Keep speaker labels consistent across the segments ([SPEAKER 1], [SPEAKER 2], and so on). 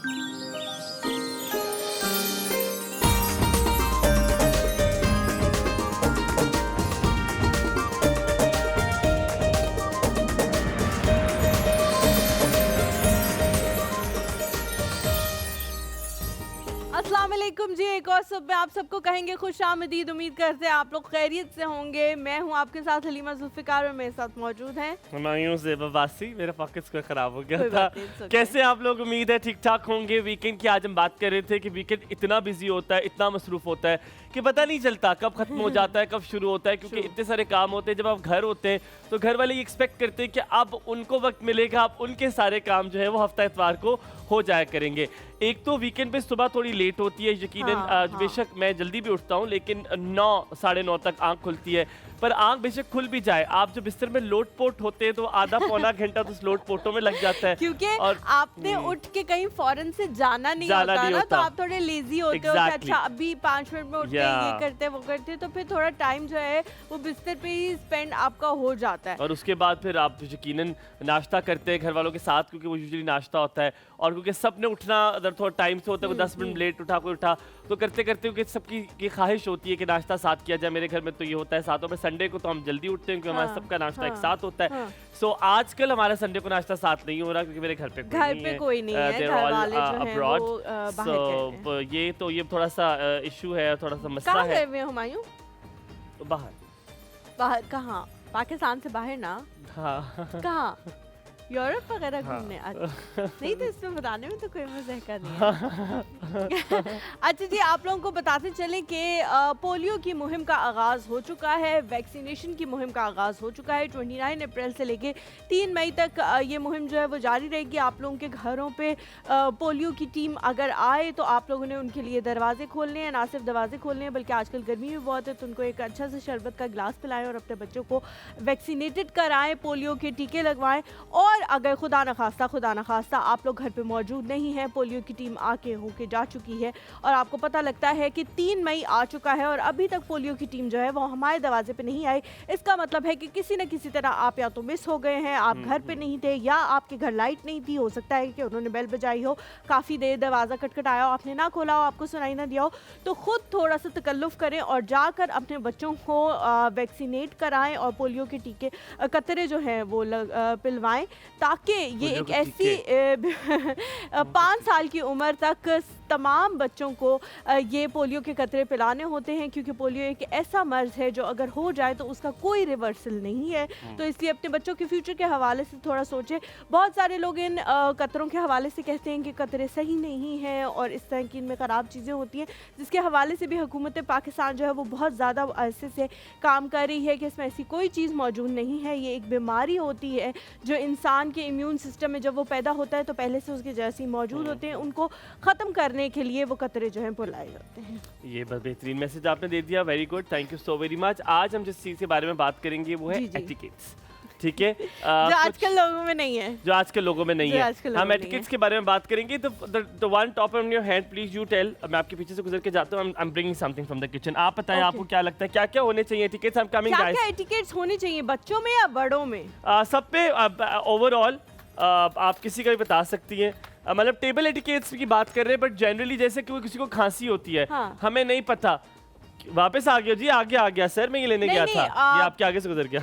[SPEAKER 1] अस्सलाम वालेकुम जी, एक और सुबह आप सबको कहेंगे खुशामदीद। उम्मीद करते हैं आप लोग खैरियत से होंगे। मैं हूं आपके साथ हलीमा जुल्फिकार और मेरे साथ मौजूद हैं
[SPEAKER 2] मेरे पॉकेट्स को खराब हो गया
[SPEAKER 1] कोई
[SPEAKER 2] था।
[SPEAKER 1] बात नहीं, it's okay।
[SPEAKER 2] कैसे आप लोग, उम्मीद है ठीक ठाक होंगे। वीकेंड की आज हम बात कर रहे थे कि वीकेंड इतना बिजी होता है, इतना मसरूफ होता है कि पता नहीं चलता कब खत्म हो जाता है, कब शुरू होता है, क्योंकि इतने सारे काम होते हैं। जब आप घर होते हैं तो घर वाले ये एक्सपेक्ट करते हैं कि अब उनको वक्त मिलेगा, अब उनके सारे काम जो है वो हफ्ता इतवार को हो जाया करेंगे। एक तो वीकेंड पे सुबह थोड़ी लेट होती है यकीनन, बेशक मैं जल्दी भी उठता हूँ, लेकिन 9 साढ़े 9 तक आंख खुलती है। पर आंख बेशक खुल भी जाए, आप जो बिस्तर में लोट-पोट होते हैं तो आधा पौना घंटा तो उस लोट-पोटों में लग जाता है,
[SPEAKER 1] क्योंकि
[SPEAKER 2] और
[SPEAKER 1] आपने उठ के कहीं फौरन से जाना नहीं होता ना, तो आप थोड़े लेजी होते हो कि अच्छा अभी 5 मिनट में उठ के ये करते हैं वो करते हैं, तो फिर थोड़ा टाइम जो है वो बिस्तर पे ही स्पेंड आपका हो जाता है।
[SPEAKER 2] और उसके बाद फिर आप यकीनन नाश्ता करते हैं घर वालों के साथ, क्योंकि वो यूजुअली नाश्ता होता है, और क्योंकि सबने उठना अगर थोड़ा टाइम से होता है, 10 मिनट लेट उठा कोई उठा, तो करते करते क्योंकि सबकी ये ख्वाहिश होती है कि नाश्ता साथ किया जाए। मेरे घर में तो ये होता है साथ में, संडे को तो हम जल्दी उठते हैं क्योंकि हमारा सबका नाश्ता एक साथ होता है। सो आजकल हमारा संडे को नाश्ता साथ नहीं हो रहा क्योंकि मेरे घर पे कोई नहीं है, घर वाले जो हैं वो बाहर। ये थोड़ा सा इशू है, थोड़ा सा मसला है।
[SPEAKER 1] कहाँ गए हुए हुमायूं? बाहर कहाँ? पाकिस्तान से बाहर ना?
[SPEAKER 2] हाँ।
[SPEAKER 1] कहाँ? यूरोप वगैरह घूमने? नहीं तो इसमें बताने में तो कोई मज़े का नहीं है। अच्छा जी, आप लोगों को बताते चले कि पोलियो की मुहिम का आगाज़ हो चुका है, वैक्सीनेशन की मुहिम का आगाज़ हो चुका है। 29 अप्रैल से लेके 3 मई तक ये मुहिम जो है वो जारी रहेगी। आप लोगों के घरों पे पोलियो की टीम अगर आए तो आप लोगों ने उनके लिए दरवाजे खोलने हैं, ना सिर्फ दरवाजे खोलने हैं बल्कि आजकल गर्मी भी बहुत है, तो उनको एक अच्छा से शरबत का गिलास पिलाएं और अपने बच्चों को वैक्सीनेटेड कराएं, पोलियो के टीके लगवाएं। और अगर खुदा न खास्ता आप लोग घर पे मौजूद नहीं हैं, पोलियो की टीम आके होके जा चुकी है और आपको पता लगता है कि 3 मई आ चुका है और अभी तक पोलियो की टीम जो है वो हमारे दरवाजे पे नहीं आई, इसका मतलब है कि किसी न किसी तरह आप या तो मिस हो गए हैं, आप घर पे नहीं थे, या आपके घर लाइट नहीं थी। हो सकता है कि उन्होंने बेल बजाई हो, काफ़ी देर दरवाज़ा खटखटाया हो, आपने ना खोला हो, आपको सुनाई ना दिया हो, तो खुद थोड़ा सा तकल्लुफ़ करें और जाकर अपने बच्चों को वैक्सीनेट कराएं और पोलियो के टीके कतरे जो हैं वो पिलवाएं, ताकि ये एक ऐसी 5 साल की उम्र तक तमाम बच्चों को ये पोलियो के कतरे पिलाने होते हैं, क्योंकि पोलियो एक ऐसा मर्ज़ है जो अगर हो जाए तो उसका कोई रिवर्सल नहीं है। तो इसलिए अपने बच्चों के फ्यूचर के हवाले से थोड़ा सोचें। बहुत सारे लोग इन कतरों के हवाले से कहते हैं कि कतरे सही नहीं हैं और इस तरह की इनमें ख़राब चीज़ें होती हैं, जिसके हवाले से भी हुकूमत पाकिस्तान जो है वो बहुत ज़्यादा अरसे से काम कर रही है कि इसमें ऐसी कोई चीज़ मौजूद नहीं है। ये एक बीमारी होती है जो इंसान के इम्यून सिस्टम में जब वो पैदा होता है तो पहले से उसके जैसी मौजूद होते हैं, उनको ख़त्म करने के लिए वो कतरे जो हैं बुलाए जाते हैं।
[SPEAKER 2] ये बस बेहतरीन मैसेज आपने दे दिया, very good, thank you so very much. आज हम जिस चीज़ के बारे में बात करेंगे वो है एटिकेट्स, ठीक है,
[SPEAKER 1] जो आजकल लोगों में नहीं है,
[SPEAKER 2] हम एटिकेट्स के बारे में बात करेंगे। तो the one top on your hand, please you tell. मैं आपके पीछे से गुजर के जाता हूँ, I am bringing something from the kitchen. आप बताएं आपको क्या लगता है क्या क्या होने चाहिए etiquettes? I am coming guys.
[SPEAKER 1] क्या एटिकेट्स होने चाहिए बच्चों में या बड़ों में?
[SPEAKER 2] सब पे ओवरऑल आप किसी का भी बता सकती हैं। मतलब टेबल एटिकेट्स की बात कर रहे हैं, बट जनरली जैसे कि किसी को खांसी होती है, हमें नहीं पता। वापस आ गया जी, आगे आ गया सर, मैं ये लेने गया था, ये आपके आगे से गुजर गया।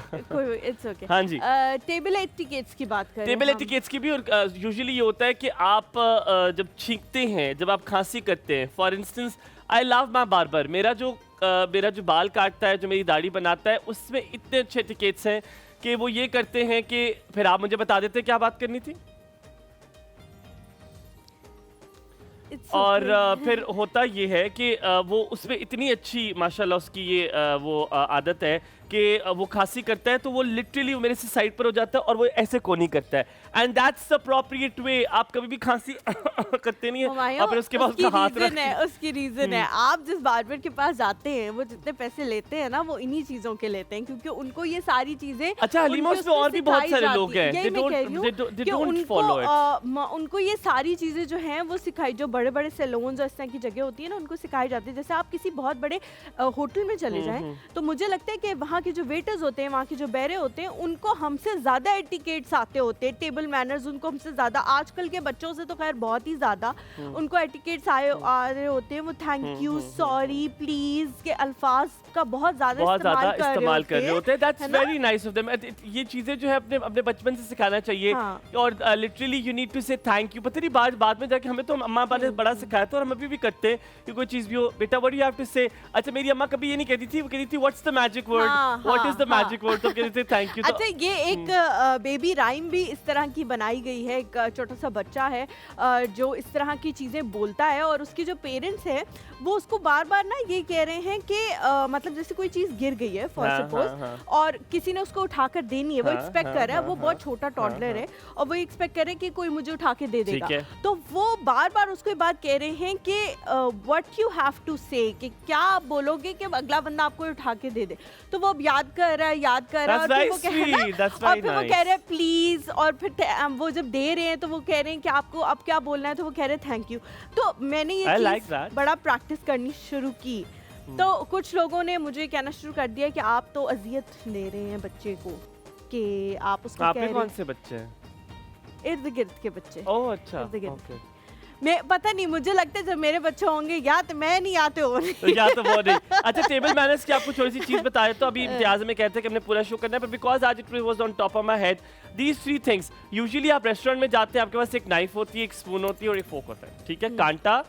[SPEAKER 1] It's okay.
[SPEAKER 2] हाँ जी,
[SPEAKER 1] टेबल एटिकेट्स की बात करें,
[SPEAKER 2] टेबल एटिकेट्स की भी। और यूजुअली ये होता है कि आप जब छींकते हैं, जब आप खांसी करते हैं, for instance I love my barber, मेरा जो बाल काटता है, जो मेरी दाढ़ी बनाता है, उसमें इतने अच्छे एटिकेट्स हैं कि वो ये करते हैं कि फिर आप मुझे बता देते क्या बात करनी थी। और फिर होता ये है कि वो उसमें इतनी अच्छी माशाल्लाह उसकी ये वो आदत है कि वो खांसी करता है तो वो लिटरली मेरे से साइड पर हो जाता है और वो ऐसे कोनी करता है, and that's the appropriate way. आप कभी भी खांसी करते नहीं है और फिर उसके बाद उसका हाथ
[SPEAKER 1] उसकी रीजन है, आप जिस बार्बर के पास जाते हैं वो जितने पैसे लेते हैं ना वो इन्हीं चीजों के लेते हैं, क्योंकि उनको ये सारी चीजें।
[SPEAKER 2] अच्छा, हलीमा उसमें और भी बहुत सारे लोग हैं, they don't follow it।
[SPEAKER 1] उनको ये सारी चीजें जो हैं वो सिखाई, जो बड़े बड़े सैलून्स और इस तरह की जगह होती है ना, उनको सिखाई जाती है। जैसे आप किसी बहुत बड़े होटल में चले जाएं तो मुझे लगता है कि वहाँ वहाँ के जो वेटर्स होते हैं, वहाँ के जो बैरे होते हैं, उनको हमसे ज़्यादा एटिकेट्स आते होते हैं, टेबल मैनर्स उनको हमसे ज़्यादा, आजकल के बच्चों से तो खैर बहुत ही ज़्यादा उनको एटिकेट्स आ रहे होते हैं। वो थैंक यू, सॉरी, प्लीज़ के अल्फाज का बहुत ज़्यादा इस्तेमाल कर रहे होते हैं।
[SPEAKER 2] That's very nice of them. ये चीज़ें जो है अपने अपने बचपन से सिखाना चाहिए। और लिटरली यू नीड टू से थैंक यू। पता नहीं बाद में जाके हमें तो अम्मा पापा ने बड़ा सिखाया था और हम अभी भी करते हैं कि कोई चीज़ भी हो, बेटा व्हाट यू हैव टू से। अच्छा मेरी अम्मा कभी ये नहीं कहती थी, वो कहती थी what's the magic word, what is the magic word, तो कहते थे थैंक यू।
[SPEAKER 1] अच्छा ये एक बेबी राइम भी इस तरह की बनाई गई है। एक छोटा सा बच्चा है जो इस तरह की चीज़ें बोलता है और उसके जो पेरेंट्स हैं वो उसको बार बार ना ये कह रहे हैं कि मतलब जैसे कोई चीज़ गिर गई है फॉर सपोज और किसी ने उसको उठाकर देनी है, वो एक्सपेक्ट कर रहा है, वो बहुत छोटा टॉडलर है और वो एक्सपेक्ट कर रहे हैं कि कोई मुझे उठा के दे देगा, तो वो बार बार उसको ये बात कह रहे हैं कि व्हाट यू हैव टू से, कि क्या आप बोलोगे कि अगला बंदा आपको उठा के दे दे। तो वो अब याद कर रहा है और फिर वो कह रहा है प्लीज, और फिर वो जब दे रहे हैं तो वो कह रहे हैं कि आपको अब क्या बोलना है, तो वो कह रहे हैं थैंक यू। तो मैंने ये चीज़ बड़ा प्रैक्टिस करनी शुरू की। तो कुछ लोगों ने मुझे कहना शुरू कर दिया कि आप तो अजियत दे रहे हैं बच्चे को, कि आप उसको कह रहे हैं।
[SPEAKER 2] कौन से बच्चे हैं?
[SPEAKER 1] इर्द गिर्द के बच्चे।
[SPEAKER 2] ओह अच्छा,
[SPEAKER 1] मैं पता नहीं, मुझे लगता है जब मेरे बच्चे होंगे या तो मैं नहीं आते हो
[SPEAKER 2] तो या तो वो नहीं। अच्छा टेबल मैनर्स की आपको थोड़ी सी चीज बताए तो अभी इम्तियाज में कहते हैं कि हमने पूरा शो करना है, पर बिकॉज आज it was on top of my head these 3 things. Usually आप रेस्टोरेंट में जाते हैं, आपके पास एक नाइफ होती है, एक स्पून होती है और एक फोक होता है, ठीक है, कांटा,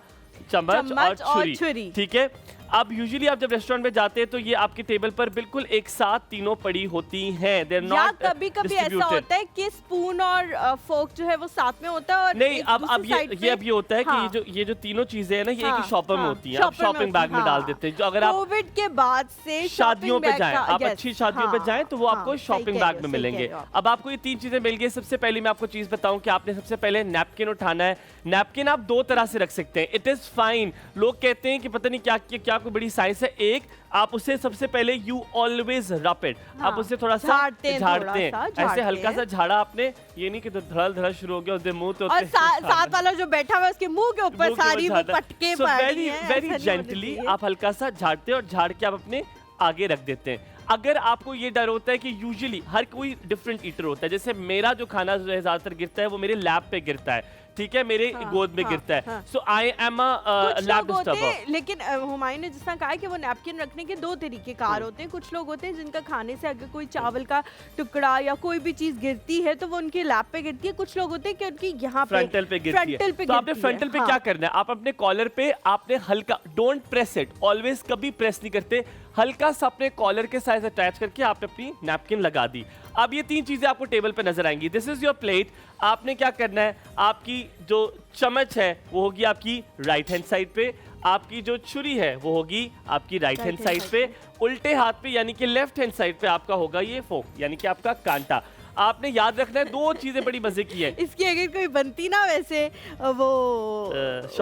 [SPEAKER 2] चम्मच और छुरी, ठीक है। अब यूजुअली आप जब रेस्टोरेंट में जाते हैं तो ये आपके टेबल पर बिल्कुल एक साथ तीनों पड़ी होती हैं। देयर नॉट
[SPEAKER 1] कभी-कभी ऐसा होता है कि स्पून और फोक जो है वो साथ में होता है और
[SPEAKER 2] नहीं, अब ये होता है कि ये जो तीनों चीजें हैं ना, ये एक ही शॉपर में होती हैं, आप शॉपिंग बैग में डाल देते हैं। जो अगर आप
[SPEAKER 1] कोविड के बाद से
[SPEAKER 2] शादियों पे जाएं, आप अच्छी शादियों पे जाएं तो वो आपको शॉपिंग बैग में मिलेंगे। अब आपको ये 3 चीजें मिल गई। सबसे पहले मैं आपको चीज बताऊं कि आपने सबसे पहले नैपकिन उठाना है। नैपकिन आप 2 तरह से रख सकते हैं, इट इज फाइन। लोग कहते हैं कि पता नहीं क्या कोई बड़ी साइंस है। एक, आप उसे सबसे पहले यू ऑलवेज रब इट, आप उसे थोड़ा सा झाड़ते हैं, ऐसे हल्का सा झाड़ा आपने, ये नहीं कि तो धड़ल शुरू हो गया उसके मुंह तो,
[SPEAKER 1] और साथ वाला जो बैठा हुआ है उसके मुंह के ऊपर सारी वो पटके पड़ी हैं।
[SPEAKER 2] वेरी जेंटली आप हल्का सा झाड़ते हैं और झाड़ के आप अपने आगे रख देते हैं। अगर आपको ये डर होता है कि यूजुअली हर कोई डिफरेंट ईटर होता है, जैसे मेरा जो खाना जो है ज्यादातर गिरता है वो मेरे लैप पे गिरता है, ठीक है, मेरे गोद में गिरता है, so I am a lap disturber.
[SPEAKER 1] लेकिन हुमायूं ने जिस तरह कहा कि वो नैपकिन रखने के 2 तरीके कार होते हैं। कुछ लोग होते हैं जिनका खाने से अगर कोई चावल का टुकड़ा या कोई भी चीज गिरती है तो वो उनके लैप पे गिरती है। कुछ लोग होते हैं कि उनकी यहाँ पे
[SPEAKER 2] फ्रंटल पे गिरती है। तो आपने फ्रंटल पे क्या करना है, आप अपने कॉलर पे आपने हल्का, डोंट प्रेस इट, ऑलवेज कभी प्रेस नहीं करते, हल्का सा अपने कॉलर के साइज अटैच करके आपने अपनी नैपकिन लगा दी। अब ये 3 चीजें आपको टेबल पे नजर आएंगी। This is your plate. आपने क्या करना है, आपकी जो चम्मच है वो होगी आपकी राइट हैंड साइड पे, आपकी जो छुरी है वो होगी आपकी राइट हैंड साइड पे, उल्टे हाथ पे यानी कि लेफ्ट हैंड साइड पे आपका होगा ये फोक यानी कि आपका कांटा। आपने याद रखना है 2 चीजें बड़ी मजे की है।
[SPEAKER 1] इसकी अगर कोई बनती ना वैसे वो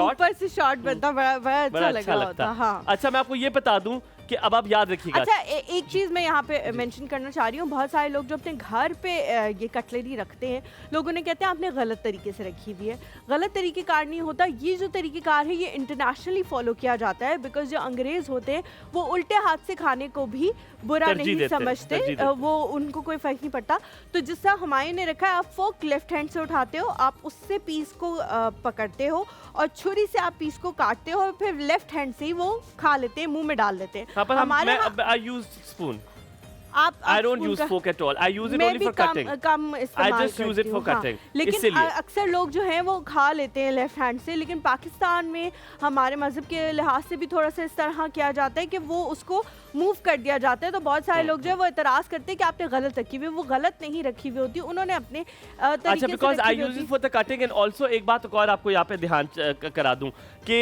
[SPEAKER 1] ऊपर से शॉट बनता, बड़ा अच्छा लगता। हाँ।
[SPEAKER 2] अच्छा मैं आपको ये बता दूं कि अब आप याद रखिएगा।
[SPEAKER 1] अच्छा एक चीज़ मैं यहाँ पे मेंशन करना चाह रही हूँ, बहुत सारे लोग जो अपने घर पे ये कटलरी रखते हैं, लोगों ने कहते हैं आपने गलत तरीके से रखी हुई है। गलत तरीक़ेकार नहीं होता, ये जो तरीक़ेकार है ये इंटरनेशनली फॉलो किया जाता है, बिकॉज जो अंग्रेज़ होते हैं वो उल्टे हाथ से खाने को भी बुरा नहीं समझते, वो उनको कोई फ़र्क नहीं पड़ता। तो जिस तरह हुमायूं ने रखा है, आप फोक लेफ्ट हैंड से उठाते हो, आप उससे पीस को पकड़ते हो और छुरी से आप पीस को काटते हो और फिर लेफ्ट हैंड से ही वो खा लेते हैं, मुंह में डाल लेते हैं।
[SPEAKER 2] I use spoon. I don't use fork at all. I use it only for cutting. I just use it for cutting.
[SPEAKER 1] लेकिन अक्सर लोग जो हैं वो खा लेते हैं लेफ्ट हैंड से, लेकिन पाकिस्तान में हमारे मजहब के लिहाज से भी थोड़ा सा इस तरह किया जाता है कि वो उसको मूव कर दिया जाता है। तो बहुत सारे लोग जो है वो एतराज करते हैं कि आपने गलत रखी हुई, वो गलत नहीं रखी हुई होती, उन्होंने अपने
[SPEAKER 2] अच्छा because I use it for the cutting. And also एक बात और आपको यहाँ पे ध्यान करा दूं कि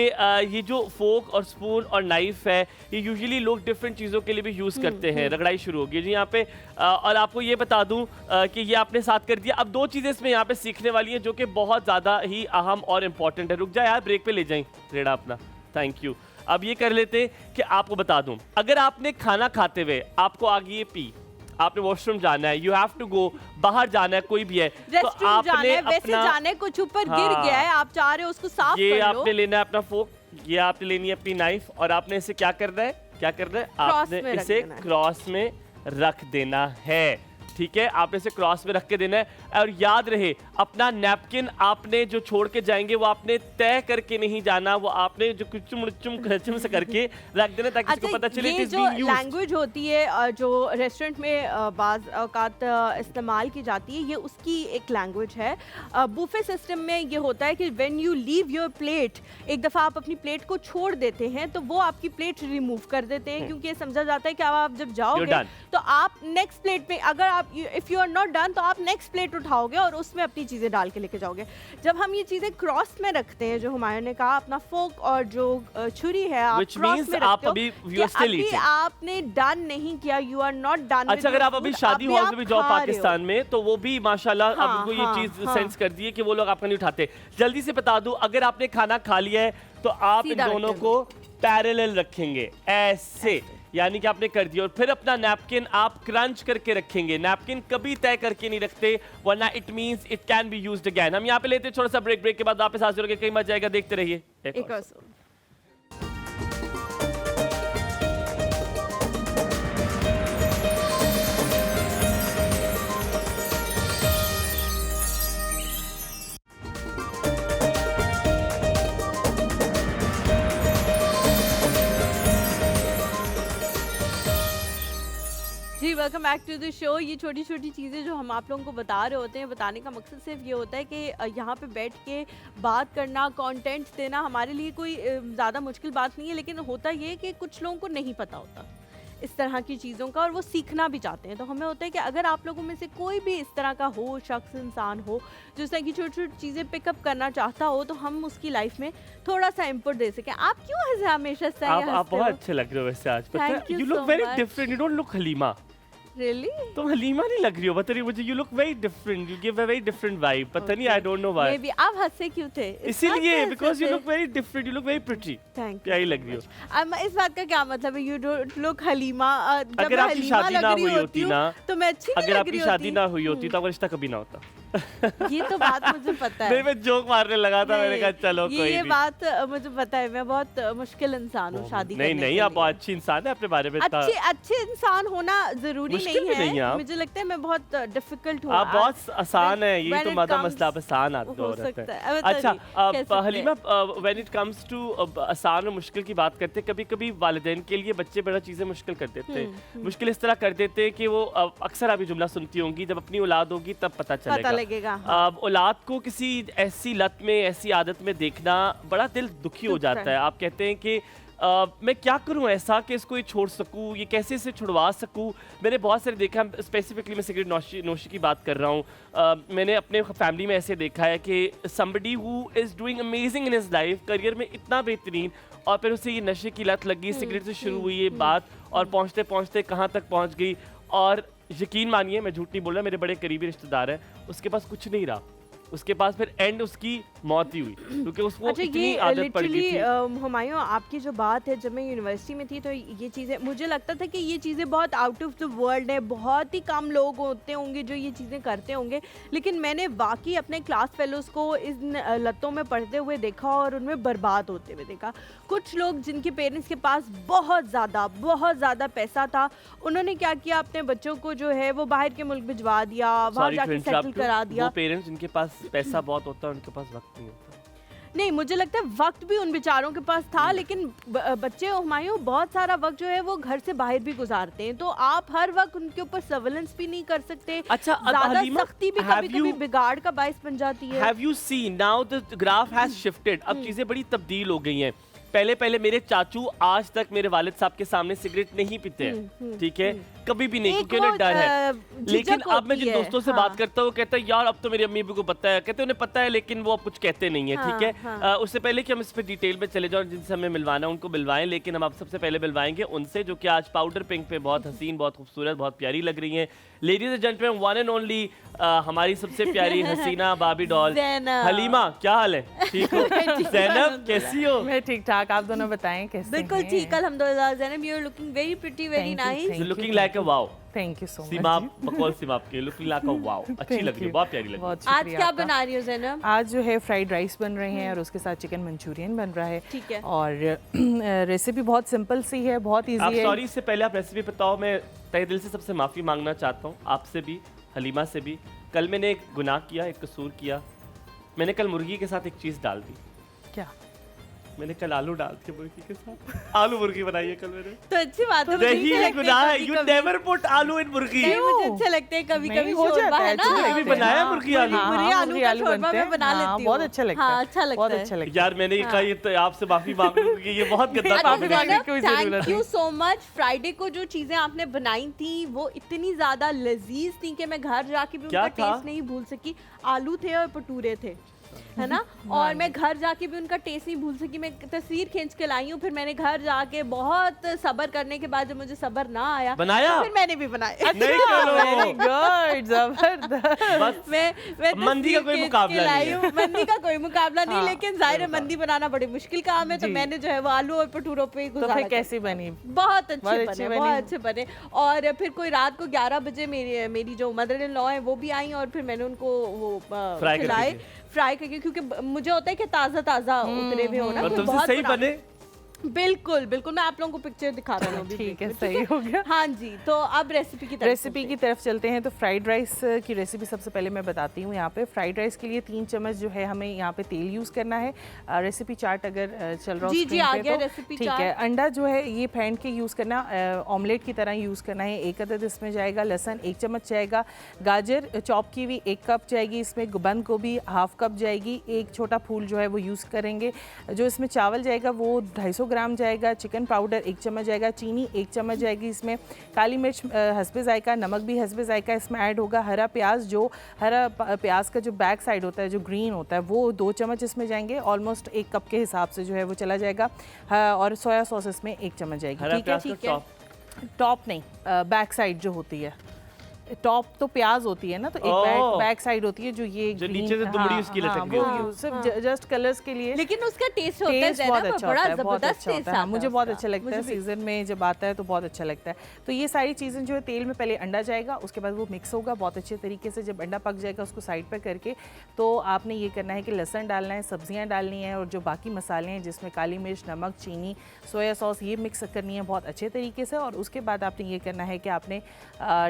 [SPEAKER 2] ये जो फोक और स्पून और नाइफ है ये यूजुअली लोग डिफरेंट चीज़ों के लिए भी यूज़ करते हैं। रगड़ाई शुरू होगी जी यहाँ पे। और आपको ये बता दूं कि ये आपने साथ कर दिया। अब 2 चीज़ें इसमें यहाँ पे सीखने वाली हैं जो कि बहुत ज़्यादा ही अहम और इम्पॉर्टेंट है। रुक जाए यार, ब्रेक पे ले जाएं रेड़ा अपना, थैंक यू। अब ये कर लेते हैं कि आपको बता दूं, अगर आपने खाना खाते हुए आपको आ गई पी, आपने वॉशरूम जाना है, यू हैव टू गो, बाहर जाना है, कोई भी है तो आपने
[SPEAKER 1] वैसे जाना है, कुछ ऊपर गिर गया है, आप चाह रहे हो उसको साफ
[SPEAKER 2] ये कर लो। आपने लेना है अपना फोक, ये आपने लेनी है अपनी नाइफ और आपने इसे क्या करना है, आपने इसे क्रॉस में रख देना है। ठीक है, आपने इसे क्रॉस में रख के देना है। और याद रहे, अपना नैपकिन आपने जो छोड़ के जाएंगे वो आपने तय करके नहीं जाना, वो आपने जो कुचुम से करके रख देना ताकि किसी को पता चले
[SPEAKER 1] ये जो लैंग्वेज होती है जो रेस्टोरेंट में बाज़ औक़ात इस्तेमाल की जाती है, ये उसकी एक लैंग्वेज है। बुफे सिस्टम में ये होता है कि when you leave your plate, एक दफ़ा आप अपनी प्लेट को छोड़ देते हैं तो वो आपकी प्लेट रिमूव कर देते हैं, क्योंकि ये समझा जाता है कि आप जब जाओगे तो आप नेक्स्ट प्लेट में, अगर आप if you are not done तो आप नेक्स्ट प्लेट उठाओगे और उसमें अपनी चीज़ें डाल के लेके जाओगे। जब हम ये चीज़ें क्रॉस में रखते हैं, जो हुमायूं ने कहा, अपना फोक और जो छुरी है आप क्रॉस में रखते हो, अभी आपने डन नहीं किया, यू आर नॉट डन।
[SPEAKER 2] अच्छा, अगर आप अभी शादी हॉल में भी जाओ पाकिस्तान में तो वो भी माशाल्लाह आपको ये चीज सेंस कर दी है कि वो लोग आपका नहीं उठाते। जल्दी से बता दूं, अगर आपने खाना खा लिया है तो आप इन दोनों को पैरेलल रखेंगे ऐसे, यानी कि आपने कर दिया, और फिर अपना नैपकिन आप क्रंच करके रखेंगे। नैपकिन कभी तय करके नहीं रखते, वरना it means it can be used again. हम यहाँ पे लेते हैं थोड़ा सा ब्रेक के बाद वापस हाजिर होंगे, कहीं मत जाएगा, देखते रहिए एक और।
[SPEAKER 1] जी, welcome back to the show. ये छोटी छोटी चीज़ें जो हम आप लोगों को बता रहे होते हैं, बताने का मकसद सिर्फ ये होता है कि यहाँ पे बैठ के बात करना, कंटेंट देना हमारे लिए कोई ज़्यादा मुश्किल बात नहीं है, लेकिन होता ये कि कुछ लोगों को नहीं पता होता इस तरह की चीज़ों का और वो सीखना भी चाहते हैं। तो हमें होता है कि अगर आप लोगों में से कोई भी इस तरह का हो, शख्स, इंसान हो जो इस तरह की छोटी छोटी चीज़ें पिकअप करना चाहता हो, तो हम उसकी लाइफ में थोड़ा सा इनपुट दे सकें। आप क्यों हमेशा से
[SPEAKER 2] आप बहुत अच्छे लग रहे हो वैसे आज, पता है? You look very different, you don't look Halima.
[SPEAKER 1] Really?
[SPEAKER 2] तुम हलीमा नहीं लग रही हो, बता रही मुझे। You look very different, you give a very different vibe। पता नहीं, I don't know why।
[SPEAKER 1] Maybe आप हंसे क्यों थे?
[SPEAKER 2] इसीलिए, because you look very different, you look very pretty।
[SPEAKER 1] Thank you।
[SPEAKER 2] क्या ही लग रही हो?
[SPEAKER 1] अब इस बात का क्या मतलब है? You don't look Halima.
[SPEAKER 2] अगर आपकी शादी ना हुई होती ना,
[SPEAKER 1] तो मैं अच्छी नहीं लग रही होती।
[SPEAKER 2] अगर आपकी शादी ना हुई होती तो आपका रिश्ता कभी ना होता।
[SPEAKER 1] ये तो बात मुझे पता है।
[SPEAKER 2] नहीं, मैं जोक मारने लगा था, मैंने कहा चलो कोई
[SPEAKER 1] ये बात मुझे पता है। मैं बहुत मुश्किल इंसान हूँ शादी करने के लिए।
[SPEAKER 2] नहीं, आप बहुत अच्छी इंसान है, अपने बारे में
[SPEAKER 1] अच्छे इंसान होना जरूरी नहीं है। मुझे लगता है मैं बहुत डिफिकल्ट हूँ।
[SPEAKER 2] आप बहुत आसान है, यही तो मादा मसला, आसान औरत है। अच्छा Halima, when it comes to आसान और मुश्किल की बात करते हैं, कभी कभी वालिदैन के लिए बच्चे बड़ा चीजें मुश्किल कर देते हैं। मुश्किल इस तरह कर देते हैं कि वो, अक्सर आप ये जुमला सुनती होंगी, जब अपनी औलाद होगी तब पता चलेगा। औलाद को किसी ऐसी लत में, ऐसी आदत में देखना बड़ा दिल दुखी हो जाता है। आप कहते हैं कि मैं क्या करूं ऐसा कि इसको ये छोड़ सकूं, ये कैसे इसे छुड़वा सकूं। मैंने बहुत सारे देखा, स्पेसिफिकली मैं सिगरेट नोशी की बात कर रहा हूं। मैंने अपने फैमिली में ऐसे देखा है कि somebody who is doing amazing in his life, career में इतना बेहतरीन, और फिर उसे ये नशे की लत लगी, सिगरेट से शुरू हुई ये बात, और पहुँचते पहुँचते कहाँ तक पहुँच गई। और यकीन मानिए, मैं झूठ नहीं बोल रहा, मेरे बड़े करीबी रिश्तेदार हैं, उसके पास कुछ नहीं रहा, उसके पास फिर एंड उसकी मौत ही हुई, क्योंकि उसको इतनी आदत पड़ गई थी।
[SPEAKER 1] हुमायूं, आपकी जो बात है, जब मैं यूनिवर्सिटी में थी तो ये चीज़ें, मुझे लगता था कि ये चीज़ें बहुत आउट ऑफ द वर्ल्ड है, बहुत ही कम लोग होते होंगे जो ये चीज़ें करते होंगे, लेकिन मैंने वाकई अपने क्लास फेलोज़ को इन लतों में पढ़ते हुए देखा और उनमें बर्बाद होते हुए देखा। कुछ लोग जिनके पेरेंट्स के पास बहुत ज़्यादा पैसा था, उन्होंने क्या किया, अपने बच्चों को जो है वो बाहर के मुल्क भिजवा दिया, वहाँ जाके सेटल करा दिया।
[SPEAKER 2] वो पेरेंट्स जिनके पास पैसा बहुत होता है, उनके पास वक्त नहीं होता।
[SPEAKER 1] नहीं, मुझे लगता है वक्त भी उन बेचारों के पास था, लेकिन बच्चे हुमायूं बहुत सारा वक्त जो है वो घर से बाहर भी गुजारते हैं, तो आप हर वक्त उनके ऊपर सर्वेलेंस भी नहीं कर सकते।
[SPEAKER 2] अच्छा,
[SPEAKER 1] ज़्यादा सख्ती भी कभी-कभी बिगाड़ का बायस बन जाती है।
[SPEAKER 2] Have you seen now the graph has shifted? अब चीजें बड़ी तब्दील हो गई हैं। पहले मेरे चाचू आज तक मेरे वालिद साहब के सामने सिगरेट नहीं पीते हैं, ठीक है, कभी भी नहीं, क्योंकि उन्हें डर है। लेकिन अब मैं जिन दोस्तों से बात करता हूँ, कहता है यार अब तो मेरी अम्मी को पता है, कहते उन्हें पता है लेकिन वो अब कुछ कहते नहीं है, ठीक है। उससे पहले कि हम इस पर डिटेल में चले जाओ, जिनसे हमें मिलवाना उनको मिलवाएं, लेकिन हम आप सबसे पहले मिलवाएंगे उनसे जो कि आज पाउडर पिंक पे बहुत हसीन, बहुत खूबसूरत, बहुत प्यारी लग रही हैं। Ladies and gentleman, one and only हमारी सबसे प्यारी हसीना बाबी डॉल हलीमा, क्या हाल है? ठीक हो? ज़ैनब कैसी हो?
[SPEAKER 3] मैं ठीक ठाक, आप दोनों बताएं कैसे?
[SPEAKER 1] बिल्कुल ठीक, अल्हम्दुलिल्लाह। Zainab, you are looking very pretty, very nice.
[SPEAKER 2] Looking like like a wow.
[SPEAKER 3] Thank you so much.
[SPEAKER 2] Seema, बकौल सीमा आपके लुकिंग लाइक अ वाओ, अच्छी लग रही है, बहुत प्यारी लग रही है।
[SPEAKER 3] बहुत
[SPEAKER 1] आज
[SPEAKER 3] शुक्रिया
[SPEAKER 1] क्या
[SPEAKER 3] आपका।
[SPEAKER 1] बना रही हो ज़ैनब?
[SPEAKER 3] आज जो है फ्राइड राइस बन रहे हैं और उसके साथ चिकन मंचूरियन बन रहा है।
[SPEAKER 1] ठीक है।
[SPEAKER 3] और रेसिपी बहुत सिंपल सी है, बहुत
[SPEAKER 2] आप
[SPEAKER 3] इजी है।
[SPEAKER 2] सॉरी, इससे पहले आप रेसिपी बताओ, मैं तहे दिल से सबसे माफ़ी मांगना चाहता हूँ, आपसे भी, हलीमा से भी। कल मैंने एक गुनाह किया, एक कसूर किया। मैंने कल मुर्गी के साथ एक चीज़ डाल दी।
[SPEAKER 3] क्या?
[SPEAKER 2] मैंने कल आलू डाल दिए मुर्गी के साथ। आलू मुर्गी बनाई है कल मैंने।
[SPEAKER 1] तो अच्छी बात है, मुझे
[SPEAKER 2] नहीं,
[SPEAKER 1] अच्छे
[SPEAKER 2] ये
[SPEAKER 1] लगते हैं
[SPEAKER 2] गुनाह है।
[SPEAKER 1] कभी
[SPEAKER 2] यू
[SPEAKER 1] कभी।
[SPEAKER 2] नेवर पुट आलू इन मुर्गी।
[SPEAKER 1] नहीं, मुझे अच्छे लगते हैं कभी
[SPEAKER 3] नहीं,
[SPEAKER 1] कभी
[SPEAKER 3] हो
[SPEAKER 1] शोरबा
[SPEAKER 3] जाता
[SPEAKER 1] है
[SPEAKER 3] है,
[SPEAKER 1] ना।
[SPEAKER 3] अच्छे
[SPEAKER 2] कभी
[SPEAKER 3] लगते हैं।
[SPEAKER 2] बनाया
[SPEAKER 3] हाँ,
[SPEAKER 2] मुर्गी आलू?
[SPEAKER 3] हाँ,
[SPEAKER 1] मुर्गी
[SPEAKER 3] हाँ,
[SPEAKER 1] आलू
[SPEAKER 3] मुर्गी
[SPEAKER 1] का
[SPEAKER 3] आलू
[SPEAKER 1] शोरबा
[SPEAKER 3] बनते
[SPEAKER 1] मैं
[SPEAKER 3] हैं।
[SPEAKER 1] बना
[SPEAKER 3] हाँ,
[SPEAKER 1] लेती
[SPEAKER 3] बहुत
[SPEAKER 1] हूँ।
[SPEAKER 3] अच्छा लगता है।
[SPEAKER 1] हाँ, अच्छा लगता
[SPEAKER 3] बहुत
[SPEAKER 1] है।
[SPEAKER 3] अच्छा लगता है।
[SPEAKER 2] यार मैंने ये कहा, ये तो आपसे माफी मांग लूंगी, ये बहुत गंदा
[SPEAKER 3] माफी
[SPEAKER 2] टॉपिक
[SPEAKER 3] मांगने
[SPEAKER 2] है।
[SPEAKER 3] की कोई जरूरत
[SPEAKER 1] थैंक
[SPEAKER 3] नहीं।
[SPEAKER 1] You so much. फ्राइडे को जो चीजें आपने बनाई थी वो इतनी ज्यादा लजीज थी कि मैं घर जाके भी
[SPEAKER 2] क्या
[SPEAKER 1] उनका
[SPEAKER 2] था?
[SPEAKER 1] टेस्ट नहीं भूल सकी। आलू थे और भटूरे थे, है ना। और मैं घर जाके भी उनका टेस्ट नहीं भूल सकी। मैं तस्वीर खींच के लाई हूँ, फिर मैंने घर जाके बहुत सब्र करने के बाद जब मुझे सब्र ना आया
[SPEAKER 2] बनाया?
[SPEAKER 1] तो फिर मैंने भी बनाया।
[SPEAKER 2] नहीं करो।
[SPEAKER 3] वेरी गुड, जबरदस्त।
[SPEAKER 2] बस
[SPEAKER 1] मैं
[SPEAKER 2] मंदी का
[SPEAKER 1] तस्वीर
[SPEAKER 2] कोई
[SPEAKER 1] खींच
[SPEAKER 2] मुकाबला
[SPEAKER 1] के लाई
[SPEAKER 2] नहीं है।
[SPEAKER 1] हूँ। मंदी का कोई मुकाबला नहीं,
[SPEAKER 3] हाँ,
[SPEAKER 1] लेकिन जाहिर है मंदी बनाना बड़ी मुश्किल काम है, तो
[SPEAKER 3] जी।
[SPEAKER 1] मैंने जो है वो आलू और भटूरों पे ही
[SPEAKER 3] तो
[SPEAKER 1] गुजारा
[SPEAKER 3] फिर
[SPEAKER 1] कर
[SPEAKER 3] कैसी बनी?
[SPEAKER 1] बहुत अच्छे
[SPEAKER 3] बहुत
[SPEAKER 1] बने,
[SPEAKER 3] अच्छी
[SPEAKER 1] बहुत
[SPEAKER 3] बनी।
[SPEAKER 1] अच्छे बने। और फिर कोई रात को 11 बजे मेरी जो मदर इन लॉ है वो भी आई और फिर मैंने उनको वो
[SPEAKER 2] फ्राई करके
[SPEAKER 1] खिलाए,
[SPEAKER 2] दिए।
[SPEAKER 1] फ्राई करके, क्योंकि मुझे होता है कि ताज़ा ताज़ा उतरे हुए हो ना,
[SPEAKER 2] और
[SPEAKER 1] वो
[SPEAKER 2] तुमसे
[SPEAKER 1] बहुत
[SPEAKER 2] सही
[SPEAKER 1] बना-
[SPEAKER 2] बने?
[SPEAKER 1] बिल्कुल बिल्कुल, मैं आप लोगों को पिक्चर दिखा रही हूँ अभी
[SPEAKER 3] ठीक है,
[SPEAKER 1] बीच में,
[SPEAKER 3] सही हो गया।
[SPEAKER 1] हाँ जी। तो अब रेसिपी की तरफ
[SPEAKER 3] रेसिपी की तरफ चलते हैं। तो फ्राइड राइस की रेसिपी सबसे पहले मैं बताती हूँ। यहाँ पे फ्राइड राइस के लिए 3 चम्मच जो है हमें यहाँ पे तेल यूज़ करना है। रेसिपी चार्ट अगर चल रहा हो
[SPEAKER 1] जी,
[SPEAKER 3] स्क्रीन
[SPEAKER 1] आ
[SPEAKER 3] पे
[SPEAKER 1] गया
[SPEAKER 3] तो
[SPEAKER 1] रेसिपी
[SPEAKER 3] ठीक है। अंडा जो है ये फेंट के यूज़ करना, ऑमलेट की तरह यूज़ करना है। 1 अदद इसमें जाएगा। लहसुन 1 चम्मच जाएगा। गाजर चॉप की हुई 1 कप जाएगी। इसमें बंद गोभी ½ कप जाएगी। एक छोटा फूल जो है वो यूज़ करेंगे। जो इसमें चावल जाएगा वो 250 ग्राम जाएगा। चिकन पाउडर 1 चम्मच जाएगा। चीनी 1 चम्मच जाएगी। इसमें काली मिर्च हस्बे जायका, नमक भी हस्बे जायका इसमें ऐड होगा। हरा प्याज, जो हरा प्याज का जो बैक साइड होता है, जो ग्रीन होता है, वो 2 चम्मच इसमें जाएंगे। ऑलमोस्ट 1 कप के हिसाब से जो है वो चला जाएगा। और सोया सॉस इसमें 1 चम्मच जाएगी।
[SPEAKER 2] हरा
[SPEAKER 3] ठीक है,
[SPEAKER 2] प्याज का
[SPEAKER 3] ठीक है।
[SPEAKER 2] टॉप?
[SPEAKER 3] टॉप नहीं, बैक साइड जो होती है। टॉप तो प्याज होती है ना, तो एक
[SPEAKER 2] ओह।
[SPEAKER 3] बैक साइड होती है जो ये
[SPEAKER 2] जो
[SPEAKER 3] green-
[SPEAKER 2] नीचे से दुमड़ी उसकी लटक रही
[SPEAKER 3] वो
[SPEAKER 2] होती है।
[SPEAKER 3] यूज सिर्फ जस्ट कलर्स के लिए।
[SPEAKER 1] लेकिन उसका टेस्ट होता है
[SPEAKER 3] टेस्ट बहुत
[SPEAKER 1] ज़ैनब,
[SPEAKER 3] अच्छा
[SPEAKER 1] बड़ा
[SPEAKER 3] होता है, बहुत
[SPEAKER 1] जबरदस्त
[SPEAKER 3] अच्छा
[SPEAKER 1] टेस्ट
[SPEAKER 3] होता है।
[SPEAKER 1] आता है
[SPEAKER 3] मुझे बहुत
[SPEAKER 1] उसका।
[SPEAKER 3] अच्छा लगता है,
[SPEAKER 1] मुझे भी।
[SPEAKER 3] सीजन में जब आता है तो बहुत अच्छा लगता है। तो ये सारी चीज़ें जो है तेल में पहले अंडा जाएगा, उसके बाद वो मिक्स होगा बहुत अच्छे तरीके से। जब अंडा पक जाएगा उसको साइड पर करके तो आपने ये करना है कि लहसुन डालना है, सब्जियां डालनी है और जो बाकी मसाले हैं जिसमें काली मिर्च, नमक, चीनी, सोया सॉस, ये मिक्स करनी है बहुत अच्छे तरीके से। और उसके बाद आपने ये करना है कि आपने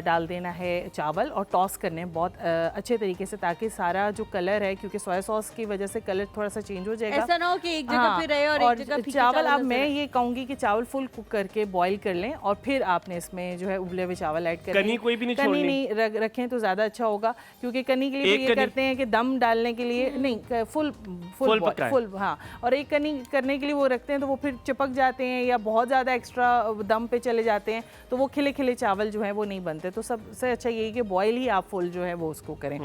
[SPEAKER 3] डाल देना है चावल और टॉस करने हैं बहुत अच्छे तरीके से, ताकि सारा जो कलर है, क्योंकि सोया सॉस की वजह से कलर थोड़ा सा चेंज हो जाएगा।
[SPEAKER 1] ऐसा ना हो कि एक जगह
[SPEAKER 3] हाँ,
[SPEAKER 1] पे रहे और एक जगह फीके
[SPEAKER 3] चावल अब
[SPEAKER 1] नजर
[SPEAKER 3] मैं
[SPEAKER 1] आए।
[SPEAKER 3] ये कहूँगी कि चावल फुल कुक करके बॉईल कर लें और फिर आपने इसमें जो है उबले हुए चावल ऐड करें।
[SPEAKER 2] कनी कोई भी नहीं
[SPEAKER 3] कनी
[SPEAKER 2] छोड़नी?
[SPEAKER 3] नहीं रखें तो ज़्यादा अच्छा होगा, क्योंकि कनी के लिए
[SPEAKER 2] एक
[SPEAKER 3] ये
[SPEAKER 2] कनी?
[SPEAKER 3] करते हैं कि दम डालने के लिए नहीं, फुल
[SPEAKER 2] फुल पकाएं।
[SPEAKER 3] फुल, हाँ। और एक कनी करने के लिए वो रखते हैं तो वो फिर चिपक जाते हैं या बहुत ज़्यादा एक्स्ट्रा दम पे चले जाते हैं, तो वो खिले खिले चावल जो है वो नहीं बनते। तो सबसे अच्छा यही कि बॉयल ही आप फुल जो है वो उसको करें।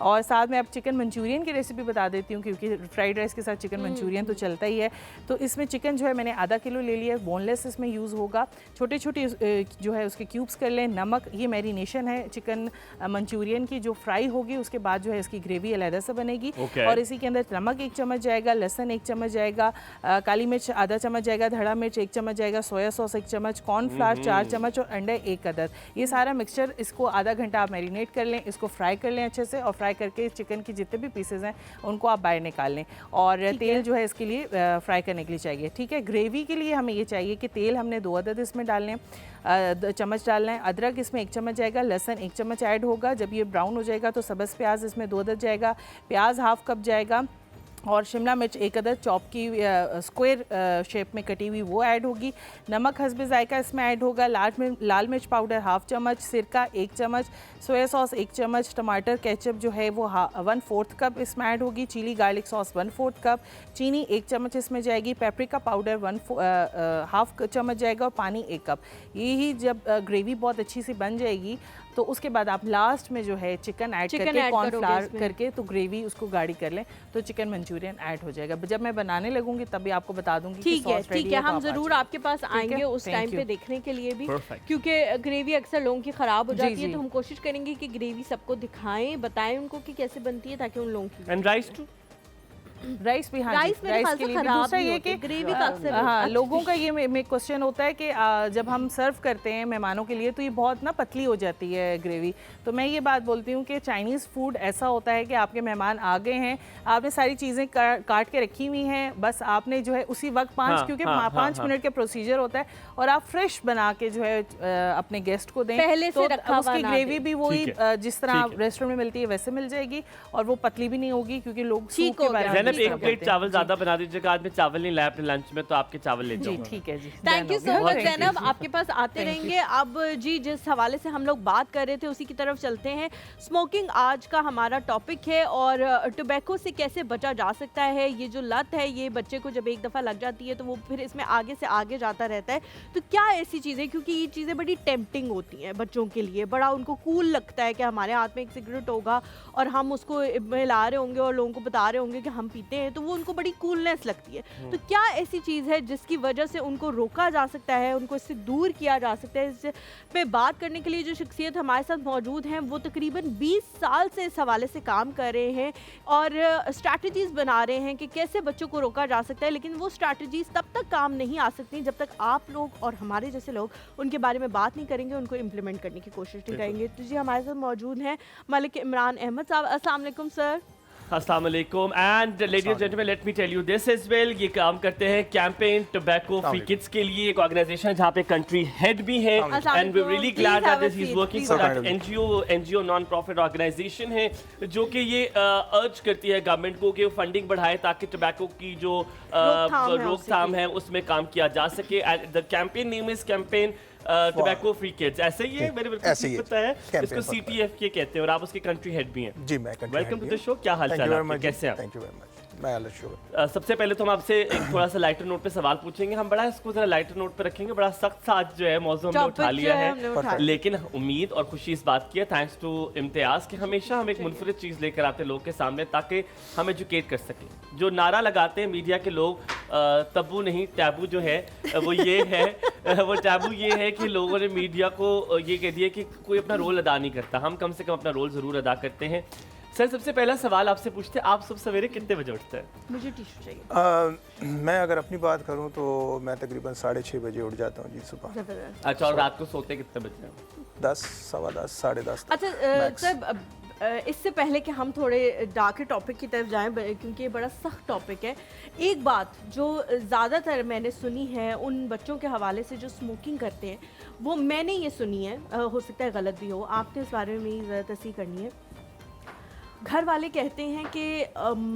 [SPEAKER 3] और साथ में आप चिकन मंचूरियन की रेसिपी बता देती हूँ, क्योंकि फ्राइड राइस के साथ चिकन मंचूरियन तो चलता ही है। तो इसमें चिकन जो है मैंने आधा किलो ले लिया है, बोनलेस इसमें यूज़ होगा। छोटे छोटे जो है उसके क्यूब्स कर लें। नमक, ये मैरिनेशन है चिकन मंचूरियन की, जो फ्राई होगी उसके बाद जो है इसकी ग्रेवी अलहदा से बनेगी।
[SPEAKER 2] Okay.
[SPEAKER 3] और इसी के अंदर नमक 1 चम्मच जाएगा, लहसुन 1 चम्मच जाएगा, काली मिर्च आधा चम्मच जाएगा, धड़ा मिर्च 1 चम्मच जाएगा, सोया सॉस 1 चम्मच, कॉर्नफ्लावर 4 चम्मच और अंडा 1 अदद। ये सारा मिक्सचर, इसको आधा घंटा आप मैरिनेट कर लें, इसको फ्राई कर लें अच्छे से। और फ्राई करके चिकन की जितने भी पीसेज हैं उनको आप बाहर निकाल लें। और तेल जो है इसके लिए फ्राई करने के लिए चाहिए। ठीक है, ग्रेवी के लिए हमें ये चाहिए कि तेल हमने 2 अदद इसमें डालने हैं, चम्मच डालना है। अदरक इसमें 1 चम्मच जाएगा, लहसुन 1 चम्मच ऐड होगा। जब ये ब्राउन हो जाएगा तो सब्ज़ प्याज इसमें 2 अदद जाएगा, प्याज ½ कप जाएगा और शिमला मिर्च 1 अदद चॉप की स्क्वायर शेप में कटी हुई वो ऐड होगी। नमक हस्बे जायका इसमें ऐड होगा। लाल मिर्च पाउडर ½ चम्मच, सिरका 1 चम्मच, सोया सॉस 1 चम्मच, टमाटर केचप जो है वो 1/4 कप इसमें ऐड होगी। चिली गार्लिक सॉस 1/4 कप, चीनी 1 चम्मच इसमें जाएगी, पेपरिका पाउडर ½ चम्मच जाएगा और पानी 1 कप। यही जब ग्रेवी बहुत अच्छी सी बन जाएगी तो उसके बाद आप लास्ट में जो है चिकन ऐड करके कॉर्नफ्लावर करके तो ग्रेवी उसको गाढ़ी कर लें तो चिकन मंचूरियन ऐड हो जाएगा। जब मैं बनाने लगूंगी तभी आपको बता दूंगी।
[SPEAKER 1] ठीक है, ठीक है, हम जरूर आपके पास आएंगे उस
[SPEAKER 3] Thank
[SPEAKER 1] टाइम
[SPEAKER 3] you.
[SPEAKER 1] पे देखने के लिए भी,
[SPEAKER 2] Perfect.
[SPEAKER 1] क्योंकि ग्रेवी अक्सर लोगों की खराब हो
[SPEAKER 3] जी,
[SPEAKER 1] जाती है,
[SPEAKER 3] जी.
[SPEAKER 1] तो हम कोशिश करेंगे कि ग्रेवी सबको दिखाएं, बताएं उनको कि कैसे बनती है, ताकि उन लोगों की
[SPEAKER 2] एंड राइस टू
[SPEAKER 3] राइस भी, हाँ
[SPEAKER 1] राइस मेरे ख्याल
[SPEAKER 3] के
[SPEAKER 1] से
[SPEAKER 3] लिए भी।
[SPEAKER 1] खराब
[SPEAKER 3] दूसरा
[SPEAKER 1] भी
[SPEAKER 3] ये
[SPEAKER 1] होते
[SPEAKER 3] कि
[SPEAKER 1] हैं, ग्रेवी का अक्सर
[SPEAKER 3] हाँ,
[SPEAKER 1] अच्छा
[SPEAKER 3] लोगों का ये क्वेश्चन होता है कि जब हम सर्व करते हैं मेहमानों के लिए तो ये बहुत ना पतली हो जाती है ग्रेवी। तो मैं ये बात बोलती हूँ कि चाइनीज़ फूड ऐसा होता है कि आपके मेहमान आ गए हैं, आपने सारी चीज़ें काट के रखी हुई हैं, बस आपने जो है उसी वक्त क्योंकि 5 मिनट का प्रोसीजर होता है, और आप फ्रेश बना के जो है अपने गेस्ट को दें,
[SPEAKER 1] पहले से रखा हुआ
[SPEAKER 3] उसकी
[SPEAKER 1] ना
[SPEAKER 3] ग्रेवी भी वही
[SPEAKER 2] ठीक है,
[SPEAKER 3] जिस तरह
[SPEAKER 2] ठीक है।
[SPEAKER 3] रेस्टोरेंट में मिलती है वैसे मिल जाएगी, और वो पतली भी नहीं होगी क्योंकि लोग
[SPEAKER 1] ठीक
[SPEAKER 3] सूप के
[SPEAKER 1] हो
[SPEAKER 3] बारे
[SPEAKER 1] गया।
[SPEAKER 3] में
[SPEAKER 2] ज़ैनब
[SPEAKER 3] भी
[SPEAKER 2] एक
[SPEAKER 3] बात
[SPEAKER 2] प्लेट
[SPEAKER 3] करते हैं।
[SPEAKER 2] चावल ज्यादा बना दीजिएगा, आज मैं चावल नहीं लाया अपने लंच में, तो आपके चावल ले
[SPEAKER 3] जी
[SPEAKER 2] जाऊंगा।
[SPEAKER 3] ठीक है जी,
[SPEAKER 1] थैंक यू
[SPEAKER 3] done
[SPEAKER 1] सो
[SPEAKER 3] हो
[SPEAKER 1] मच
[SPEAKER 3] गया।
[SPEAKER 1] जैनब, आपके पास आते रहेंगे। अब जी जिस हवाले से हम लोग बात कर रहे थे उसी की तरफ चलते हैं। स्मोकिंग आज का हमारा टॉपिक है, और टोबैको से कैसे बचा जा सकता है। ये जो लत है ये बच्चे को जब एक दफ़ा लग जाती है तो वो फिर इसमें आगे से आगे जाता रहता है। तो क्या ऐसी चीज़ें, क्योंकि ये चीज़ें बड़ी टेम्पटिंग होती हैं बच्चों के लिए, बड़ा उनको कूल लगता है कि हमारे हाथ में एक सिगरेट होगा और हम उसको मिला रहे होंगे और लोगों को बता रहे होंगे कि हम पीते हैं, तो वो उनको बड़ी कूलनेस लगती है। तो क्या ऐसी चीज़ है जिसकी वजह से उनको रोका जा सकता है, उनको इससे दूर किया जा सकता है? इस पे बात करने के लिए जो शख्सियत हमारे साथ मौजूद हैं वो तकरीबन 20 साल से इस हवाले से काम कर रहे हैं और स्ट्रैटेजीज़ बना रहे हैं कि कैसे बच्चों को रोका जा सकता है। लेकिन वो स्ट्रैटेजीज़ तब तक काम नहीं आ सकती जब तक आप लोग और हमारे जैसे लोग उनके बारे में बात नहीं करेंगे, उनको इम्प्लीमेंट करने की कोशिश नहीं करेंगे। तो जी हमारे साथ मौजूद हैं मलिक इमरान अहमद साहब। अस्सलाम वालेकुम सर।
[SPEAKER 2] अस्सलाम वालेकुम and ladies and gentleman, let me tell you this as well. ये काम करते हैं कैंपेन टोबैको फ्री किड्स के लिए, एक ऑर्गेनाइजेशन जहाँ पे कंट्री हेड भी है, and we really glad that this is working for that NGO non profit organisation है जो कि ये अर्ज करती है गवर्नमेंट को कि वो फंडिंग बढ़ाए ताकि टोबैको की जो रोकथाम है उसमें काम किया जा सके। And the campaign name is campaign tobacco free kids. ऐसे ही है, मेरे बिल्कुल ठीक पता है, इसको CTFK कहते हैं और आप उसके कंट्री हेड भी हैं।
[SPEAKER 4] जी मैं
[SPEAKER 2] वेलकम टू द शो। क्या हाल चाल है, कैसे हैं आप?
[SPEAKER 4] Thank you very much. मैं अल्लाह शुक्र।
[SPEAKER 2] सबसे पहले तो हम आपसे एक थोड़ा सा लाइटर नोट पे सवाल पूछेंगे। हम बड़ा इसको जरा लाइटर नोट पे रखेंगे, बड़ा सख्त सा आज जो है मौजू हमने उठा लिया है, लेकिन उम्मीद और खुशी इस बात की है थैंक्स टू इम्तियाज कि हमेशा हम एक मुनफरिद चीज़ लेकर आते हैं लोग के सामने ताकि हम एजुकेट कर सकें। जो नारा लगाते हैं मीडिया के लोग, तब्बू नहीं टैबू जो है वो ये है, वो टैबू ये है कि लोगों ने मीडिया को ये कह दिया कि कोई अपना रोल अदा नहीं करता। हम कम से कम अपना रोल ज़रूर अदा करते हैं। सर सबसे पहला सवाल आपसे पूछते हैं, आप सब सवेरे कितने बजे उठते हैं?
[SPEAKER 1] मुझे टिश्यू चाहिए।
[SPEAKER 4] मैं अगर अपनी बात करूं तो मैं तकरीबन 6:30 बजे उठ जाता हूं जी सुबह।
[SPEAKER 2] अच्छा, और रात को सोते कितने बजे हैं?
[SPEAKER 4] 10, सवा 10, 10:30।
[SPEAKER 1] अच्छा सर, इससे पहले कि हम थोड़े डार्क टॉपिक की तरफ जाएं क्योंकि ये बड़ा सख्त टॉपिक है, एक बात जो ज़्यादातर मैंने सुनी है उन बच्चों के हवाले से जो स्मोकिंग करते हैं, वो मैंने ये सुनी है, हो सकता है गलत भी हो, आपने इस बारे में ज़रा तस्दीक करनी है। घर वाले कहते हैं कि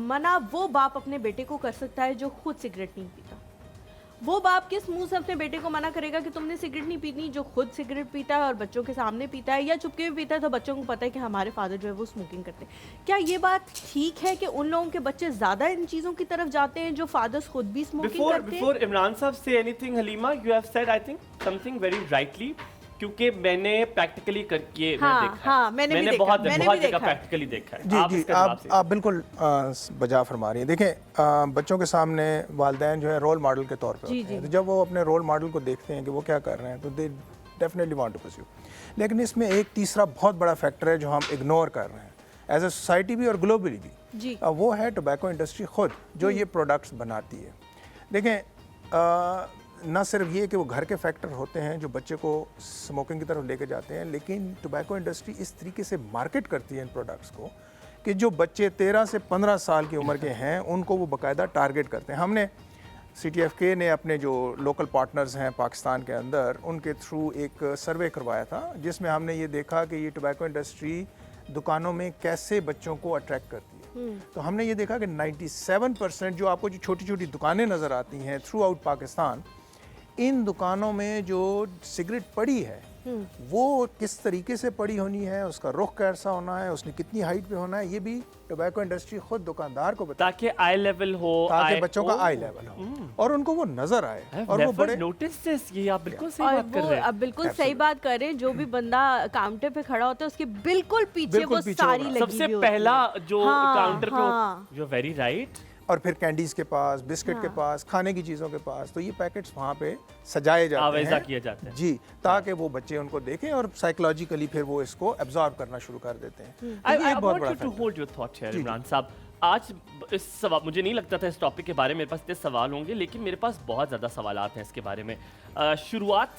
[SPEAKER 1] मना वो बाप अपने बेटे को कर सकता है जो खुद सिगरेट नहीं पीता। वो बाप किस मुंह से अपने बेटे को मना करेगा कि तुमने सिगरेट नहीं पीनी, जो खुद सिगरेट पीता है और बच्चों के सामने पीता है या चुपके में पीता है, तो बच्चों को पता है कि हमारे फादर जो है वो स्मोकिंग करते हैं। क्या ये बात ठीक है कि उन लोगों के बच्चे ज़्यादा इन चीज़ों की तरफ जाते हैं जो फादर्स खुद भी स्मोकिंग करते हैं?
[SPEAKER 2] बिफोर इमरान साहब say anything, Halima you have said I think something very rightly, क्योंकि मैंने प्रैक्टिकली करके मैंने बहुत जगह प्रैक्टिकली देखा है।
[SPEAKER 4] जी आप बिल्कुल बजा फरमा रही हैं। देखें, बच्चों के सामने वालिदैन जो है रोल मॉडल के तौर पे होते हैं, तो जब वो अपने रोल मॉडल को देखते हैं कि वो क्या कर रहे हैं तो they definitely want to pursue. लेकिन इसमें एक तीसरा बहुत बड़ा फैक्टर है जो हम इग्नोर कर रहे हैं एज ए सोसाइटी भी और ग्लोबली भी, वो है टोबैको इंडस्ट्री खुद जो ये प्रोडक्ट्स बनाती है। देखें, ना सिर्फ ये कि वो घर के फैक्टर होते हैं जो बच्चे को स्मोकिंग की तरफ लेके जाते हैं, लेकिन टोबैको इंडस्ट्री इस तरीके से मार्केट करती है इन प्रोडक्ट्स को कि जो बच्चे 13 से 15 साल की उम्र के हैं उनको वो बाकायदा टारगेट करते हैं। हमने CTFK ने अपने जो लोकल पार्टनर्स हैं पाकिस्तान के अंदर उनके थ्रू एक सर्वे करवाया था जिसमें हमने ये देखा कि ये टोबैको इंडस्ट्री दुकानों में कैसे बच्चों को अट्रैक्ट करती है। तो हमने ये देखा कि 97% जो आपको जो छोटी छोटी दुकानें नज़र आती हैं थ्रू आउट पाकिस्तान, इन दुकानों में जो सिगरेट पड़ी है वो किस तरीके से पड़ी होनी है, उसका रुख कैसा होना है, उसने कितनी हाइट पे होना है, ये भी टोबैको इंडस्ट्री खुद दुकानदार को बताता है
[SPEAKER 2] ताकि आई लेवल हो,
[SPEAKER 4] ताकि बच्चों का आई लेवल हो और उनको वो नजर आए और वो बड़े
[SPEAKER 2] नोटिस दिस। ये आप बिल्कुल सही बात कर रहे हैं।
[SPEAKER 1] अब बिल्कुल सही बात कर रहे हैं, जो भी बंदा काउंटर पे खड़ा होता है उसके बिल्कुल पीछे वो सारी लगी
[SPEAKER 2] सबसे पहला जो काउंटर पे, यू आर वेरी राइट।
[SPEAKER 4] और फिर कैंडीज के पास, बिस्किट के पास, खाने की चीज़ों के पास, तो ये पैकेट्स वहाँ पे सजाए जाते हैं,
[SPEAKER 2] किए जाते हैं
[SPEAKER 4] जी, ताकि वो बच्चे उनको देखें और साइकोलॉजिकली फिर वो इसको एब्जॉर्ब करना शुरू कर देते हैं।
[SPEAKER 2] I want you to hold your thought here, Imran साहब। आज इस सवाल, मुझे नहीं लगता था इस टॉपिक के बारे में मेरे पास इतने सवाल होंगे, लेकिन मेरे पास बहुत ज़्यादा सवालात हैं इसके बारे में। शुरुआत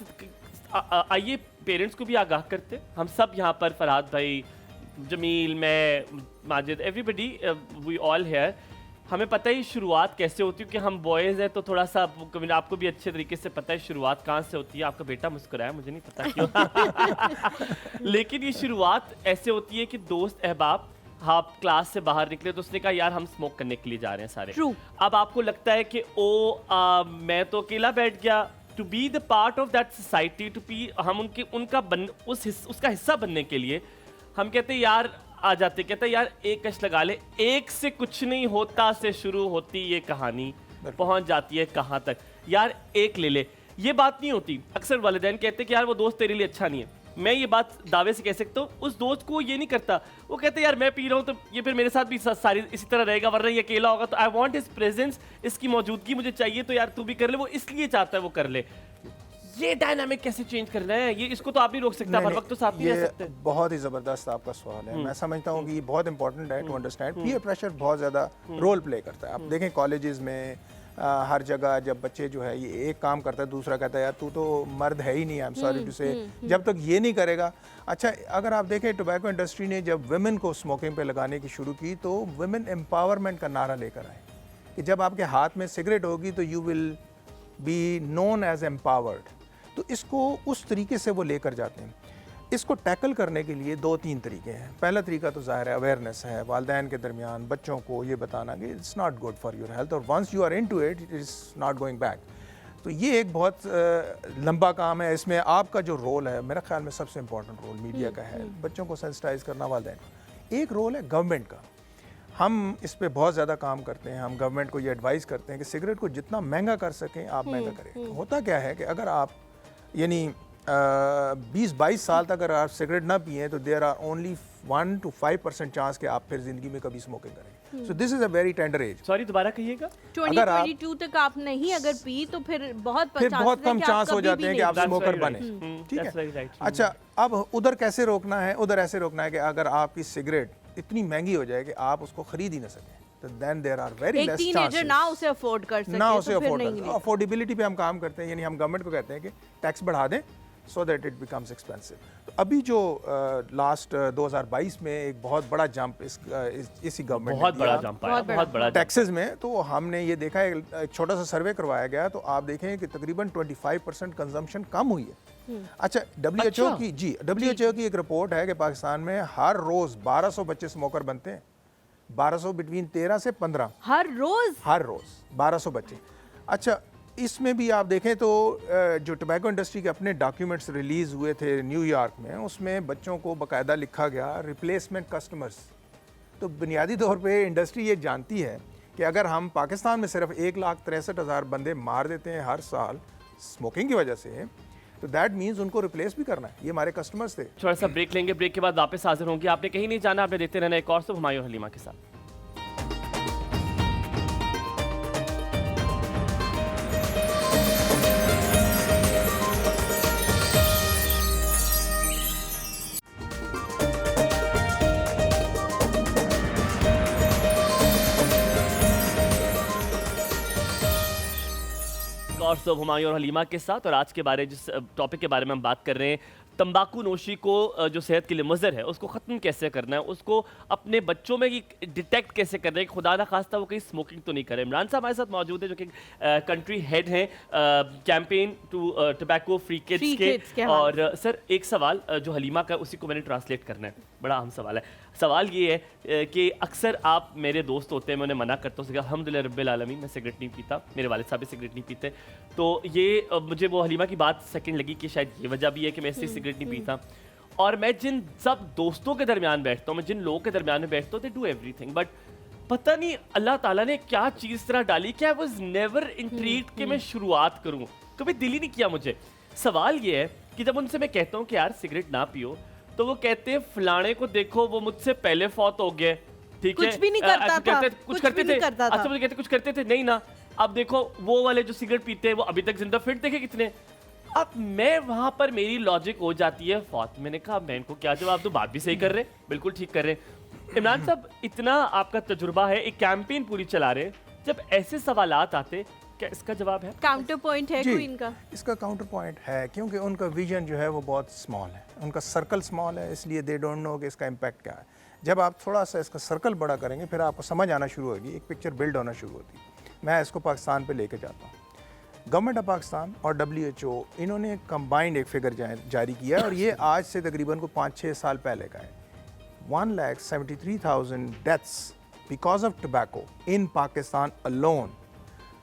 [SPEAKER 2] आइए पेरेंट्स को भी आगाह करते। हम सब यहाँ पर, फरहाद भाई, जमील, मैं, Majid, everybody, we all here, हमें पता ही शुरुआत कैसे होती है कि हम बॉयज़ हैं तो थोड़ा सा आपको भी अच्छे तरीके से पता है शुरुआत कहाँ से होती है। आपका बेटा मुस्कुराया, मुझे नहीं पता क्यों लेकिन ये शुरुआत ऐसे होती है कि दोस्त अहबाब, आप क्लास से बाहर निकले तो उसने कहा यार हम स्मोक करने के लिए जा रहे हैं सारे।
[SPEAKER 1] True.
[SPEAKER 2] अब आपको लगता है कि मैं तो अकेला बैठ गया। To be the part of that society, to be, हम उसका हिस्सा बनने के लिए हम कहते हैं यार आ जाते, कहते हैं यार एक कश लगा ले, एक से कुछ नहीं होता से शुरू होती ये कहानी, पहुंच जाती है कहाँ तक, यार एक ले ले। ये बात नहीं होती। अक्सर वालिदैन कहते हैं कि यार वो दोस्त तेरे लिए अच्छा नहीं है। मैं ये बात दावे से कह सकता हूँ, उस दोस्त को ये नहीं करता। वो कहते हैं यार मैं पी रहा हूँ तो ये फिर मेरे साथ भी सारी इसी तरह रहेगा, वरना ये अकेला होगा। तो आई वांट हिज प्रेजेंस, इसकी मौजूदगी मुझे चाहिए, तो यार तू भी कर ले। वो इसलिए चाहता है वो कर ले। ये डायनामिक कैसे चेंज करना है, ये इसको तो आप नहीं रोक सकता, हर वक्त तो साथ नहीं रह सकते।
[SPEAKER 4] बहुत ही ज़बरदस्त आपका सवाल है। मैं समझता हूँ कि ये बहुत इंपॉर्टेंट है टू अंडरस्टैंड। पीयर प्रेशर बहुत ज़्यादा रोल प्ले करता है। आप देखें कॉलेजेस में, हर जगह जब बच्चे जो है ये एक काम करता है, दूसरा कहता है यार तू तो मर्द है ही नहीं, आई एम सॉरी टू से, जब तक ये नहीं करेगा। अच्छा, अगर आप देखें टोबैको इंडस्ट्री ने जब वुमेन को स्मोकिंग पे लगाने की शुरू की तो वुमेन एम्पावरमेंट का नारा लेकर आए कि जब आपके हाथ में सिगरेट होगी तो you will be known as empowered. तो इसको उस तरीके से वो लेकर जाते हैं। इसको टैकल करने के लिए 2-3 तरीके हैं। पहला तरीका तो ज़ाहिर है अवेयरनेस है, वालिदैन के दरमियान बच्चों को ये बताना कि it's not good for your health, और once you are into it, it is not going back. तो ये एक बहुत लंबा काम है। इसमें आपका जो रोल है, मेरा ख्याल में सबसे इंपॉर्टेंट रोल मीडिया का है, बच्चों को सेंसिटाइज करना, वालिदैन का। एक रोल है गवर्नमेंट का। हम इस पर बहुत ज़्यादा काम करते हैं। हम गवर्नमेंट को ये एडवाइस करते हैं कि सिगरेट को जितना महंगा कर सकें आप महंगा करें। होता क्या है कि अगर आप यानी 20-22 साल तक अगर आप सिगरेट ना पिए तो there are only 1 to 5% chance कि आप फिर जिंदगी में कभी स्मोकिंग करें। So this is a very tender age.
[SPEAKER 2] Sorry दोबारा कहिएगा।
[SPEAKER 1] 2022 तक आप नहीं अगर पी तो फिर बहुत
[SPEAKER 4] कम चांस हो जाते हैं कि आप स्मोकर बने। ठीक है। अच्छा, अब उधर कैसे रोकना है? उधर ऐसे रोकना है कि अगर आपकी सिगरेट इतनी महंगी हो जाए कि आप उसको खरीद ही ना सकें, तो then there are very less chances।
[SPEAKER 1] Teenager ना उसे अफोर्ड कर सके,
[SPEAKER 4] ना उसे
[SPEAKER 1] तो फिर
[SPEAKER 4] अफोर्ड
[SPEAKER 1] नहीं
[SPEAKER 4] कर। अफोर्डेबिलिटी पे हम काम करते हैं, यानी हम गवर्नमेंट को कहते हैं कि टैक्स बढ़ा दें so that it becomes expensive. तो अभी जो लास्ट 2022 में एक बहुत बड़ा जंप इसी गवर्नमेंट
[SPEAKER 2] बहुत बड़ा जंप आया, बहुत बड़ा
[SPEAKER 4] टैक्सेस में, तो हमने ये देखा है, एक छोटा सा सर्वे करवाया गया तो आप देखें कि तकरीबन 25% कंजम्पशन कम हुई है। अच्छा, WHO की एक रिपोर्ट है कि पाकिस्तान में हर रोज 1200 बच्चे स्मोकर बनते हैं। 1200 बिटवीन 13 से 15
[SPEAKER 1] हर रोज
[SPEAKER 4] 1200 बच्चे। अच्छा, इसमें भी आप देखें तो जो टोबैको इंडस्ट्री के अपने डॉक्यूमेंट्स रिलीज़ हुए थे न्यूयॉर्क में, उसमें बच्चों को बाकायदा लिखा गया रिप्लेसमेंट कस्टमर्स। तो बुनियादी तौर पे इंडस्ट्री ये जानती है कि अगर हम पाकिस्तान में सिर्फ 1,63,000 बंदे मार देते हैं हर साल स्मोकिंग की वजह से, तो दैट मीन्स उनको रिप्लेस भी करना है। ये हमारे कस्टमर्स थे।
[SPEAKER 2] थोड़ा सा ब्रेक लेंगे, ब्रेक के बाद वापस हाजिर होंगे। आपने कहीं नहीं जाना, आपने देखते रहना एक और सब हुमायूं हलीमा के साथ। और सब हुमायूं और हलीमा के साथ, और आज के बारे जिस टॉपिक के बारे में हम बात कर रहे हैं, तंबाकू नोशी को जो सेहत के लिए मुज़र है उसको ख़त्म कैसे करना है, उसको अपने बच्चों में डिटेक्ट कैसे करना है कि खुदा ना खास्ता वो कहीं स्मोकिंग तो नहीं करे। इमरान साहब हमारे साथ मौजूद है जो कि कंट्री हेड हैं campaign to tobacco free kids के। और सर एक सवाल जो हलीमा का, उसी को मैंने ट्रांसलेट करना है, बड़ा अहम सवाल है। सवाल ये है कि अक्सर आप मेरे दोस्त होते हैं, मैं उन्हें मना करता हूँ, अल्हम्दुलिल्लाह रब्बिल आलमीन मैं सिगरेट नहीं पीता, मेरे वालिद साहब भी सिगरेट नहीं पीते। तो ये मुझे वो हलीमा की बात सेकंड लगी कि शायद ये वजह भी है कि मैं इससे सिगरेट नहीं पीता। और मैं जिन सब दोस्तों के दरमियान बैठता हूँ, मैं जिन लोगों के दरमियान में बैठता हूँ, दे डू एवरीथिंग, बट पता नहीं अल्लाह ताला ने क्या चीज़ तरह डाली कि आई वाज नेवर इंट्रीग्ड कि मैं शुरुआत करूँ, कभी दिल ही नहीं किया मुझे। सवाल ये है कि जब उनसे मैं कहता हूँ कि यार सिगरेट ना पियो, तो वो कहते हैं फलाने को देखो वो मुझसे पहले फौत हो गए, ठीक है,
[SPEAKER 1] कुछ भी नहीं करता था,
[SPEAKER 2] कुछ करते थे। अच्छा मुझे कहते कुछ करते थे, नहीं ना, अब देखो वो वाले जो सिगरेट पीते हैं वो अभी तक जिंदा फिट देखे कितने। अब मैं वहां पर मेरी लॉजिक हो जाती है फौत। मैंने कहा मैं इनको क्या जवाब दूं, बात भी सही कर रहे, बिल्कुल ठीक कर रहे। इमरान साहब, इतना आपका तजुर्बा है, एक कैंपेन पूरी चला रहे, जब ऐसे सवालात आते, क्या इसका जवाब है?
[SPEAKER 1] काउंटर पॉइंट है
[SPEAKER 4] जी,
[SPEAKER 1] कोई इनका?
[SPEAKER 4] इसका काउंटर पॉइंट है, क्योंकि उनका विजन जो है वो बहुत स्मॉल है, उनका सर्कल स्मॉल है, इसलिए दे डोंट नो कि इसका इम्पैक्ट क्या है। जब आप थोड़ा सा इसका सर्कल बड़ा करेंगे, फिर आपको समझ आना शुरू होगी, एक पिक्चर बिल्ड होना शुरू होती है। मैं इसको पाकिस्तान पे लेके जाता हूँ। गवर्नमेंट ऑफ पाकिस्तान और WHO इन्होंने कंबाइंड एक फिगर जारी किया है, और ये आज से तकरीबन को 5-6 साल पहले का है। 1,73,000 deaths because of tobacco in Pakistan alone.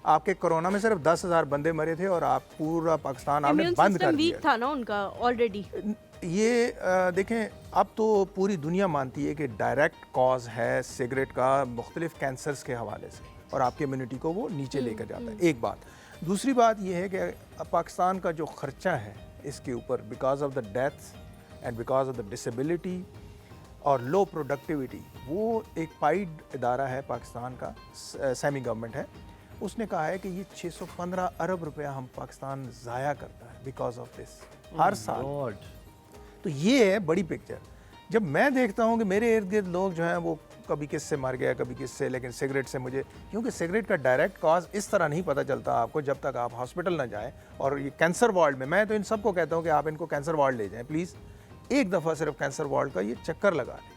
[SPEAKER 4] आपके कोरोना में सिर्फ 10,000 बंदे मरे थे, और आप पूरा पाकिस्तान आपने
[SPEAKER 1] इम्यून
[SPEAKER 4] बंद कर
[SPEAKER 1] सिस्टम
[SPEAKER 4] दिया।
[SPEAKER 1] वीक था ना उनका ऑलरेडी।
[SPEAKER 4] ये देखें, अब तो पूरी दुनिया मानती है कि डायरेक्ट कॉज है सिगरेट का मुख्तलिफ कैंसर्स के हवाले से, और आपकी इम्यूनिटी को वो नीचे लेकर जाता है। एक बात। दूसरी बात ये है कि पाकिस्तान का जो खर्चा है इसके ऊपर, because of the deaths and because of the disability और लो प्रोडक्टिविटी, वो एक पाइड इदारा है पाकिस्तान का, सेमी गवर्नमेंट है, उसने कहा है कि ये 615 अरब रुपया हम पाकिस्तान ज़ाया करता है बिकॉज ऑफ दिस हर साल। तो ये है बड़ी पिक्चर। जब मैं देखता हूँ कि मेरे इर्द गिर्द लोग जो हैं वो कभी किससे मर गया, कभी किससे, लेकिन सिगरेट से मुझे, क्योंकि सिगरेट का डायरेक्ट कॉज इस तरह नहीं पता चलता आपको जब तक आप हॉस्पिटल ना जाएं। और ये कैंसर वार्ड में, मैं तो इन सबको कहता हूँ कि आप इनको कैंसर वार्ड ले जाएं प्लीज़, एक दफ़ा सिर्फ कैंसर वार्ड का ये चक्कर लगा लें,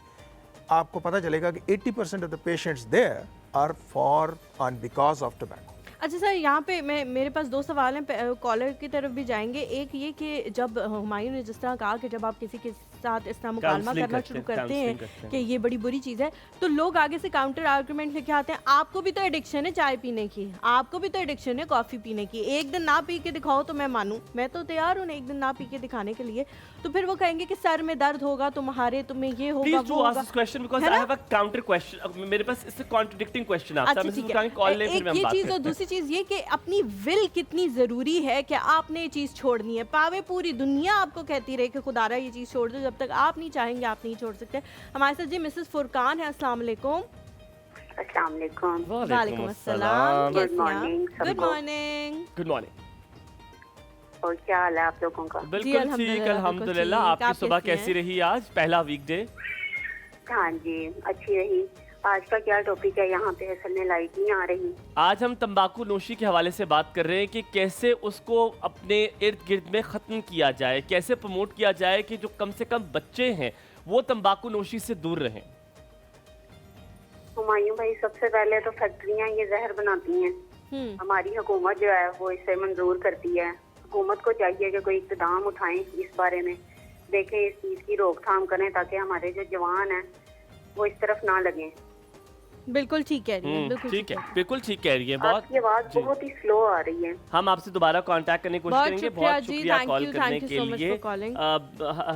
[SPEAKER 4] आपको पता चलेगा कि 80% of the patients there are for on because of tobacco.
[SPEAKER 1] अच्छा सर, यहाँ पे मेरे पास दो सवाल हैं, कॉलर की तरफ भी जाएंगे। एक ये कि जब हुमायूं ने जिस तरह कहा कि जब आप किसी के साथ इस तरह मुकालमा करना शुरू करते हैं कि ये बड़ी बुरी चीज़ है, तो लोग आगे से काउंटर आर्गुमेंट लेके आते हैं, आपको भी तो एडिक्शन है चाय पीने की, आपको भी तो एडिक्शन है कॉफ़ी पीने की, एक दिन ना पी के दिखाओ तो मैं मानूं, मैं तो तैयार हूँ एक दिन ना पी के दिखाने के लिए। तो फिर वो कहेंगे कि सर में दर्द होगा तुम्हारे, तुम्हें ये होगा वो होगा।
[SPEAKER 2] मेरे पास इससे कॉन्ट्रडिक्टिंग क्वेश्चन आता है।
[SPEAKER 1] अच्छा ठीक है, एक ये चीज़ और दूसरी चीज़ ये कि अपनी विल कितनी ज़रूरी है कि आपने ये चीज़ छोड़नी है। पावे पूरी दुनिया आपको कहती रहे कि खुदारा ये चीज़ छोड़ दो, जब तक आप नहीं चाहेंगे आप नहीं छोड़ सकते। हमारे साथ जी मिसेस फुरकान है। अस्सलाम वालेकुम।
[SPEAKER 5] अस्सलाम वालेकुम।
[SPEAKER 1] वालेकुम अस्सलाम।
[SPEAKER 5] Good morning.
[SPEAKER 1] Good morning.
[SPEAKER 2] Good morning.
[SPEAKER 5] और क्या हाल है आप लोगों का?
[SPEAKER 2] बिल्कुल ठीक, अल्हम्दुलिल्लाह। आपकी सुबह कैसी रही आज, पहला वीकडे?
[SPEAKER 5] हाँ जी, अच्छी रही। आज का क्या टॉपिक है? यहाँ पे असल में लाइट नहीं आ रही।
[SPEAKER 2] आज हम तंबाकू नोशी के हवाले से बात कर रहे हैं कि कैसे उसको अपने इर्द गिर्द में ख़त्म किया जाए, कैसे प्रमोट किया जाए कि जो कम से कम बच्चे हैं वो तंबाकू नोशी से दूर रहें।
[SPEAKER 5] हुमायूं भाई, सबसे पहले तो फैक्ट्रियाँ ये जहर बनाती हैं, हमारी हुकूमत जो है वो इसे मंजूर करती है। हुकूमत को चाहिए कि कोई इक़्तिदाम उठाएं इस बारे में, देखें इस चीज़ की रोकथाम करें ताकि हमारे जो जवान हैं वो इस तरफ ना लगें।
[SPEAKER 1] बिल्कुल ठीक कह रही है, बिल्कुल
[SPEAKER 2] ठीक है, बिल्कुल ठीक कह रही है।
[SPEAKER 5] आपकी आवाज़ बहुत ही स्लो आ रही है।
[SPEAKER 2] हम आपसे दोबारा कांटेक्ट करने की कोशिश करेंगे। बहुत शुक्रिया कॉल करने के लिए।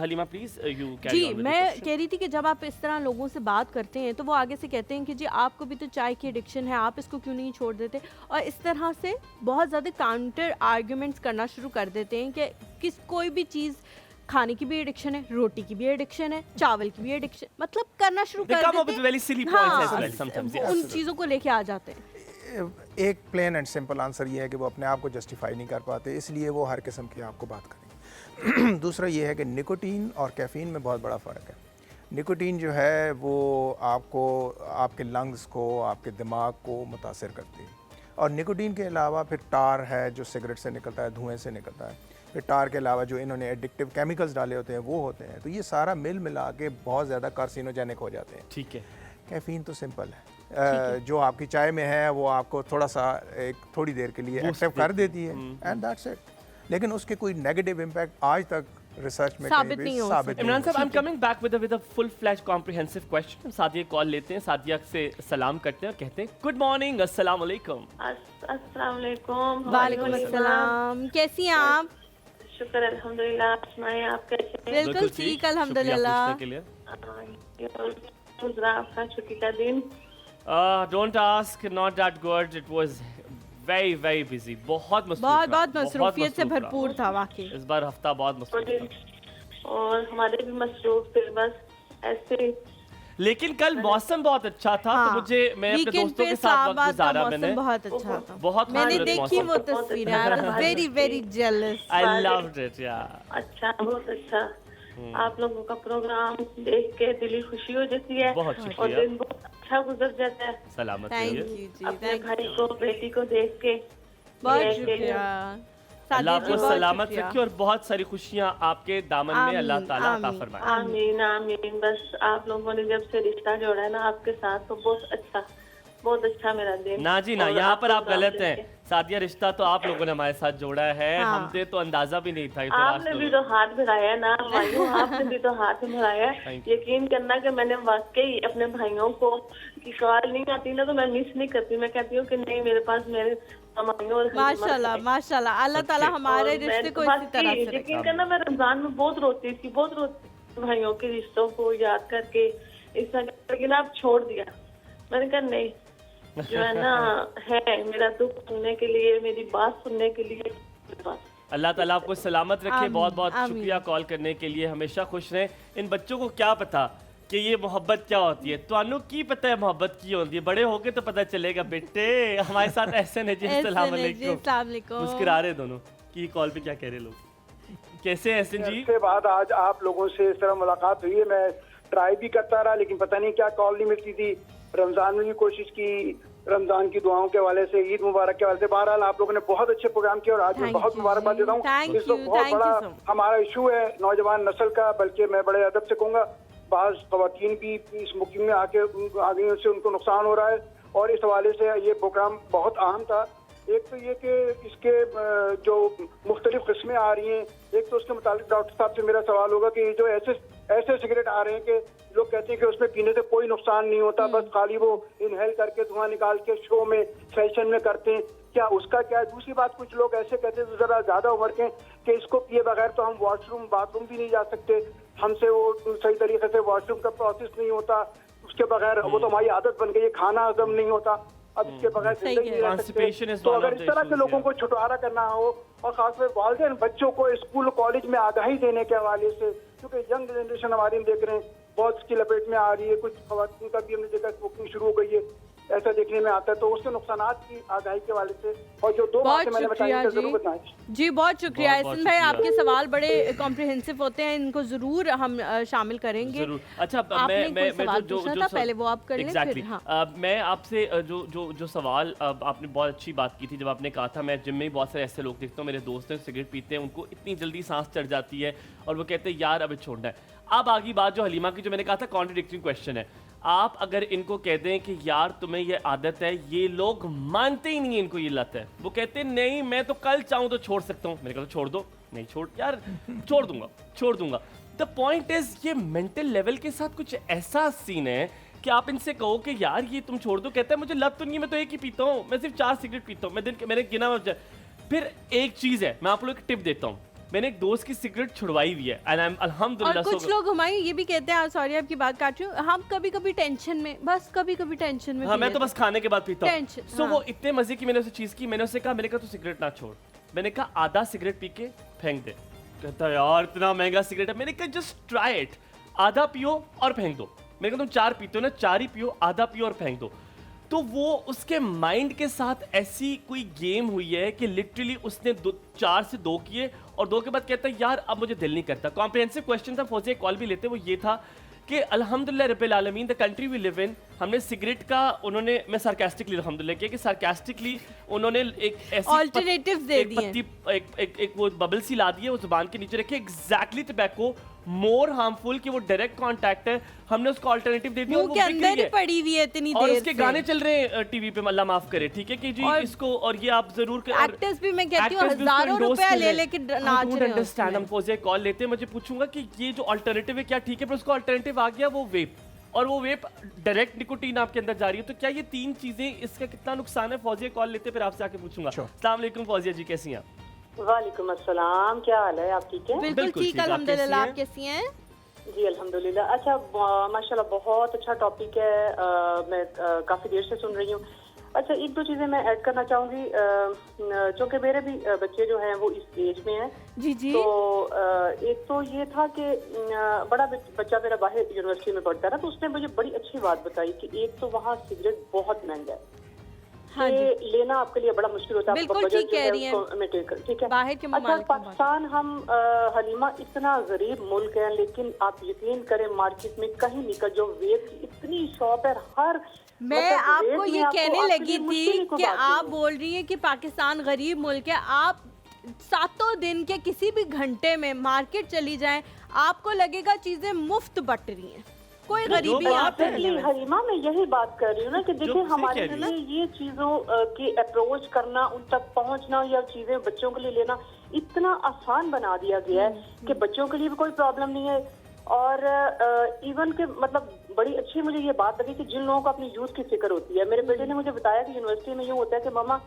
[SPEAKER 2] हलीमा प्लीज यू कैरी
[SPEAKER 1] जी, मैं कह रही थी कि जब आप इस तरह लोगों से बात करते हैं तो वो आगे से कहते हैं कि जी आपको भी तो चाय की एडिक्शन है, आप इसको क्यों नहीं छोड़ देते, और इस तरह से बहुत ज़्यादा काउंटर आर्ग्यूमेंट्स करना शुरू कर देते हैं कि कोई भी चीज़, खाने की भी एडिक्शन है, रोटी की भी एडिक्शन है, चावल की भी एडिक्शन, मतलब करना शुरू कर देते हैं, उन चीज़ों को लेके आ जाते हैं।
[SPEAKER 4] एक प्लेन एंड सिंपल आंसर ये है कि वो अपने आप को जस्टिफाई नहीं कर पाते, इसलिए वो हर किस्म की आपको बात करेंगे। दूसरा ये है कि निकोटीन और कैफ़ीन में बहुत बड़ा फ़र्क है। निकोटीन जो है वो आपको, आपके लंग्स को, आपके दिमाग को मुतासर करती है, और निकोटीन के अलावा फिर टार है जो सिगरेट से निकलता है, धुएँ से निकलता है, फिर टार के अलावा जो इन्होंने एडिक्टिव केमिकल्स डाले होते हैं वो होते हैं, तो ये सारा मिल मिला के बहुत ज़्यादा कार्सिनोजेनिक हो जाते हैं।
[SPEAKER 2] ठीक है।
[SPEAKER 4] कैफ़ीन तो सिंपल है, जो आपकी चाय में है वो आपको थोड़ा सा एक थोड़ी देर के लिए एक्सेप्ट कर देती है, एंड दैट्स इट। लेकिन उसके कोई नेगेटिव इम्पैक्ट आज तक रिसर्च में
[SPEAKER 1] साबित नहीं हो
[SPEAKER 4] साबित।
[SPEAKER 2] इमरान साहब, I am coming back with a full flash comprehensive question. Sadia call लेते हैं, सादिया से सलाम करते हैं और कहते हैं गुड मॉर्निंग, अस्सलाम वालेकुम।
[SPEAKER 6] अस्सलाम वालेकुम।
[SPEAKER 1] वालेकुम अस्सलाम। कैसी हैं आप?
[SPEAKER 6] शुक्र अल्हम्दुलिल्लाह। आप सुनाएं, आप कैसे हैं?
[SPEAKER 1] बिल्कुल ठीक अल्हम्दुलिल्लाह।
[SPEAKER 6] गुजरा आपका छुट्टी का दिन?
[SPEAKER 2] Don't ask, not that good, it was very very busy, बहुत
[SPEAKER 1] मसरूफियत से भरपूर था वाकई।
[SPEAKER 2] इस बार हफ्ता बहुत मसरूफ था,
[SPEAKER 6] और हमारे भी मसरूफ थे बस ऐसे।
[SPEAKER 2] लेकिन कल मौसम बहुत अच्छा था, तो मुझे, मैं अपने दोस्तों के साथ वक्त गुजारा, मैंने
[SPEAKER 1] बहुत अच्छा था,
[SPEAKER 2] बहुत
[SPEAKER 1] मैंने देखी वो तस्वीरें, very very jealous.
[SPEAKER 2] I loved it यार।
[SPEAKER 6] अच्छा, बहुत अच्छा। आप लोगों का प्रोग्राम देख के दिली खुशी हो जाती है
[SPEAKER 2] बहुत
[SPEAKER 6] और
[SPEAKER 2] शुक्रिया।
[SPEAKER 6] दिन बहुत अच्छा गुजर जाता है।
[SPEAKER 2] सलामत
[SPEAKER 1] थैंक
[SPEAKER 2] रहिए।
[SPEAKER 1] यू जी,
[SPEAKER 6] अपने
[SPEAKER 1] थैंक
[SPEAKER 6] भाई
[SPEAKER 1] यू,
[SPEAKER 6] को बेटी को देख के
[SPEAKER 1] बहुत
[SPEAKER 6] देख के-
[SPEAKER 1] शुक्रिया
[SPEAKER 2] अल्लाह
[SPEAKER 1] सादिया जी,
[SPEAKER 2] आपको
[SPEAKER 1] बहुत
[SPEAKER 2] सलामत
[SPEAKER 1] शुक्रिया।
[SPEAKER 2] रखे और बहुत सारी खुशियाँ आपके दामन में अल्लाह
[SPEAKER 1] आमीन,
[SPEAKER 2] ताला अता
[SPEAKER 1] आमीन।
[SPEAKER 2] फरमाए।
[SPEAKER 6] आमीन आमीन। बस आप लोगों ने जब से रिश्ता जोड़ा है ना आपके साथ, तो बहुत अच्छा मेरा दिन।
[SPEAKER 2] ना जी ना,
[SPEAKER 6] और
[SPEAKER 2] यहाँ पर आप
[SPEAKER 6] प्रोग्राम
[SPEAKER 2] गलत
[SPEAKER 6] देख
[SPEAKER 2] हैं।
[SPEAKER 6] के-
[SPEAKER 2] सादिया, रिश्ता तो आप लोगों ने हमारे साथ जोड़ा है,
[SPEAKER 1] हाँ।
[SPEAKER 2] हमसे तो अंदाजा भी नहीं था। ये तो
[SPEAKER 6] आपने भी तो हाथ बढ़ाया ना भाइयों, आपने भी तो हाथ बढ़ाया।
[SPEAKER 2] Thank you.
[SPEAKER 6] यकीन करना कि मैंने वाकई अपने भाइयों को की कॉल नहीं आती ना तो मैं मिस नहीं करती। मैं कहती हूँ कि नहीं, मेरे पास मेरे भाइयों और
[SPEAKER 1] माशाल्लाह माशाल्लाह, अल्लाह ताला
[SPEAKER 2] सच्चे।
[SPEAKER 1] हमारे
[SPEAKER 6] और
[SPEAKER 1] रिश्ते
[SPEAKER 6] मैं
[SPEAKER 1] को इसी तरह से रखे।
[SPEAKER 6] यकीन करना, मैं रमजान में बहुत रोती थी भाइयों के रिश्तों को याद करके इस तरह, लेकिन आप छोड़ दिया। मैंने कहा नहीं, जो है ना है मेरा दुख सुनने के लिए, मेरी बात सुनने के लिए मेरे पास।
[SPEAKER 2] अल्लाह ताला आपको सलामत रखे।
[SPEAKER 1] आमीन,
[SPEAKER 2] बहुत बहुत
[SPEAKER 1] आमीन।
[SPEAKER 2] शुक्रिया कॉल करने के लिए, हमेशा खुश रहें। इन बच्चों को क्या पता कि ये मोहब्बत क्या होती है। तुहानू की पता है मोहब्बत की होती है, बड़े होके तो पता चलेगा। बेटे हमारे साथ ऐसे नहीं जी, अस्सलाम वालेकुम।
[SPEAKER 1] अस्सलाम वालेकुम।
[SPEAKER 2] मुस्कुरा रहे दोनों की कॉल पे, क्या कह रहे लोग, कैसे हैं एहसन जी?
[SPEAKER 7] इसके बाद आज आप लोगों से इस तरह मुलाकात हुई है। मैं ट्राई भी करता रहा लेकिन पता नहीं क्या कॉल नहीं मिलती थी। रमजान में भी कोशिश की, रमजान की दुआओं के हवाले से, ईद मुबारक के हवाले से। बहरहाल आप लोगों ने बहुत अच्छे प्रोग्राम किए और आज मैं
[SPEAKER 1] Thank
[SPEAKER 7] बहुत
[SPEAKER 1] you
[SPEAKER 7] मुबारकबाद
[SPEAKER 1] जी।
[SPEAKER 7] देता हूँ।
[SPEAKER 1] Thank
[SPEAKER 7] इस वक्त
[SPEAKER 1] you,
[SPEAKER 7] बहुत
[SPEAKER 1] thank you
[SPEAKER 7] बड़ा
[SPEAKER 1] so much।
[SPEAKER 7] हमारा इशू है नौजवान नस्ल का, बल्कि मैं बड़े अदब से कहूँगा बाज खवातीन भी इस मुकीम में आ गई, उससे उनको नुकसान हो रहा है। और इस हवाले से ये प्रोग्राम बहुत अहम था। एक तो ये कि इसके जो मुख्तलिफ किस्में आ रही हैं, एक तो उसके मुताबिक डॉक्टर साहब से मेरा सवाल होगा कि ये जो ऐसे सिगरेट आ रहे हैं कि लोग कहते हैं कि उसमें पीने से कोई नुकसान नहीं होता, बस खाली वो इनहेल करके धुआं निकाल के शो में फैशन में करते हैं, क्या उसका क्या है? दूसरी बात, कुछ लोग ऐसे कहते हैं जरा ज्यादा उम्र के कि इसको पिए बगैर तो हम वॉशरूम बाथरूम भी नहीं जा सकते, हमसे वो सही तरीके से वॉशरूम का प्रोसेस नहीं होता, उसके बगैर वो तो हमारी आदत बन गई है, खाना हजम नहीं होता, अब इसके बगैर
[SPEAKER 1] सही
[SPEAKER 7] जिंदगी नहीं रह
[SPEAKER 2] Constipation
[SPEAKER 7] सकते।
[SPEAKER 2] is
[SPEAKER 7] तो
[SPEAKER 2] one
[SPEAKER 7] अगर
[SPEAKER 2] of
[SPEAKER 7] इस
[SPEAKER 2] the
[SPEAKER 7] तरह के
[SPEAKER 2] issues,
[SPEAKER 7] लोगों
[SPEAKER 2] yeah.
[SPEAKER 7] को छुटकारा करना हो और खासकर वालिदैन बच्चों को स्कूल कॉलेज में आगाही देने के हवाले से, क्योंकि यंग जनरेशन हमारी हम देख रहे हैं बहुत इसकी लपेट में आ रही है। कुछ खवातीन का भी हमने देखा स्मोकिंग शुरू हो गई है, ऐसा देखने में आता है। तो उसके नुकसानात की आगाही के हवाले से और जो दो
[SPEAKER 1] बहुत
[SPEAKER 7] बातें मैंने बताई
[SPEAKER 1] शुक्रिया
[SPEAKER 7] हैं, जरूर
[SPEAKER 1] जी।
[SPEAKER 7] बताएं।
[SPEAKER 1] जी बहुत शुक्रिया
[SPEAKER 2] बहुत
[SPEAKER 1] एहसन भाई,
[SPEAKER 2] शुक्रिया।
[SPEAKER 1] आपके सवाल बड़े कॉम्प्रिहेंसिव होते हैं, इनको जरूर हम शामिल करेंगे।
[SPEAKER 2] जरूर। अच्छा,
[SPEAKER 1] आपने कोई सवाल
[SPEAKER 2] जो
[SPEAKER 1] पूछना था, पहले वो आप कर लें,
[SPEAKER 2] Exactly.
[SPEAKER 1] फिर हाँ।
[SPEAKER 2] मैं आपसे जो सवाल आपने बहुत अच्छी बात की थी जब आपने कहा था, मैं जिम में भी बहुत सारे ऐसे लोग देखता हूँ, मेरे दोस्त हैं सिगरेट पीते हैं, उनको इतनी जल्दी सांस चढ़ जाती है और वो कहते हैं यार अब छोड़ना है। अब आगे बात जो हलीमा की, जो मैंने कहा था कॉन्ट्रडिक्टिंग क्वेश्चन है, आप अगर इनको कह दें कि यार तुम्हें ये आदत है, ये लोग मानते ही नहीं है, इनको ये लत है, वो कहते हैं नहीं मैं तो कल चाहूँ तो छोड़ सकता हूँ। मैंने कहा तो छोड़ दो, नहीं छोड़ यार, छोड़ दूंगा। द पॉइंट इज ये मेंटल लेवल के साथ कुछ ऐसा सीन है कि आप इनसे कहो कि यार ये तुम छोड़ दो, कहता है मुझे लत तो नहीं है, मैं तो एक ही पीता हूँ, मैं सिर्फ 4 सिगरेट पीता हूँ, मैं दिन के मैंने गिना। फिर एक चीज़ है, मैं आप लोग को टिप देता हूँ, मैंने एक दोस्त की सिगरेट छुड़वाई हुई है एंड आई एम
[SPEAKER 1] और
[SPEAKER 2] अल्हम्दुलिल्लाह।
[SPEAKER 1] कुछ लोग हमारे ये भी कहते हैं, सॉरी आपकी बात काट रही हूँ, हम कभी कभी टेंशन में, बस कभी कभी टेंशन में
[SPEAKER 2] हाँ,
[SPEAKER 1] पी
[SPEAKER 2] मैं तो
[SPEAKER 1] लेते
[SPEAKER 2] बस खाने के बाद पीता हूँ।
[SPEAKER 1] Tension,
[SPEAKER 2] सो
[SPEAKER 1] हाँ।
[SPEAKER 2] वो इतने मजे की मैंने उसे चीज़ की, मैंने उसे कहा, मैंने कहा तू सिगरेट ना छोड़, मैंने कहा आधा सिगरेट पी के फेंक दे। कहता यार इतना महंगा सिगरेट है। मैंने कहा जस्ट ट्राई इट, आधा पियो और फेंक दो। मैंने कहा तुम 4 पीते हो ना, 4 ही पियो, आधा पियो और फेंक दो। तो वो उसके माइंड के साथ ऐसी कोई गेम हुई है कि लिटरली उसने 4 से 2 किए और 2 के बाद कहता है यार अब मुझे दिल नहीं करता। कॉम्प्रिहेंसिव क्वेश्चन था, फौजी कॉल भी लेते, वो ये था कि अल्हम्दुलिल्लाह रब्बिल आलमीन, the country we live in, हमने सिगरेट का, उन्होंने, मैं सार्कास्टिकली अल्हम्दुलिल्लाह किया कि सार्कास्टिकली उन्होंने एक ऐसी
[SPEAKER 1] Alternatives दे दिए।
[SPEAKER 2] एक वो बबल सी ला दी है, वो जुबान के नीचे रखी, एग्जैक्टली टबैको मोर हार्मफुल कि वो डायरेक्ट कांटेक्ट है, हमने उसको अल्टरनेटिव दे दिया और
[SPEAKER 1] मुंह
[SPEAKER 2] वो
[SPEAKER 1] के
[SPEAKER 2] बिक
[SPEAKER 1] अंदर
[SPEAKER 2] रही
[SPEAKER 1] ही
[SPEAKER 2] है।
[SPEAKER 1] पड़ी हुई है इतनी
[SPEAKER 2] और
[SPEAKER 1] देर
[SPEAKER 2] उसके
[SPEAKER 1] से।
[SPEAKER 2] गाने चल रहे हैं टीवी पे, अल्लाह माफ करे, ठीक है कि जी
[SPEAKER 1] और
[SPEAKER 2] इसको, और ये आप जरूर
[SPEAKER 1] एक्टर्स भी, मैं कहती हूँ हजारों रुपया ले लेके नाच रहे हैं
[SPEAKER 2] अंडरस्टैंड। हम
[SPEAKER 1] उसमें।
[SPEAKER 2] फौजी कॉल लेते हैं, मुझे पूछूंगा कि ये जो अल्टरनेटिव है क्या ठीक है, पर उसको अल्टरनेटिव आ गया वो वेप, और वो वेप डायरेक्ट निकोटीन आपके अंदर जा रही है। तो क्या ये 3 चीजें, इसका कितना नुकसान है? फौजी कॉल लेते, फिर आपसे आके पूछूंगा। अस्सलाम वालेकुम फौजिया जी, कैसी हैं आप?
[SPEAKER 6] वालेकुम अस्सलाम, क्या हाल है? आप ठीक है?
[SPEAKER 1] बिल्कुल
[SPEAKER 2] बिल्कुल
[SPEAKER 1] ठीक,
[SPEAKER 2] ठीक, आप
[SPEAKER 1] अल्हम्दुलिल्लाह।
[SPEAKER 2] कैसी
[SPEAKER 1] आप कैसी हैं?
[SPEAKER 6] जी अल्हम्दुलिल्लाह। अच्छा, माशाल्लाह बहुत अच्छा टॉपिक है, मैं काफ़ी देर से सुन रही हूँ। अच्छा, 1-2 चीज़ें मैं ऐड करना चाहूँगी, चूँकि मेरे भी बच्चे जो हैं वो इस एज में हैं।
[SPEAKER 1] जी जी।
[SPEAKER 6] तो एक तो ये था कि बड़ा बच्चा मेरा बाहर यूनिवर्सिटी में पढ़ता है ना, तो उसने मुझे बड़ी अच्छी बात बताई कि एक तो वहाँ सिगरेट बहुत महंगा है,
[SPEAKER 1] हाँ
[SPEAKER 8] कि लेना आपके लिए बड़ा मुश्किल होता है।
[SPEAKER 1] बिल्कुल
[SPEAKER 8] आपका
[SPEAKER 1] ठीक
[SPEAKER 8] बजट जो
[SPEAKER 1] कह
[SPEAKER 8] है
[SPEAKER 1] रही हैं।
[SPEAKER 8] उसको मेंटेन कर, ठीक है।
[SPEAKER 1] बाहर के
[SPEAKER 8] अच्छा,
[SPEAKER 1] ममालिक में
[SPEAKER 8] पाकिस्तान हम हलीमा इतना गरीब मुल्क है, लेकिन आप यकीन करें मार्केट में कहीं निकल जो वेब की इतनी शॉप है, हर
[SPEAKER 1] मैं
[SPEAKER 8] मतलब
[SPEAKER 1] आपको
[SPEAKER 8] वेब
[SPEAKER 1] ये
[SPEAKER 8] में आपको
[SPEAKER 1] कहने
[SPEAKER 8] आपके
[SPEAKER 1] लगी
[SPEAKER 8] लिए मुश्किल
[SPEAKER 1] थी
[SPEAKER 8] ही कोई
[SPEAKER 1] कि
[SPEAKER 8] बात नहीं
[SPEAKER 1] आप
[SPEAKER 8] है।
[SPEAKER 1] बोल रही हैं कि पाकिस्तान गरीब मुल्क है, आप सातों दिन के किसी भी घंटे में मार्केट चली जाएं, आपको लगेगा चीजें मुफ्त बट रही हैं, कोई गरीबी
[SPEAKER 2] बात
[SPEAKER 1] यहाँ पे
[SPEAKER 2] है।
[SPEAKER 1] नहीं है।
[SPEAKER 8] हरीमा मैं यही बात कर रही हूँ ना कि देखिए
[SPEAKER 2] सही
[SPEAKER 8] हमारे
[SPEAKER 2] कह रही
[SPEAKER 8] लिए ये चीजों की अप्रोच करना, उन तक पहुँचना या चीजें बच्चों के लिए लेना इतना आसान बना दिया गया है कि बच्चों के लिए भी कोई प्रॉब्लम नहीं है। और इवन के मतलब बड़ी अच्छी मुझे ये बात लगी कि जिन लोगों को अपनी यूथ की फिक्र होती है। मेरे बेटे ने मुझे बताया कि यूनिवर्सिटी में यूँ होता है कि मामा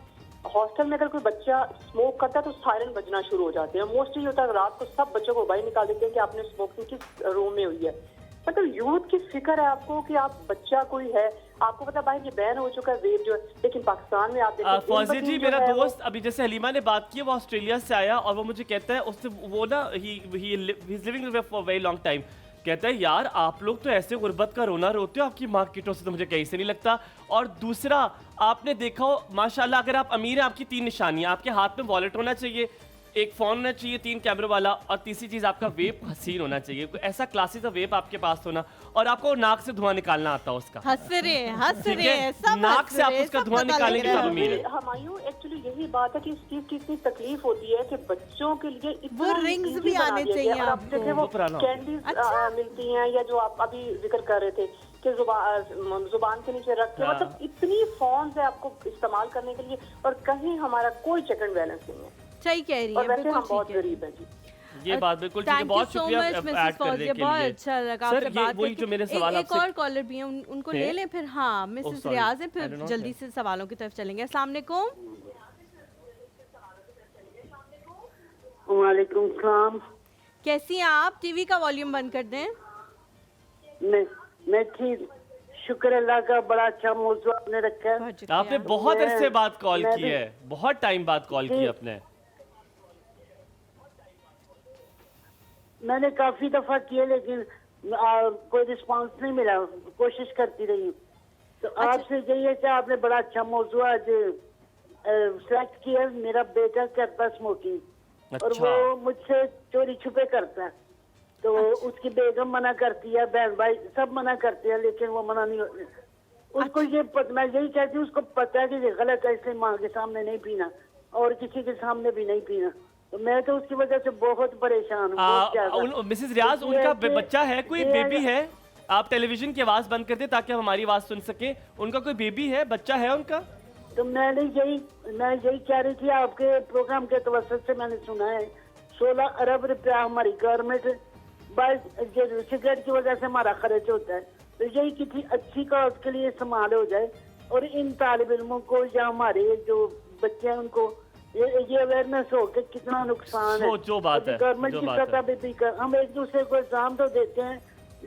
[SPEAKER 8] हॉस्टल में अगर कोई बच्चा स्मोक करता है तो सायरन बजना शुरू हो जाते हैं। मोस्टली होता है रात को सब बच्चों को बाहर निकाल देते हैं कि आपने स्मोकिंग किस रूम में हुई है। मतलब यूथ की फिक्र है आपको कि आप बच्चा कोई है, आपको पता भाई ये बैन हो चुका है वेब जो है, लेकिन पाकिस्तान में आप देखिए
[SPEAKER 2] फौजी
[SPEAKER 8] दिन
[SPEAKER 2] जी,
[SPEAKER 8] ब दिन
[SPEAKER 2] मेरा
[SPEAKER 8] जो है वो-
[SPEAKER 2] दोस्त अभी जैसे हलीमा ने बात की, वो ऑस्ट्रेलिया से आया और वो मुझे कहता है, उससे वो ना he is living for very long time, कहता है यार आप लोग तो ऐसे गुर्बत का रोना रोते हो आपकी मार्केटों से, तो मुझे कहीं से नहीं लगता। और दूसरा, आपने देखा हो माशाल्लाह, अगर आप अमीर हैं आपकी 3 निशानियां, आपके हाथ में वॉलेट होना चाहिए, एक फोन होना चाहिए 3 कैमरे वाला, और तीसरी चीज आपका वेप हसीन होना चाहिए, कोई ऐसा क्लासी सा वेप आपके पास होना, और आपको नाक से धुआं निकालना आता हो उसका।
[SPEAKER 1] हंस रहे
[SPEAKER 2] ठीक है?
[SPEAKER 1] हैं सब,
[SPEAKER 2] नाक
[SPEAKER 1] हंस
[SPEAKER 2] से आप
[SPEAKER 1] रहे हैं,
[SPEAKER 2] उसका
[SPEAKER 1] सब
[SPEAKER 2] धुआं
[SPEAKER 1] पता
[SPEAKER 2] निकालेंगे
[SPEAKER 1] लग
[SPEAKER 2] तो
[SPEAKER 1] रहा
[SPEAKER 2] आप
[SPEAKER 1] है।
[SPEAKER 2] अमीर है।
[SPEAKER 8] हमायूं एक्चुअली यही बात है कि इस चीज की इतनी तकलीफ होती है कि बच्चों के लिए इतना
[SPEAKER 1] वो rings
[SPEAKER 8] easy
[SPEAKER 1] भी
[SPEAKER 8] बना
[SPEAKER 1] आने
[SPEAKER 8] दिया गया
[SPEAKER 1] चाहिए
[SPEAKER 8] है। और आप
[SPEAKER 1] आपको।
[SPEAKER 8] देखें वो
[SPEAKER 2] वो पुराना हो।
[SPEAKER 8] कैंडीज
[SPEAKER 1] अच्छा।
[SPEAKER 8] मिलती हैं, या जो आप अभी जिक्र कर रहे थे कि जुबान के नीचे रख के,
[SPEAKER 2] हाँ।
[SPEAKER 8] मतलब इतनी फॉर्म्स है आपको इस्तेमाल करने के लिए, और कहीं हमारा कोई चेक एंड बैलेंस नहीं है।
[SPEAKER 1] सही कह रही
[SPEAKER 8] और
[SPEAKER 1] है,
[SPEAKER 8] वैसे
[SPEAKER 1] बिल्कुल
[SPEAKER 8] हम बहुत
[SPEAKER 1] ठीक है।
[SPEAKER 8] गरीब हैं जी।
[SPEAKER 2] ये बात बिल्कुल ठीक है,
[SPEAKER 1] Thank you
[SPEAKER 2] बहुत
[SPEAKER 1] so
[SPEAKER 2] शुक्रिया
[SPEAKER 1] much,
[SPEAKER 2] ऐड
[SPEAKER 1] Mrs.
[SPEAKER 2] करने
[SPEAKER 1] फौजिया,
[SPEAKER 2] के
[SPEAKER 1] बहुत
[SPEAKER 2] लिए।
[SPEAKER 1] अच्छा लगा
[SPEAKER 2] सर,
[SPEAKER 1] आपसे
[SPEAKER 2] ये
[SPEAKER 1] बात
[SPEAKER 2] वही
[SPEAKER 1] करके।
[SPEAKER 2] जो मेरे सवाल
[SPEAKER 1] एक
[SPEAKER 2] आपसे
[SPEAKER 1] और कॉलर भी हैं, उनको ले
[SPEAKER 2] हैं?
[SPEAKER 1] लें फिर। हाँ, मिसेस
[SPEAKER 2] sorry.
[SPEAKER 1] रियाज है,
[SPEAKER 2] I
[SPEAKER 1] फिर
[SPEAKER 2] don't know,
[SPEAKER 1] जल्दी से सवालों की तरफ चलेंगे। अस्सलाम वालेकुम।
[SPEAKER 9] वालेकुम सलाम।
[SPEAKER 1] कैसी हैं आप? टीवी का वॉल्यूम बंद कर दें।
[SPEAKER 9] मैं ठीक, शुक्र अल्लाह का, बड़ा अच्छा मौजू आपने रखा है।
[SPEAKER 1] बहुत शुक्रिया।
[SPEAKER 2] आपने बहुत
[SPEAKER 9] मैं-
[SPEAKER 2] अरसे बाद कॉल
[SPEAKER 9] मैं
[SPEAKER 2] की
[SPEAKER 9] भी-
[SPEAKER 2] है, बहुत टाइम बाद कॉल की
[SPEAKER 9] जी।
[SPEAKER 2] आपने।
[SPEAKER 9] मैंने काफी दफा किए लेकिन कोई रिस्पांस नहीं मिला, कोशिश करती रही हूँ। तो आपसे यही है कि आपने बड़ा अच्छा मौजू आज सेलेक्ट किया। मेरा बेटा करता स्मोकिंग, और
[SPEAKER 2] अच्छा।
[SPEAKER 9] वो मुझसे चोरी छुपे करता है, तो उसकी बेगम मना करती है, बहन भाई सब मना करते हैं, लेकिन वो मना नहीं होते। उसको ये मैं यही कहती हूँ, उसको पता है कि ये गलत है, इसलिए माँ के सामने नहीं पीना और किसी के सामने भी नहीं पीना। तो मैं तो उसकी वजह से बहुत परेशान हूँ, बहुत ज्यादा।
[SPEAKER 2] मिसेस रियाज,
[SPEAKER 9] ये
[SPEAKER 2] उनका
[SPEAKER 9] है कि-
[SPEAKER 2] बच्चा है, कोई
[SPEAKER 9] ये
[SPEAKER 2] बेबी है? आप टेलीविजन की आवाज बंद कर दे ताकि हम हमारी आवाज सुन सके। उनका कोई बेबी है, बच्चा है उनका?
[SPEAKER 9] तो मैं यही कह रही थी, आपके प्रोग्राम के तवसत से मैंने सुना है 16 अरब रुपया हमारी गवर्नमेंट सिगरेट की वजह से हमारा खर्च होता है। तो यही किसी अच्छी कॉज के लिए इस्तेमाल हो जाए, और इन तालिब इल्मों को या हमारे जो बच्चे हैं उनको ये अवेयरनेस हो कि कितना नुकसान है।
[SPEAKER 2] जो बात है,
[SPEAKER 9] गवर्नमेंट
[SPEAKER 2] जो
[SPEAKER 9] की
[SPEAKER 2] बात है।
[SPEAKER 9] सतह पे भी हम एक दूसरे को एग्जाम तो देते हैं,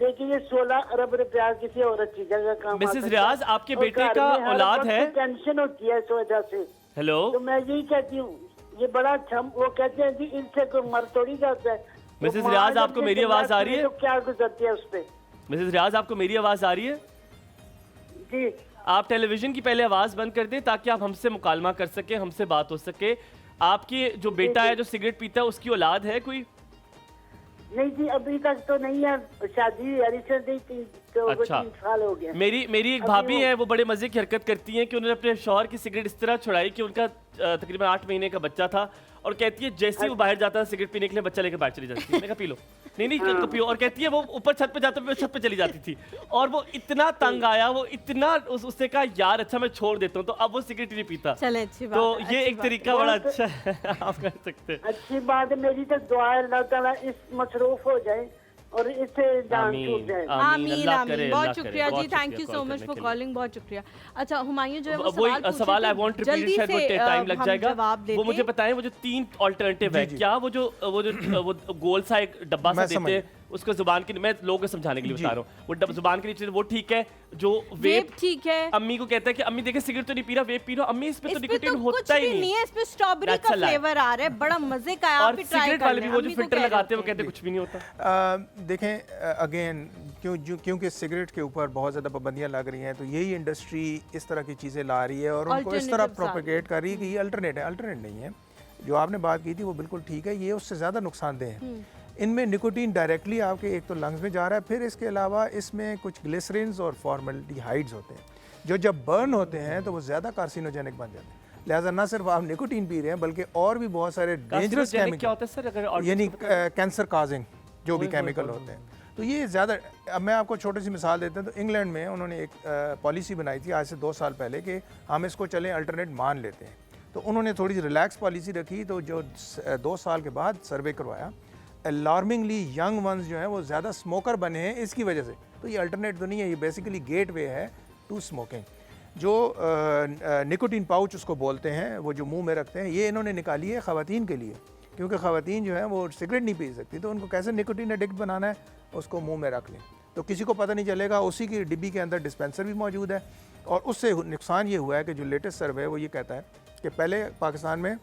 [SPEAKER 9] लेकिन ये 16 अरब रुपया किसी और अच्छी जगह काम आ
[SPEAKER 2] मिसेस
[SPEAKER 9] सकता है।
[SPEAKER 2] रियाज, आपके
[SPEAKER 9] और
[SPEAKER 2] बेटे
[SPEAKER 9] घर
[SPEAKER 2] का
[SPEAKER 9] में हर
[SPEAKER 2] औलाद
[SPEAKER 9] वक्त
[SPEAKER 2] है?
[SPEAKER 9] टेंशन होती है इस वजह से।
[SPEAKER 2] हेलो,
[SPEAKER 9] तो मैं यही कहती हूँ, ये बड़ा अच्छा, वो कहते हैं जी इनसे कोई मर थोड़ी जाता है।
[SPEAKER 2] मिसेस
[SPEAKER 9] तो
[SPEAKER 2] रियाज,
[SPEAKER 9] माँ
[SPEAKER 2] आपको
[SPEAKER 9] जब
[SPEAKER 2] मेरी
[SPEAKER 9] ये
[SPEAKER 2] आवाज आ रही है?
[SPEAKER 9] तो क्या गुजरती है उस पे?
[SPEAKER 2] मिसेस रियाज, आपको मेरी आवाज आ रही है?
[SPEAKER 9] जी
[SPEAKER 2] आप टेलीविजन की पहले आवाज बंद कर दें ताकि आप हमसे मुकालमा कर सके, हमसे बात हो सके। आपकी जो बेटा है जो सिगरेट पीता है, उसकी औलाद है कोई?
[SPEAKER 9] नहीं जी, अभी तक तो नहीं है, शादी हुई है रिसेंटली, तो
[SPEAKER 2] अच्छा।
[SPEAKER 9] 3 साल हो गया।
[SPEAKER 2] मेरी एक
[SPEAKER 9] अभी
[SPEAKER 2] भाभी
[SPEAKER 9] वो-
[SPEAKER 2] है, वो बड़े मजे की हरकत करती हैं कि उन्होंने अपने शौहर की सिगरेट इस तरह छुड़ाई कि उनका तकरीबन 8 महीने का बच्चा था, और कहती है जैसे ही वो बाहर जाता है सिगरेट पीने के लिए, बच्चा लेकर बाहर चली जाती है। मैंने कहा पी लो, नहीं तो पियो। और कहती है वो ऊपर छत पे जाता है, मैं छत पे चली जाती थी, और वो इतना तंग आया, वो इतना उससे कहा यार अच्छा मैं छोड़ देता हूँ, तो अब वो सिगरेट नहीं पीता।
[SPEAKER 1] चले, अच्छी बात
[SPEAKER 2] तो
[SPEAKER 1] है,
[SPEAKER 2] ये
[SPEAKER 1] अच्छी
[SPEAKER 2] एक
[SPEAKER 1] बात है।
[SPEAKER 2] तरीका बड़ा अच्छा है, आप कर सकते हैं।
[SPEAKER 9] अच्छी बात है, मेरी तो दुआ है अल्लाह ताला इस मसरूफ हो जाए और इससे जान
[SPEAKER 2] आमीन,
[SPEAKER 9] छूट जाए।
[SPEAKER 1] आमीन
[SPEAKER 2] अल्लाह
[SPEAKER 1] आमीन,
[SPEAKER 2] करे,
[SPEAKER 1] बहुत
[SPEAKER 2] अल्लाह
[SPEAKER 1] शुक्रिया
[SPEAKER 2] करे,
[SPEAKER 1] जी,
[SPEAKER 2] बहुत
[SPEAKER 1] थैंक यू
[SPEAKER 2] शुक्रिया
[SPEAKER 1] सो
[SPEAKER 2] कॉल
[SPEAKER 1] मच
[SPEAKER 2] करने
[SPEAKER 1] फॉर
[SPEAKER 2] के लिए।
[SPEAKER 1] कॉलिंग, बहुत शुक्रिया। अच्छा, हुमायूं जो है वो
[SPEAKER 2] वही
[SPEAKER 1] सवाल पूछे
[SPEAKER 2] सवाल
[SPEAKER 1] थे,
[SPEAKER 2] आई वांट टू
[SPEAKER 1] जल्दी
[SPEAKER 2] शायद वो
[SPEAKER 1] से
[SPEAKER 2] टाइम लग
[SPEAKER 1] हम
[SPEAKER 2] जाएगा,
[SPEAKER 1] जवाब देते
[SPEAKER 2] वो मुझे
[SPEAKER 1] हैं।
[SPEAKER 2] बताएं वो जो 3 ऑल्टरनेटिव है,
[SPEAKER 4] जी।
[SPEAKER 2] क्या वो जो गोल सा एक डब्बा सा
[SPEAKER 4] मैं
[SPEAKER 2] देते हैं, उसको जुबान के, मैं लोगों को समझाने के लिए बता रहा हूँ, वो जुबान के नीचे वो ठीक है, जो
[SPEAKER 1] वेप ठीक है,
[SPEAKER 2] अम्मी को कहता है कि अम्मी देखिए सिगरेट तो नहीं पी रहा, वेप पी रहा, अम्मी इसमें तो
[SPEAKER 1] इसमें
[SPEAKER 2] निकोटीन
[SPEAKER 1] तो कुछ
[SPEAKER 2] होता ही
[SPEAKER 1] भी नहीं है, इसमें स्ट्रॉबेरी
[SPEAKER 2] That's
[SPEAKER 1] का
[SPEAKER 2] a lie.
[SPEAKER 1] फ्लेवर आ रहा है, बड़ा मजे का है, आप
[SPEAKER 2] और
[SPEAKER 1] भी ट्राई
[SPEAKER 2] सिगरेट
[SPEAKER 1] कर
[SPEAKER 2] वाले
[SPEAKER 1] लें।
[SPEAKER 2] भी वो जो
[SPEAKER 1] अम्मी को
[SPEAKER 2] फिल्टर
[SPEAKER 1] कह
[SPEAKER 2] लगाते हैं वो
[SPEAKER 1] रहे
[SPEAKER 2] कहते हैं कुछ भी नहीं होता।
[SPEAKER 4] देखें अगेन, क्योंकि सिगरेट के ऊपर बहुत ज़्यादा पाबंदियां लग रही हैं, तो यही इंडस्ट्री इस तरह की चीज़ें ला रही है और उनको इस तरह
[SPEAKER 1] Alternatives आ
[SPEAKER 4] प्रोपेगेट कर रही है कि ये अल्टरनेट है। अल्टरनेट नहीं है, जो आपने बात की थी वो बिल्कुल ठीक है, ये उससे ज़्यादा नुकसानदेह है। इनमें निकोटीन डायरेक्टली आपके एक तो लंग्स में जा रहा है, फिर इसके अलावा इसमें कुछ ग्लिसरिन्स और फॉर्मल्डिहाइड्स होते हैं जो जब बर्न होते हैं तो वो ज़्यादा कार्सिनोजेनिक बन जाते हैं। लिहाजा ना सिर्फ आप निकोटीन पी रहे हैं बल्कि और भी बहुत सारे डेंजरस
[SPEAKER 2] क्या
[SPEAKER 4] केमिकल
[SPEAKER 2] होता है सर, अगर
[SPEAKER 4] यानी कैंसर काजिंग जो भी केमिकल होते हैं, तो ये ज़्यादा। अब मैं आपको छोटी सी मिसाल देता हूँ, तो इंग्लैंड में उन्होंने एक पॉलिसी बनाई थी आज से 2 साल पहले कि हम इसको चलें अल्टरनेट मान लेते हैं। तो उन्होंने थोड़ी सी रिलैक्स पॉलिसी रखी, तो जो 2 साल के बाद सर्वे करवाया, अलार्मिंगली यंग वंस जो हैं वो ज़्यादा स्मोकर बने हैं इसकी वजह से। तो ये अल्टरनेट तो नहीं है, ये बेसिकली गेट वे है टू स्मोकिंग। जो निकोटीन पाउच उसको बोलते हैं, वो जो मुंह में रखते हैं, ये इन्होंने निकाली है ख़वातीन के लिए, क्योंकि ख़वातीन जो है वो सिगरेट नहीं पी सकती, तो उनको कैसे निकोटीन एडिक्ट बनाना है, उसको मुंह में रख लें तो किसी को पता नहीं चलेगा। उसी की डिब्बी के अंदर डिस्पेंसर भी मौजूद है। और उससे नुकसान ये हुआ है कि जो लेटेस्ट सर्वे है वो ये कहता है कि पहले पाकिस्तान में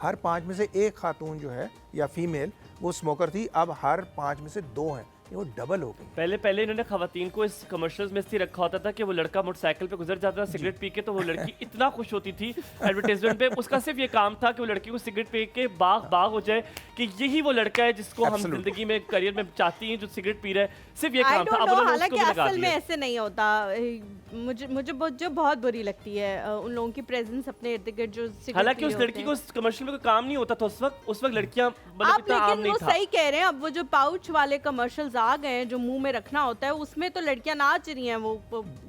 [SPEAKER 4] हर 5 में से 1 खातून जो है या फीमेल वो स्मोकर थी, अब हर 5 में से 2 हैं, ये वो डबल हो गई।
[SPEAKER 2] पहले इन्होंने खवातीन को इस कमर्शियल्स में इसलिए रखा होता था कि वो लड़का मोटरसाइकिल पे गुजर जाता था सिगरेट पी के, तो वो लड़की इतना खुश होती थी एडवर्टाइजमेंट पे, उसका सिर्फ ये काम था कि वो लड़की को सिगरेट पी के बाग हो जाए कि यही वो लड़का है जिसको हम जिंदगी में करियर में चाहती हैं, जो सिगरेट पी रहा है, सिर्फ ये काम था। अब
[SPEAKER 1] हालांकि असल में ऐसे नहीं होता। मुझे बहुत बुरी लगती है उन लोगों की प्रेजेंस अपने इर्द गिर्द जो सिगरेट।
[SPEAKER 2] हालांकि उस लड़की को कमर्शियल में कोई काम नहीं होता था उस वक्त लड़कियां
[SPEAKER 1] आप, लेकिन वो सही कह रहे हैं। अब वो जो पाउच वाले कमर्शियल्स आ गए हैं जो मुंह में रखना होता है, उसमें तो लड़कियां नाच रही हैं वो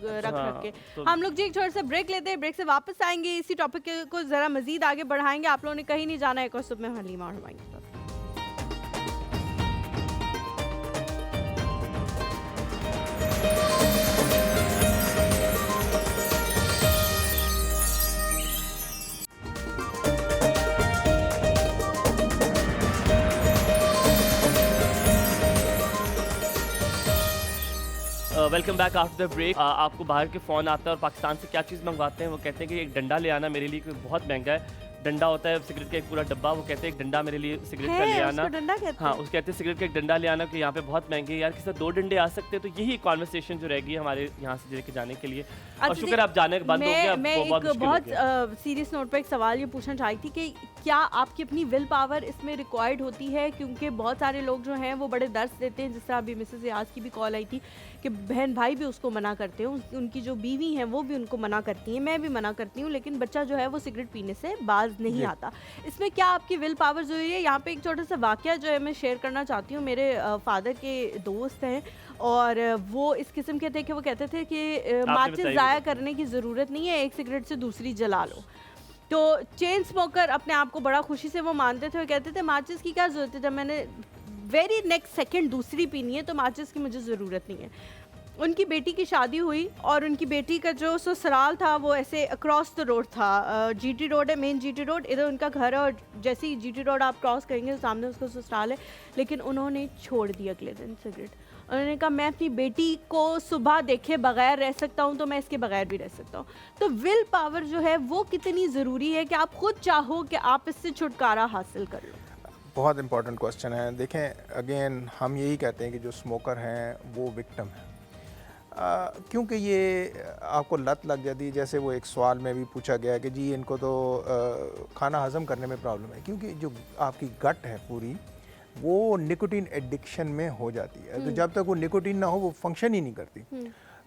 [SPEAKER 1] रख के। हम लोग जी एक छोटा सा ब्रेक लेते हैं, ब्रेक से वापस आएंगे, इसी टॉपिक को जरा मजीद आगे बढ़ाएंगे। आप लोगों ने कहीं नहीं जाना है, एक और सुबह में हलीमा और हमारे साथ।
[SPEAKER 2] Welcome back after the break. आपको बाहर के फ़ोन आता है और पाकिस्तान से क्या चीज़ मंगवाते हैं, वो कहते हैं कि एक डंडा ले आना मेरे लिए, क्योंकि बहुत महंगा है। डंडा होता है सिगरेट का एक पूरा डब्बा, वो कहते हैं एक डंडा मेरे लिए सिगरेट का ले आना। हाँ, उस कहते हैं सिगरेट का एक डंडा ले आना कि यहाँ पे बहुत महंगे हैं यार, किसी 2 डंडे आ सकते हैं। तो यही कॉन्वर्सेशन जो रहेगी हमारे यहाँ से लेके जाने के लिए। और शुक्र आप जाने बंद हो गया।
[SPEAKER 1] मैं एक बहुत सीरियस नोट पर एक सवाल ये पूछना चाहती थी कि क्या आपकी अपनी विल पावर इसमें रिक्वायर्ड होती है? क्योंकि बहुत सारे लोग जो हैं वो बड़े दर्द देते हैं, जिस तरह अभी मिसेस रियाज की भी कॉल आई थी कि बहन भाई भी उसको मना करते हैं, उनकी जो बीवी हैं वो भी उनको मना करती हैं, मैं भी मना करती हूँ, लेकिन बच्चा जो है वो सिगरेट पीने से बाज नहीं आता। इसमें क्या आपकी विल पावर ज़रूरी है? यहाँ पे एक छोटा सा वाकया जो है मैं शेयर करना चाहती हूँ। मेरे फादर के दोस्त हैं और वो इस किस्म के थे कि वो कहते थे कि माचिस ज़ाया करने की ज़रूरत नहीं है, एक सिगरेट से दूसरी जला लो। तो चेन स्मोकर अपने आप को बड़ा खुशी से वो मानते थे, वो कहते थे माचिस की क्या ज़रूरत है, जब मैंने वेरी नेक्स्ट सेकंड दूसरी पीनी है तो माचिस की मुझे ज़रूरत नहीं है। उनकी बेटी की शादी हुई और उनकी बेटी का जो ससुराल था वो ऐसे अक्रॉस द रोड था। जीटी रोड है, मेन जीटी रोड, इधर उनका घर है और जैसे ही जीटी रोड आप क्रॉस करेंगे तो सामने उसका ससुराल है। लेकिन उन्होंने छोड़ दिया अगले दिन सिगरेट। उन्होंने कहा मैं अपनी बेटी को सुबह देखे बगैर रह सकता हूँ तो मैं इसके बगैर भी रह सकता हूँ। तो विल पावर जो है वो कितनी ज़रूरी है कि आप खुद चाहो कि आप इससे छुटकारा हासिल कर लो?
[SPEAKER 4] बहुत इंपॉर्टेंट क्वेश्चन है। देखें, अगेन हम यही कहते हैं कि जो स्मोकर हैं वो विक्टिम है, क्योंकि ये आपको लत लग जाती है। जैसे वो एक सवाल में भी पूछा गया कि जी इनको तो खाना हज़म करने में प्रॉब्लम है, क्योंकि जो आपकी गट है पूरी वो निकोटीन एडिक्शन में हो जाती है। तो जब तक वो निकोटीन ना हो वो फंक्शन ही नहीं करती।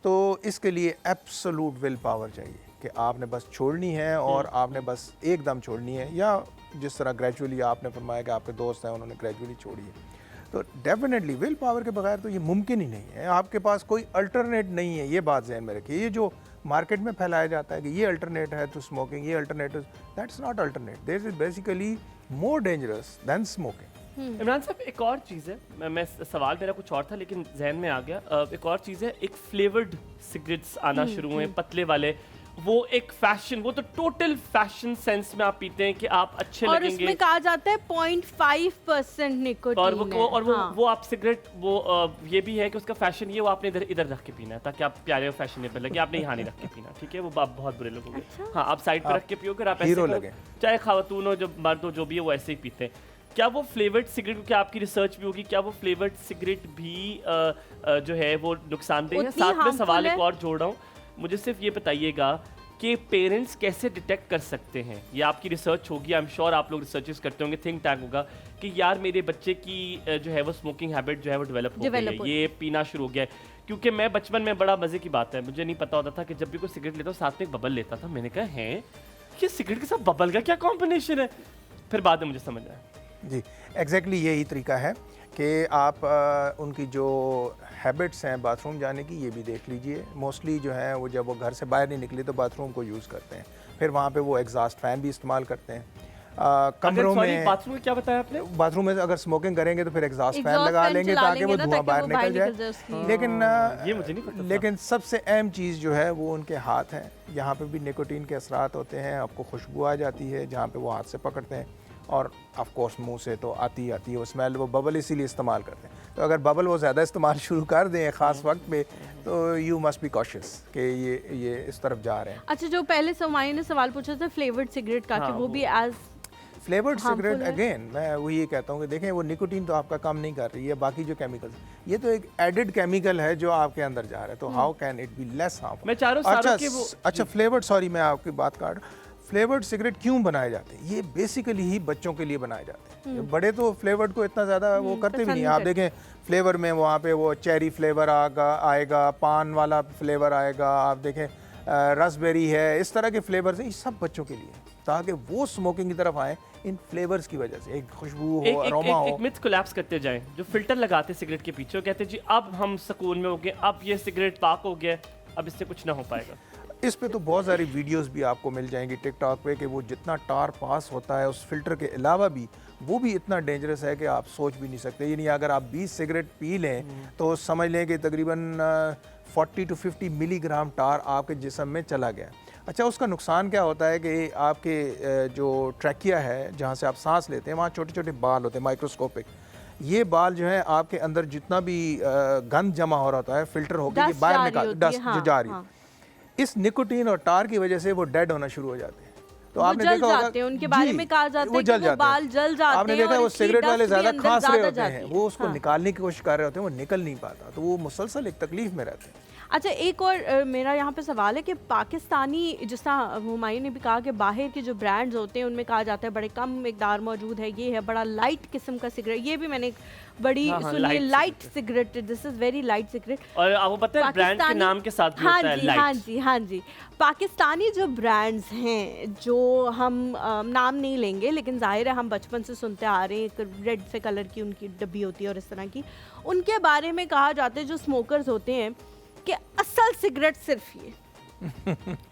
[SPEAKER 4] तो इसके लिए एब्सोलूट विल पावर चाहिए कि आपने बस छोड़नी है और आपने बस एकदम छोड़नी है, या जिस तरह ग्रेजुअली आपने फरमाया कि आपके दोस्त हैं उन्होंने ग्रेजुअली छोड़ी है। तो डेफिनेटली विल पावर के बगैर तो ये मुमकिन ही नहीं है। आपके पास कोई अल्टरनेट नहीं है, ये बात ज़हन में रखिए। ये जो मार्केट में फैलाया जाता है कि ये अल्टरनेट है टू स्मोकिंग, ये alternate, that's not alternate, this is basically more dangerous than smoking.
[SPEAKER 2] Imran साहब, एक और चीज़ है, मैं सवाल मेरा कुछ और था लेकिन जहन में आ गया। एक और चीज़ है, एक फ्लेवर्ड सिगरेट्स आना शुरू हुए, पतले वाले, वो एक फैशन, वो तो टोटल फैशन सेंस में आप पीते हैं कि आप अच्छे
[SPEAKER 1] और
[SPEAKER 2] लगेंगे।
[SPEAKER 1] उसमें कहा जाता है 0.5% निकोटीन
[SPEAKER 2] और वो आप सिगरेट वो ये भी है कि उसका फैशन ये वो आपने इधर रख के पीना है ताकि आप प्यारे और फैशनेबल लगे। आपने यहाँ नहीं रख के पीना, ठीक है? वो आप बहुत बुरे लोग हाँ, आप साइड पर रख के पियोगे, आप ऐसे चाहे खातून हो जो मर्द हो जो भी है वो ऐसे ही पीते हैं। क्या वो फ्लेवर्ड सिगरेट, क्योंकि आपकी रिसर्च भी होगी, क्या वो फ्लेवर्ड सिगरेट भी जो है वो नुकसानदेह है?
[SPEAKER 1] उतनी
[SPEAKER 2] साथ में
[SPEAKER 1] harmful
[SPEAKER 2] सवाल
[SPEAKER 1] है?
[SPEAKER 2] एक और जोड़ रहा हूँ, मुझे सिर्फ ये बताइएगा कि पेरेंट्स कैसे डिटेक्ट कर सकते हैं? ये आपकी रिसर्च होगी, आई एम श्योर आप लोग रिसर्चेस करते होंगे, थिंक टैंक होगा कि यार मेरे बच्चे की जो है वो स्मोकिंग हैबिट जो है वो डेवलप हो गई है, ये पीना शुरू हो गया है। क्योंकि मैं बचपन में, बड़ा मजे की बात है, मुझे नहीं पता होता था कि जब भी कोई सिगरेट लेता हूँ साथ में एक बबल लेता था। मैंने कहा है कि सिगरेट के साथ बबल का क्या कॉम्बिनेशन है? फिर बाद में मुझे समझ आया।
[SPEAKER 4] जी, एग्जैक्टली यही तरीका है कि आप उनकी जो हैबिट्स हैं बाथरूम जाने की, ये भी देख लीजिए। मोस्टली जो है वो जब वो घर से बाहर नहीं निकले तो बाथरूम को यूज़ करते हैं, फिर वहाँ पे वो एग्जॉस्ट फैन भी इस्तेमाल करते हैं। कमरों में,
[SPEAKER 2] बाथरूम में क्या बताया आपने?
[SPEAKER 4] बाथरूम में अगर स्मोकिंग करेंगे तो फिर एग्जॉस्ट फैन
[SPEAKER 1] Exhaust
[SPEAKER 4] लगा
[SPEAKER 1] fan
[SPEAKER 4] लेंगे
[SPEAKER 1] चला
[SPEAKER 4] ताकि वो
[SPEAKER 1] लेंगे ना,
[SPEAKER 4] धुआं
[SPEAKER 1] ताकि
[SPEAKER 4] बाहर
[SPEAKER 1] वो
[SPEAKER 4] निकल
[SPEAKER 1] बाहर
[SPEAKER 4] जाए।
[SPEAKER 1] निकल जाए उसकी।
[SPEAKER 4] लेकिन
[SPEAKER 2] ये मुझे नहीं पता था।
[SPEAKER 4] लेकिन सबसे अहम चीज़ जो है वो उनके हाथ हैं। यहाँ पे भी निकोटीन के असरात होते हैं, आपको खुशबू आ जाती है जहाँ पे वो हाथ से पकड़ते हैं, और ऑफ कोर्स मुंह से तो आती ही आती है वो स्मेल। वो बबल इसीलिए इस्तेमाल करते हैं। तो अगर बबल वो ज़्यादा इस्तेमाल शुरू कर दें ख़ास वक्त में, तो यू मस्ट बी कॉशियस कि ये इस तरफ जा रहे हैं।
[SPEAKER 1] अच्छा, जो पहले समाई ने सवाल पूछा था फ्लेवर्ड सिगरेट का, कि वो भी एज
[SPEAKER 4] फ्लेवर्ड
[SPEAKER 1] harmful
[SPEAKER 4] सिगरेट,
[SPEAKER 1] है।
[SPEAKER 4] अगेन मैं वो ये कहता हूँ कि देखें वो निकोटीन तो आपका काम नहीं कर रही है, बाकी जो केमिकल्स, ये तो एक एडेड केमिकल है जो आपके अंदर जा रहा है, तो how can it be less harmful?
[SPEAKER 2] मैं चारों सारों के वो
[SPEAKER 4] अच्छा फ्लेवर्ड, सॉरी मैं आपकी बात काट, फ्लेवर्ड सिगरेट क्यों बनाए जाते हैं? ये बेसिकली ही बच्चों के लिए बनाए जाते हैं। बड़े तो फ्लेवर्ड को इतना ज़्यादा वो करते भी नहीं। आप देखें फ्लेवर में वहाँ पे वो चेरी फ्लेवर आएगा, पान वाला फ्लेवर आएगा, आप देखें रसबेरी है, इस तरह के फ्लेवर्स हैं, ये सब बच्चों के लिए, ताकि वो स्मोकिंग की तरफ आए इन फ्लेवर्स की वजह से, एक खुशबू हो, अरोमा हो।
[SPEAKER 2] एक मिथ कोलैप्स करते जाएं। जो फिल्टर लगाते सिगरेट के पीछे, वो कहते हैं जी अब हम सुकून में हो गए, अब ये सिगरेट पाक हो गया, अब इससे कुछ ना हो पाएगा।
[SPEAKER 4] इस पे तो बहुत सारी वीडियोस भी आपको मिल जाएंगी टिकटॉक पे कि वो जितना टार पास होता है उस फिल्टर के अलावा भी, वो भी इतना डेंजरस है कि आप सोच भी नहीं सकते। यानी अगर आप 20 सिगरेट पी लें तो समझ लें कि तकरीबन 40 to 50 मिलीग्राम टार आपके जिस्म में चला गया। अच्छा, उसका नुकसान क्या होता है कि आपके जो ट्रैकिया है जहाँ से आप सांस लेते हैं, वहाँ छोटे छोटे बाल होते हैं माइक्रोस्कोपिक। ये बाल जो है आपके अंदर जितना भी गंद जमा हो रहा होता है फिल्टर होकर ये बाहर निकाल, डस्ट जो जा रही है, इस निकोटीन और टार की वजह से वो डेड होना शुरू हो जाते हैं। तो आपने देखा होगा
[SPEAKER 1] उनके बारे में कहा जाता है कि वो बाल जल जाते हैं।
[SPEAKER 4] आपने देखा
[SPEAKER 1] और
[SPEAKER 4] वो
[SPEAKER 1] इसकी
[SPEAKER 4] सिगरेट वाले
[SPEAKER 1] dust भी
[SPEAKER 4] ज्यादा
[SPEAKER 1] अंदर
[SPEAKER 4] खांस रहे
[SPEAKER 1] ज्यादा
[SPEAKER 4] होते हैं,
[SPEAKER 1] जाती
[SPEAKER 4] वो
[SPEAKER 1] है।
[SPEAKER 4] उसको निकालने की कोशिश कर रहे होते हैं, वो निकल नहीं पाता, तो वो मुसलसल एक तकलीफ में रहते हैं।
[SPEAKER 1] अच्छा, एक और मेरा यहाँ पे सवाल है कि पाकिस्तानी, जिस तरह हुमायूं ने भी कहा कि बाहर के जो ब्रांड्स होते हैं उनमें कहा जाता है बड़े कम मिकदार मौजूद है, ये है बड़ा लाइट किस्म का सिगरेट, ये भी मैंने एक बड़ी सुनी है, light cigarette, this is very light cigarette.
[SPEAKER 2] और आपको पता है ब्रांड के नाम के साथ भी
[SPEAKER 1] हाँ
[SPEAKER 2] होता है
[SPEAKER 1] जी,
[SPEAKER 2] लाइट।
[SPEAKER 1] हाँ जी, हाँ जी। पाकिस्तानी जो ब्रांड्स हैं, जो हम नाम नहीं लेंगे, लेकिन जाहिर है हम बचपन से सुनते आ रहे हैं, एक रेड से कलर की उनकी डब्बी होती है और इस तरह की, उनके बारे में कहा जाता है जो स्मोकर्स होते हैं कि असल सिगरेट सिर्फ ये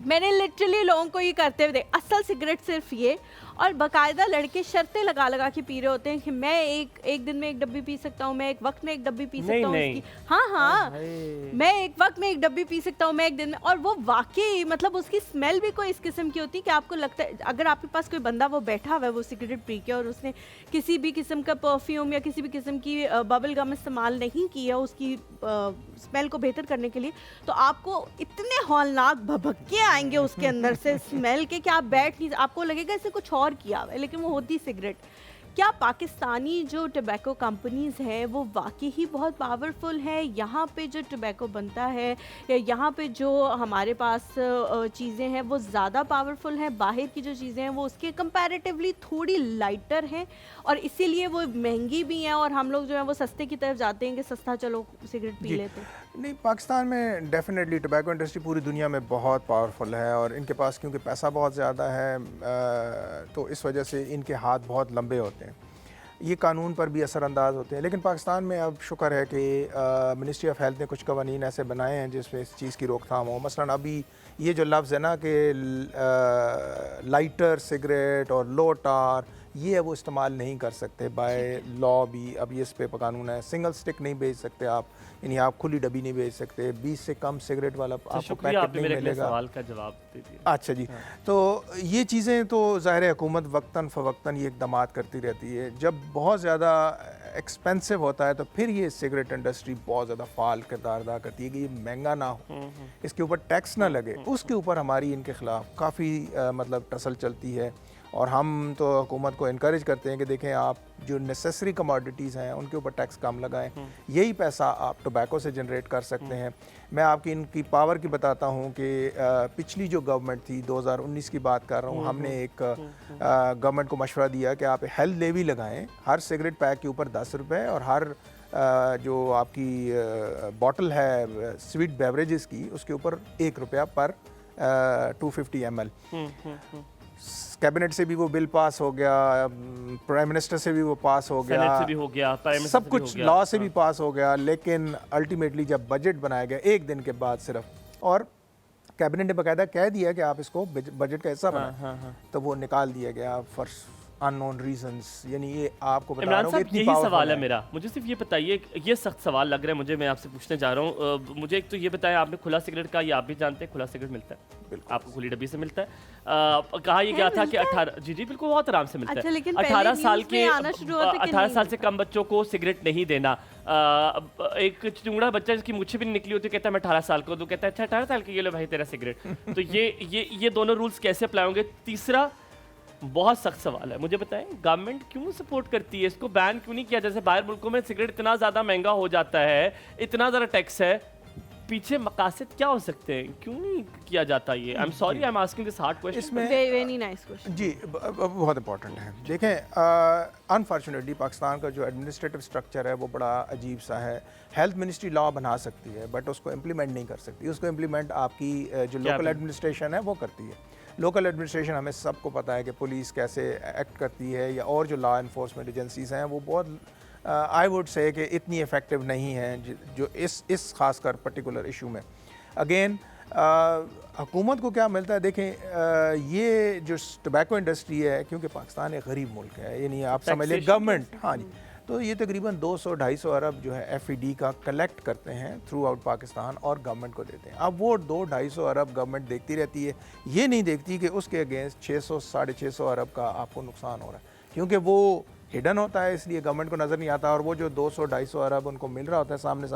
[SPEAKER 1] मैंने लिटरली लोगों को ये करते हुए देखा, असल सिगरेट सिर्फ ये, और बाकायदा लड़के शर्तें लगा लगा के पी रहे होते हैं कि मैं एक दिन में एक डब्बी पी सकता हूँ, मैं एक वक्त में एक डब्बी पी सकता हूँ उसकी, हाँ मैं एक वक्त में एक डब्बी पी सकता हूँ, मैं एक दिन में। और वो वाकई मतलब उसकी स्मेल भी कोई इस किस्म की होती है कि आपको लगता है अगर आपके पास कोई बंदा वो बैठा हुआ है वो सिगरेट पी के और उसने किसी भी किस्म का परफ्यूम या किसी भी किस्म की बबल गम इस्तेमाल नहीं किया उसकी स्मेल को बेहतर करने के लिए, तो आपको इतने हौलनाक भभक्के आएंगे उसके अंदर से स्मेल के कि आप बैठ नहीं, आपको लगेगा इसे कुछ और किया हुआ है, लेकिन वो होती सिगरेट। क्या पाकिस्तानी जो टबैको कंपनीज़ हैं वो वाकई ही बहुत पावरफुल है? यहाँ पे जो टबैको बनता है या यहाँ पे जो हमारे पास चीज़ें हैं वो ज़्यादा पावरफुल हैं? बाहर की जो चीज़ें हैं वो उसके कंपैरेटिवली थोड़ी लाइटर हैं और इसीलिए वो महंगी भी हैं और हम लोग जो है वो सस्ते की तरफ जाते हैं कि सस्ता चलो सिगरेट पी लेते हैं।
[SPEAKER 4] नहीं, पाकिस्तान में डेफिनेटली टबैको इंडस्ट्री पूरी दुनिया में बहुत पावरफुल है और इनके पास क्योंकि पैसा बहुत ज़्यादा है तो इस वजह से इनके हाथ बहुत लंबे होते हैं, ये कानून पर भी असरअंदाज होते हैं। लेकिन पाकिस्तान में अब शुक्र है कि मिनिस्ट्री ऑफ हेल्थ ने कुछ कवानीन ऐसे बनाए हैं जिसमें इस चीज़ की रोकथाम हो। मसलन अभी ये जो लफ्ज़ है ना कि लाइटर सिगरेट और लो टार, ये अब वो इस्तेमाल नहीं कर सकते बाय लॉ भी, अब ये इस पे कानून है। सिंगल स्टिक नहीं बेच सकते आप, यानी आप खुली डब्बी नहीं बेच सकते। 20 से कम सिगरेट वाला आपको पैकेट नहीं मिलेगा।
[SPEAKER 2] सवाल का जवाब दे दिया।
[SPEAKER 4] अच्छा जी, तो ये चीज़ें तो ज़ाहिर है हुकूमत वक्तन फ़वक्तन ये इक़दामात करती रहती है। जब बहुत ज़्यादा एक्सपेंसिव होता है तो फिर ये सिगरेट इंडस्ट्री बहुत ज़्यादा फ़ाल किरदार अदा करती है कि ये महंगा ना हो, इसके ऊपर टैक्स ना लगे, उसके ऊपर हमारी इनके ख़िलाफ़ काफ़ी मतलब टसल चलती है। और हम तो हुकूमत को इनकरेज करते हैं कि देखें आप जो नेसेसरी कमोडिटीज़ हैं उनके ऊपर टैक्स कम लगाएं, यही पैसा आप टोबैको से जनरेट कर सकते हैं। मैं आपकी इनकी पावर की बताता हूं कि पिछली जो गवर्नमेंट थी 2019 की बात कर रहा हूं, हमने एक गवर्नमेंट को मशवरा दिया कि आप हेल्थ लेवी लगाएं, हर सिगरेट पैक के ऊपर 10 रुपये और हर जो आपकी बॉटल है स्वीट बेवरेजेस की उसके ऊपर 1 रुपया पर 250 ml। कैबिनेट से भी वो बिल पास हो गया, प्राइम मिनिस्टर से भी वो पास हो गया,
[SPEAKER 2] सेनेट से भी हो गया, प्राइम मिनिस्टर
[SPEAKER 4] सब
[SPEAKER 2] से भी
[SPEAKER 4] कुछ
[SPEAKER 2] हो गया।
[SPEAKER 4] लॉ से भी पास हो गया, लेकिन अल्टीमेटली जब बजट बनाया गया एक दिन के बाद सिर्फ, और कैबिनेट ने बाकायदा कह दिया कि आप इसको बजट का हिस्सा बनाएं, तो वो निकाल दिया गया फॉर अननोन रीजंस। यानी ये आपको बता रहा
[SPEAKER 2] इमरान
[SPEAKER 4] हूं
[SPEAKER 2] साहब,
[SPEAKER 4] कि इतनी
[SPEAKER 2] यही
[SPEAKER 4] powerful
[SPEAKER 2] सवाल है मेरा। मुझे सिर्फ ये बताइए, ये सख्त सवाल लग रहा है मुझे, मैं आपसे पूछने जा रहा हूँ। मुझे एक तो ये बताएं, आपने खुला सिगरेट का, ये आप भी जानते हैं खुला सिगरेट मिलता है, आपको खुली डब्बी से मिलता है। कहा यह गया था कि 18 जी बिल्कुल बहुत आराम से मिलता
[SPEAKER 1] अच्छा,
[SPEAKER 2] है।
[SPEAKER 1] लेकिन
[SPEAKER 2] 18 साल
[SPEAKER 1] न्यूज़
[SPEAKER 2] के
[SPEAKER 1] में आना शुरू होता है कि
[SPEAKER 2] 18
[SPEAKER 1] नहीं?
[SPEAKER 2] साल से कम बच्चों को सिगरेट नहीं देना। एक चुंगड़ा बच्चा जिसकी मुझे भी नहीं निकली होती कहता है मैं 18 साल का हूं, तो कहता है अच्छा 18 साल के, ये लो भाई तेरा सिगरेट। तो ये दोनों रूल्स कैसे अप्लाई होंगे? तीसरा बहुत सख्त सवाल है, मुझे बताएं गवर्नमेंट क्यों सपोर्ट करती है इसको, बैन क्यों नहीं किया? जैसे बाहर मुल्कों में सिगरेट इतना ज़्यादा महंगा हो जाता है, इतना ज़्यादा टैक्स है, पीछे मकासद क्या हो सकते हैं, क्यों नहीं किया जाता ये? I am sorry, I am asking this hard question.
[SPEAKER 4] इसमें
[SPEAKER 1] वेरी नाइस क्वेश्चन।
[SPEAKER 4] जी बहुत इंपॉर्टेंट है। देखें अनफॉर्चुनेटली पाकिस्तान का जो एडमिनिस्ट्रेटिव स्ट्रक्चर है वो बड़ा अजीब सा है। हेल्थ मिनिस्ट्री लॉ बना सकती है बट उसको इम्प्लीमेंट नहीं कर सकती, उसको इम्प्लीमेंट आपकी जो लोकल एडमिनिस्ट्रेशन है वो करती है। लोकल एडमिनिस्ट्रेशन हमें सबको पता है कि पुलिस कैसे एक्ट करती है, या और जो लॉ इन्फोर्समेंट एजेंसीज़ हैं वो बहुत आई वुड से कि इतनी इफ़ेक्टिव नहीं हैं जो इस खासकर पर्टिकुलर इशू में। अगेन हुकूमत को क्या मिलता है? देखें ये जो टोबैको इंडस्ट्री है, क्योंकि पाकिस्तान एक गरीब मुल्क है, यानी आप समझ लें गवर्नमेंट, हाँ जी, तो ये तकरीबन 200-250 अरब जो है FED का कलेक्ट करते हैं थ्रू आउट पाकिस्तान और गवर्नमेंट को देते हैं। अब वो 200-250 अरब गवर्नमेंट देखती रहती है, ये नहीं देखती कि उसके अगेंस्ट 600-650 अरब का आपको नुकसान हो रहा है, क्योंकि वो हिडन होता है इसलिए गवर्नमेंट को नज़र नहीं आता। और वो जो 200-250 अरब उनको मिल रहा होता है सामने,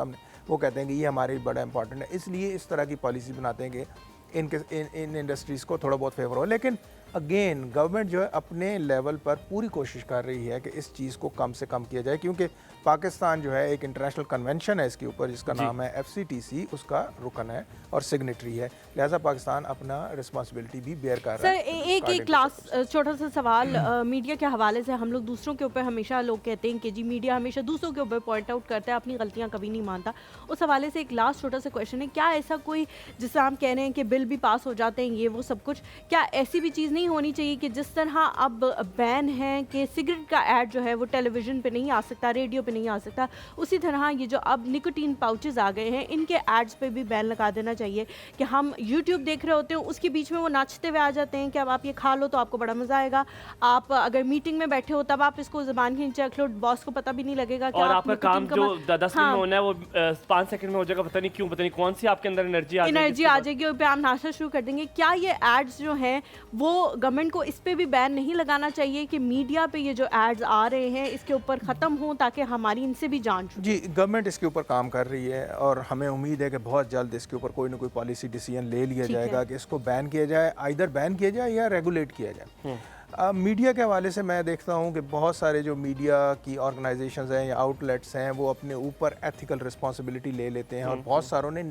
[SPEAKER 4] वो कहते हैं कि ये हमारे लिए बड़ा इंपॉर्टेंट है, इसलिए इस तरह की पॉलिसी बनाते हैं कि इन इंडस्ट्रीज़ को थोड़ा बहुत फेवर हो। लेकिन अगेन गवर्नमेंट जो है अपने लेवल पर पूरी कोशिश कर रही है कि इस चीज़ को कम से कम किया जाए, क्योंकि पाकिस्तान जो है एक इंटरनेशनल कन्वेंशन है इसके ऊपर जिसका नाम है FCTC, उसका रुकन है और सिग्नेटरी है, लिहाजा पाकिस्तान अपना रिस्पॉन्सिबिलिटी भी बेयर कर रहा है।
[SPEAKER 1] सर एक लास्ट छोटा सा सवाल मीडिया के हवाले से। हम लोग दूसरों के ऊपर हमेशा लोग कहते हैं कि जी मीडिया हमेशा दूसरों के ऊपर पॉइंट आउट करता है, अपनी गलतियां कभी नहीं मानता। उस हवाले से एक लास्ट छोटा सा क्वेश्चन है, क्या ऐसा कोई, जिससे हम कह रहे हैं कि बिल भी पास हो जाते हैं ये वो सब कुछ, क्या ऐसी भी चीज़ नहीं होनी चाहिए कि जिस तरह अब बैन है कि सिगरेट का ऐड जो है वो टेलीविज़न पे नहीं आ सकता, रेडियो पे नहीं आ सकता, उसी तरह ये जो अब निकोटीन पाउचेस आ गए हैं इनके एड्स पे भी बैन लगा देना चाहिए कि हम यूट्यूब देख रहे होते हैं उसके बीच में वो नाचते हुए आ जाते हैं कि अब आप ये खा लो तो आपको बड़ा मज़ा आएगा, आप अगर मीटिंग में बैठे हो तब आप इसको ज़बान के नीचे रख लो, बॉस को पता भी नहीं लगेगा कि
[SPEAKER 2] और
[SPEAKER 1] आप
[SPEAKER 2] आपका काम जो 10 मिनट में होना है वो 5 सेकंड में हो जाएगा, पता नहीं क्यों, पता नहीं कौन सी आपके अंदर एनर्जी आ जाएगी
[SPEAKER 1] और पे आप नाचना शुरू कर देंगे। क्या ये एड्स जो हैं वो गवर्नमेंट को इस पे भी बैन नहीं लगाना चाहिए कि मीडिया पे ये जो एड्स आ रहे हैं इसके ऊपर ख़त्म हो, ताकि हमारी इनसे भी जान छूटे?
[SPEAKER 4] जी गवर्नमेंट इसके ऊपर काम कर रही है और हमें उम्मीद है कि बहुत जल्द इसके ऊपर कोई ना कोई पॉलिसी डिसीजन ले लिया जाएगा कि इसको बैन किया जाए, आइदर बैन किया जाए या रेगुलेट किया जाए। मीडिया के हवाले से मैं देखता हूँ कि बहुत सारे जो मीडिया की ऑर्गेनाइजेशंस हैं या आउटलेट्स हैं वो अपने ऊपर एथिकल रिस्पॉन्सिबिलिटी ले लेते हैं और बहुत सारों ने